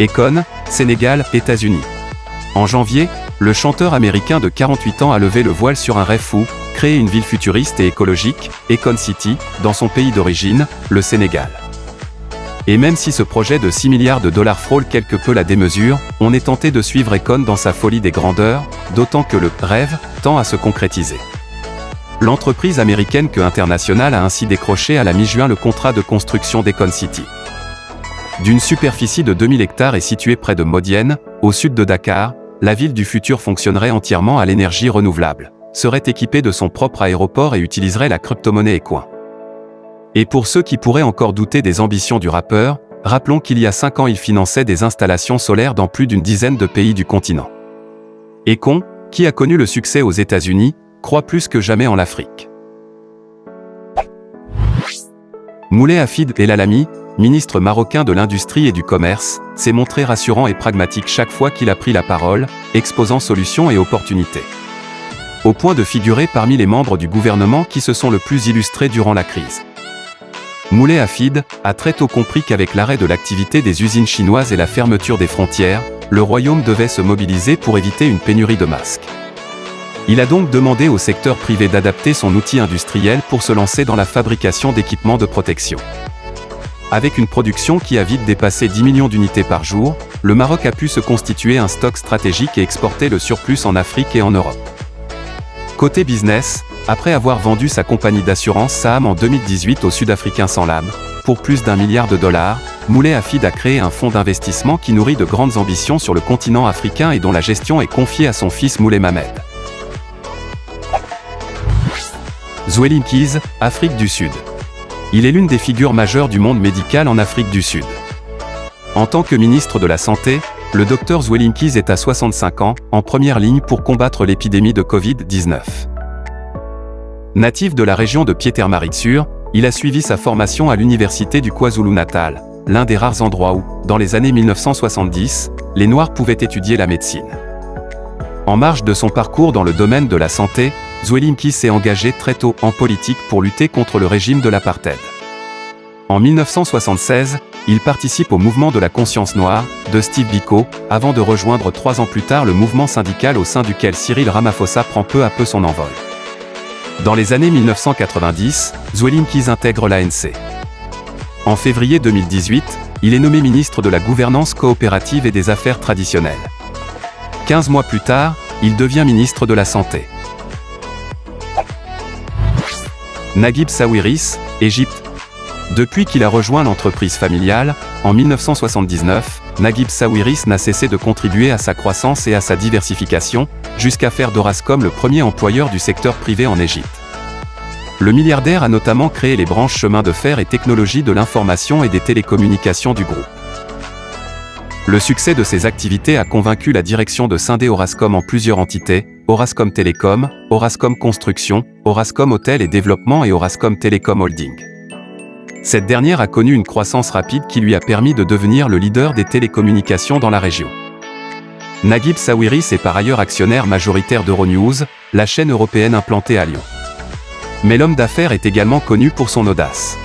Akon, Sénégal, États-Unis. En janvier, le chanteur américain de 48 ans a levé le voile sur un rêve fou, créer une ville futuriste et écologique, Akon City, dans son pays d'origine, le Sénégal. Et même si ce projet de 6 milliards de dollars frôle quelque peu la démesure, on est tenté de suivre Akon dans sa folie des grandeurs, d'autant que le rêve tend à se concrétiser. L'entreprise américaine Que International a ainsi décroché à la mi-juin le contrat de construction d'Akon City. D'une superficie de 2000 hectares et située près de Modiane, au sud de Dakar, la ville du futur fonctionnerait entièrement à l'énergie renouvelable, serait équipée de son propre aéroport et utiliserait la crypto-monnaie Ecoin. Et pour ceux qui pourraient encore douter des ambitions du rappeur, rappelons qu'il y a 5 ans il finançait des installations solaires dans plus d'une dizaine de pays du continent. Akon, qui a connu le succès aux États-Unis, croit plus que jamais en l'Afrique. Moulay Hafid El Alami, ministre marocain de l'Industrie et du Commerce, s'est montré rassurant et pragmatique chaque fois qu'il a pris la parole, exposant solutions et opportunités. Au point de figurer parmi les membres du gouvernement qui se sont le plus illustrés durant la crise. Moulay Hafid a très tôt compris qu'avec l'arrêt de l'activité des usines chinoises et la fermeture des frontières, le royaume devait se mobiliser pour éviter une pénurie de masques. Il a donc demandé au secteur privé d'adapter son outil industriel pour se lancer dans la fabrication d'équipements de protection. Avec une production qui a vite dépassé 10 millions d'unités par jour, le Maroc a pu se constituer un stock stratégique et exporter le surplus en Afrique et en Europe. Côté business, après avoir vendu sa compagnie d'assurance Saham en 2018 au Sud-Africain Sanlam, pour plus d'1 milliard de dollars, Moulay Hafid a créé un fonds d'investissement qui nourrit de grandes ambitions sur le continent africain et dont la gestion est confiée à son fils Moulay Mamed. Zweli Mkhize, Afrique du Sud. Il est l'une des figures majeures du monde médical en Afrique du Sud. En tant que ministre de la Santé, le Dr Zweli Mkhize est à 65 ans, en première ligne pour combattre l'épidémie de Covid-19. Natif de la région de Pietermaritzburg, il a suivi sa formation à l'université du KwaZulu-Natal, l'un des rares endroits où, dans les années 1970, les Noirs pouvaient étudier la médecine. En marge de son parcours dans le domaine de la santé, Zweli Mkhize s'est engagé très tôt en politique pour lutter contre le régime de l'apartheid. En 1976, il participe au mouvement de la conscience noire, de Steve Biko, avant de rejoindre 3 ans plus tard le mouvement syndical au sein duquel Cyril Ramaphosa prend peu à peu son envol. Dans les années 1990, Zweli Mkhize intègre l'ANC. En février 2018, il est nommé ministre de la Gouvernance coopérative et des Affaires traditionnelles. 15 mois plus tard, il devient ministre de la Santé. Naguib Sawiris, Égypte. Depuis qu'il a rejoint l'entreprise familiale, en 1979, Naguib Sawiris n'a cessé de contribuer à sa croissance et à sa diversification, jusqu'à faire d'Orascom le premier employeur du secteur privé en Égypte. Le milliardaire a notamment créé les branches chemin de fer et technologies de l'information et des télécommunications du groupe. Le succès de ses activités a convaincu la direction de scinder Orascom en plusieurs entités, Orascom Télécom, Orascom Construction, Orascom Hôtel et Développement et Orascom Télécom Holding. Cette dernière a connu une croissance rapide qui lui a permis de devenir le leader des télécommunications dans la région. Naguib Sawiris est par ailleurs actionnaire majoritaire d'Euronews, la chaîne européenne implantée à Lyon. Mais l'homme d'affaires est également connu pour son audace.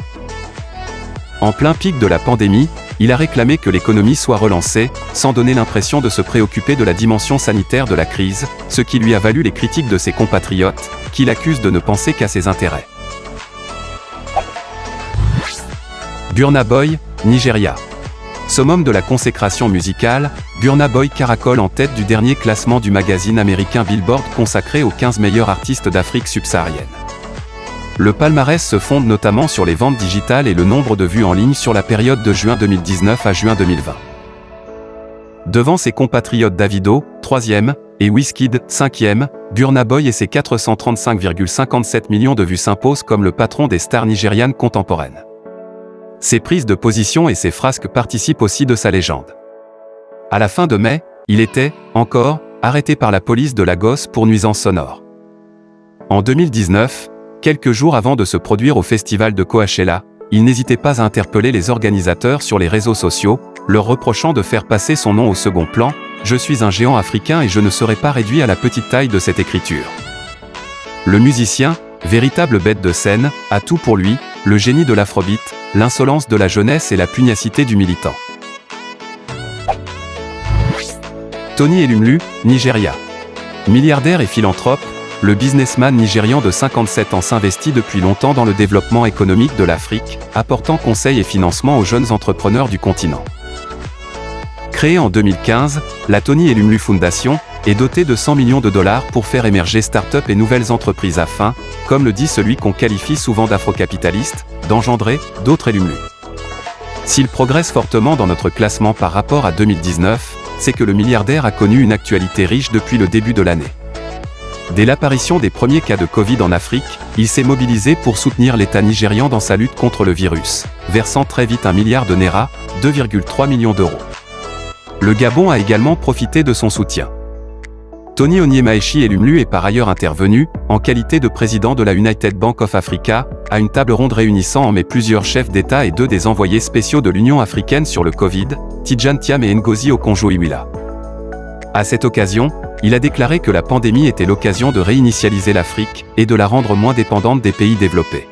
En plein pic de la pandémie, il a réclamé que l'économie soit relancée, sans donner l'impression de se préoccuper de la dimension sanitaire de la crise, ce qui lui a valu les critiques de ses compatriotes, qui l'accusent de ne penser qu'à ses intérêts. Burna Boy, Nigeria. Summum de la consécration musicale, Burna Boy caracole en tête du dernier classement du magazine américain Billboard consacré aux 15 meilleurs artistes d'Afrique subsaharienne. Le palmarès se fonde notamment sur les ventes digitales et le nombre de vues en ligne sur la période de juin 2019 à juin 2020. Devant ses compatriotes Davido, 3e, et Wizkid, 5e, Burna Boy et ses 435,57 millions de vues s'imposent comme le patron des stars nigérianes contemporaines. Ses prises de position et ses frasques participent aussi de sa légende. À la fin de mai, il était, encore, arrêté par la police de Lagos pour nuisance sonore. En 2019, quelques jours avant de se produire au festival de Coachella, il n'hésitait pas à interpeller les organisateurs sur les réseaux sociaux, leur reprochant de faire passer son nom au second plan, « Je suis un géant africain et je ne serai pas réduit à la petite taille de cette écriture ». Le musicien, véritable bête de scène, a tout pour lui, le génie de l'afrobeat, l'insolence de la jeunesse et la pugnacité du militant. Tony Elumelu, Nigeria. Milliardaire et philanthrope, le businessman nigérian de 57 ans s'investit depuis longtemps dans le développement économique de l'Afrique, apportant conseils et financement aux jeunes entrepreneurs du continent. Créée en 2015, la Tony Elumelu Foundation est dotée de 100 millions de dollars pour faire émerger start-up et nouvelles entreprises afin, comme le dit celui qu'on qualifie souvent d'afrocapitaliste, d'engendrer d'autres Elumelu. S'il progresse fortement dans notre classement par rapport à 2019, c'est que le milliardaire a connu une actualité riche depuis le début de l'année. Dès l'apparition des premiers cas de Covid en Afrique, il s'est mobilisé pour soutenir l'État nigérian dans sa lutte contre le virus, versant très vite 1 milliard de naira, 2,3 millions d'euros. Le Gabon a également profité de son soutien. Tony Onyemaechi Elumelu est par ailleurs intervenu, en qualité de président de la United Bank of Africa, à une table ronde réunissant en mai plusieurs chefs d'État et 2 des envoyés spéciaux de l'Union africaine sur le Covid, Tidjane Thiam et Ngozi Okonjo-Iweala. À cette occasion, il a déclaré que la pandémie était l'occasion de réinitialiser l'Afrique et de la rendre moins dépendante des pays développés.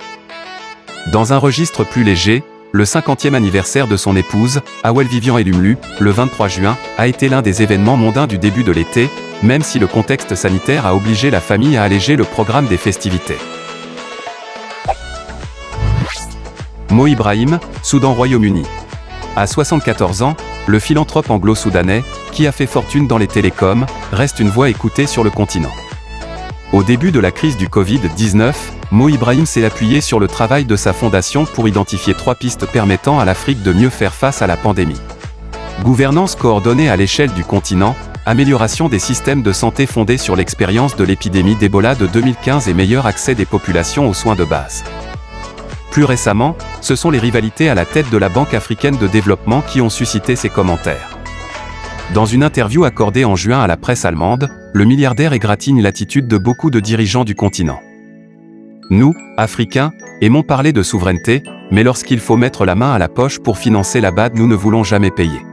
Dans un registre plus léger, le 50e anniversaire de son épouse, Awel Vivian Elumlu, le 23 juin, a été l'un des événements mondains du début de l'été, même si le contexte sanitaire a obligé la famille à alléger le programme des festivités. Mo Ibrahim, Soudan Royaume-Uni. À 74 ans, le philanthrope anglo-soudanais, qui a fait fortune dans les télécoms, reste une voix écoutée sur le continent. Au début de la crise du Covid-19, Mo Ibrahim s'est appuyé sur le travail de sa fondation pour identifier 3 pistes permettant à l'Afrique de mieux faire face à la pandémie. Gouvernance coordonnée à l'échelle du continent, amélioration des systèmes de santé fondés sur l'expérience de l'épidémie d'Ebola de 2015 et meilleur accès des populations aux soins de base. Plus récemment, ce sont les rivalités à la tête de la Banque africaine de développement qui ont suscité ces commentaires. Dans une interview accordée en juin à la presse allemande, le milliardaire égratigne l'attitude de beaucoup de dirigeants du continent. Nous, Africains, aimons parler de souveraineté, mais lorsqu'il faut mettre la main à la poche pour financer la BAD, nous ne voulons jamais payer.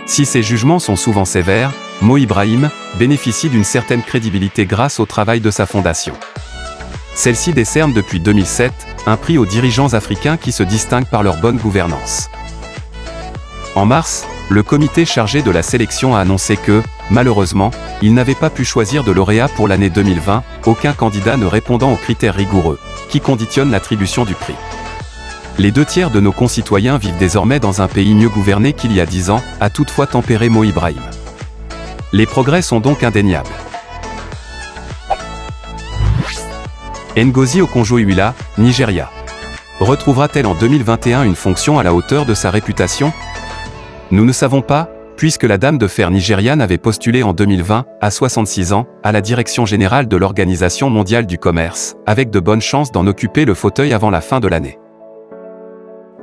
Si ces jugements sont souvent sévères, Mo Ibrahim bénéficie d'une certaine crédibilité grâce au travail de sa fondation. Celle-ci décerne depuis 2007 un prix aux dirigeants africains qui se distinguent par leur bonne gouvernance. En mars, le comité chargé de la sélection a annoncé que, malheureusement, il n'avait pas pu choisir de lauréat pour l'année 2020, aucun candidat ne répondant aux critères rigoureux, qui conditionnent l'attribution du prix. Les 2/3 de nos concitoyens vivent désormais dans un pays mieux gouverné qu'il y a 10 ans, a toutefois tempéré Mo Ibrahim. Les progrès sont donc indéniables. Ngozi Okonjo-Iweala, Nigeria. Retrouvera-t-elle en 2021 une fonction à la hauteur de sa réputation? Nous ne savons pas, puisque la dame de fer nigériane avait postulé en 2020, à 66 ans, à la direction générale de l'Organisation mondiale du commerce, avec de bonnes chances d'en occuper le fauteuil avant la fin de l'année.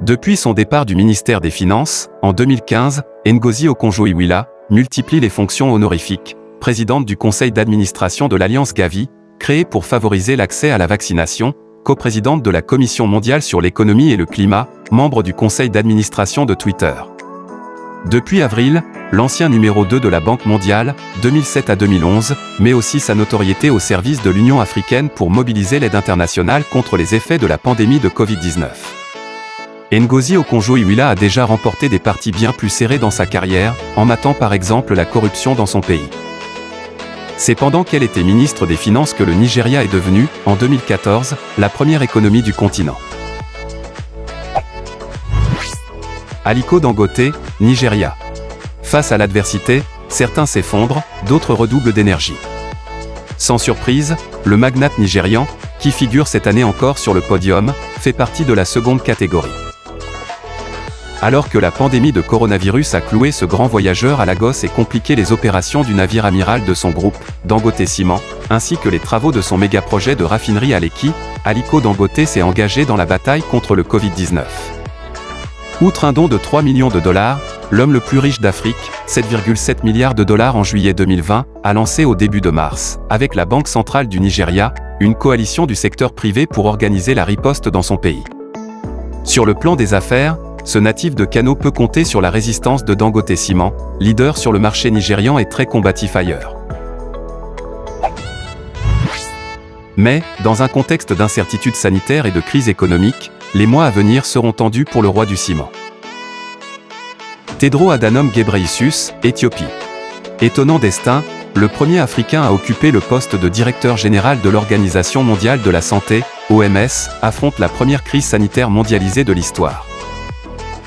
Depuis son départ du ministère des Finances, en 2015, Ngozi Okonjo-Iweala multiplie les fonctions honorifiques, présidente du conseil d'administration de l'Alliance Gavi, créée pour favoriser l'accès à la vaccination, coprésidente de la Commission mondiale sur l'économie et le climat, membre du conseil d'administration de Twitter. Depuis avril, l'ancien numéro 2 de la Banque mondiale, 2007 à 2011, met aussi sa notoriété au service de l'Union africaine pour mobiliser l'aide internationale contre les effets de la pandémie de Covid-19. Ngozi Okonjo-Iweala a déjà remporté des parties bien plus serrées dans sa carrière, en matant par exemple la corruption dans son pays. C'est pendant qu'elle était ministre des Finances que le Nigeria est devenu, en 2014, la première économie du continent. Aliko Dangote, Nigeria. Face à l'adversité, certains s'effondrent, d'autres redoublent d'énergie. Sans surprise, le magnate nigérian, qui figure cette année encore sur le podium, fait partie de la seconde catégorie. Alors que la pandémie de coronavirus a cloué ce grand voyageur à Lagos et compliqué les opérations du navire amiral de son groupe, Dangote Ciment, ainsi que les travaux de son méga-projet de raffinerie à Lekki, Aliko Dangote s'est engagé dans la bataille contre le Covid-19. Outre un don de 3 millions de dollars, l'homme le plus riche d'Afrique, 7,7 milliards de dollars en juillet 2020, a lancé au début de mars, avec la Banque centrale du Nigeria, une coalition du secteur privé pour organiser la riposte dans son pays. Sur le plan des affaires, ce natif de Kano peut compter sur la résistance de Dangote Ciment, leader sur le marché nigérian et très combatif ailleurs. Mais, dans un contexte d'incertitude sanitaire et de crise économique, les mois à venir seront tendus pour le roi du ciment. Tedros Adhanom Ghebreyesus, Éthiopie. Étonnant destin, le premier Africain à occuper le poste de directeur général de l'Organisation mondiale de la santé, OMS, affronte la première crise sanitaire mondialisée de l'histoire.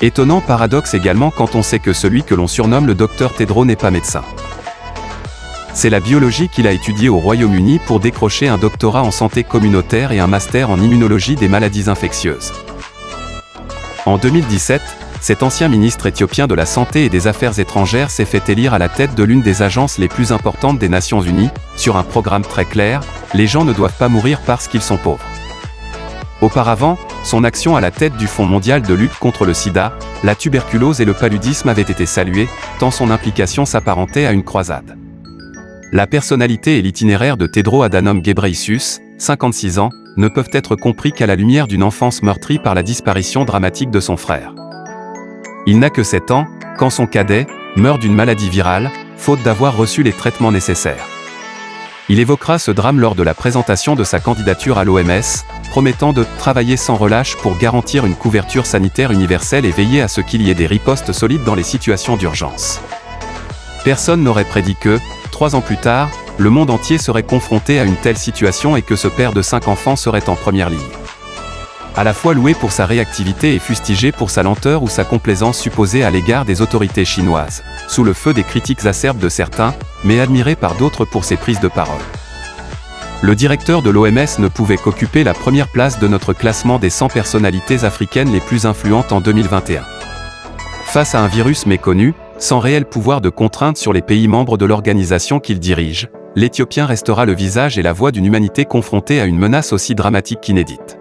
Étonnant paradoxe également quand on sait que celui que l'on surnomme le docteur Tedros n'est pas médecin. C'est la biologie qu'il a étudiée au Royaume-Uni pour décrocher un doctorat en santé communautaire et un master en immunologie des maladies infectieuses. En 2017, cet ancien ministre éthiopien de la Santé et des Affaires étrangères s'est fait élire à la tête de l'une des agences les plus importantes des Nations Unies, sur un programme très clair, les gens ne doivent pas mourir parce qu'ils sont pauvres. Auparavant, son action à la tête du Fonds mondial de lutte contre le sida, la tuberculose et le paludisme avait été saluée, tant son implication s'apparentait à une croisade. La personnalité et l'itinéraire de Tedros Adhanom Ghebreyesus, 56 ans, ne peuvent être compris qu'à la lumière d'une enfance meurtrie par la disparition dramatique de son frère. Il n'a que 7 ans, quand son cadet meurt d'une maladie virale, faute d'avoir reçu les traitements nécessaires. Il évoquera ce drame lors de la présentation de sa candidature à l'OMS, promettant de « travailler sans relâche pour garantir une couverture sanitaire universelle et veiller à ce qu'il y ait des ripostes solides dans les situations d'urgence ». Personne n'aurait prédit que, 3 ans plus tard, le monde entier serait confronté à une telle situation et que ce père de 5 enfants serait en première ligne. À la fois loué pour sa réactivité et fustigé pour sa lenteur ou sa complaisance supposée à l'égard des autorités chinoises, sous le feu des critiques acerbes de certains, mais admiré par d'autres pour ses prises de parole. Le directeur de l'OMS ne pouvait qu'occuper la première place de notre classement des 100 personnalités africaines les plus influentes en 2021. Face à un virus méconnu, sans réel pouvoir de contrainte sur les pays membres de l'organisation qu'il dirige, l'Éthiopien restera le visage et la voix d'une humanité confrontée à une menace aussi dramatique qu'inédite.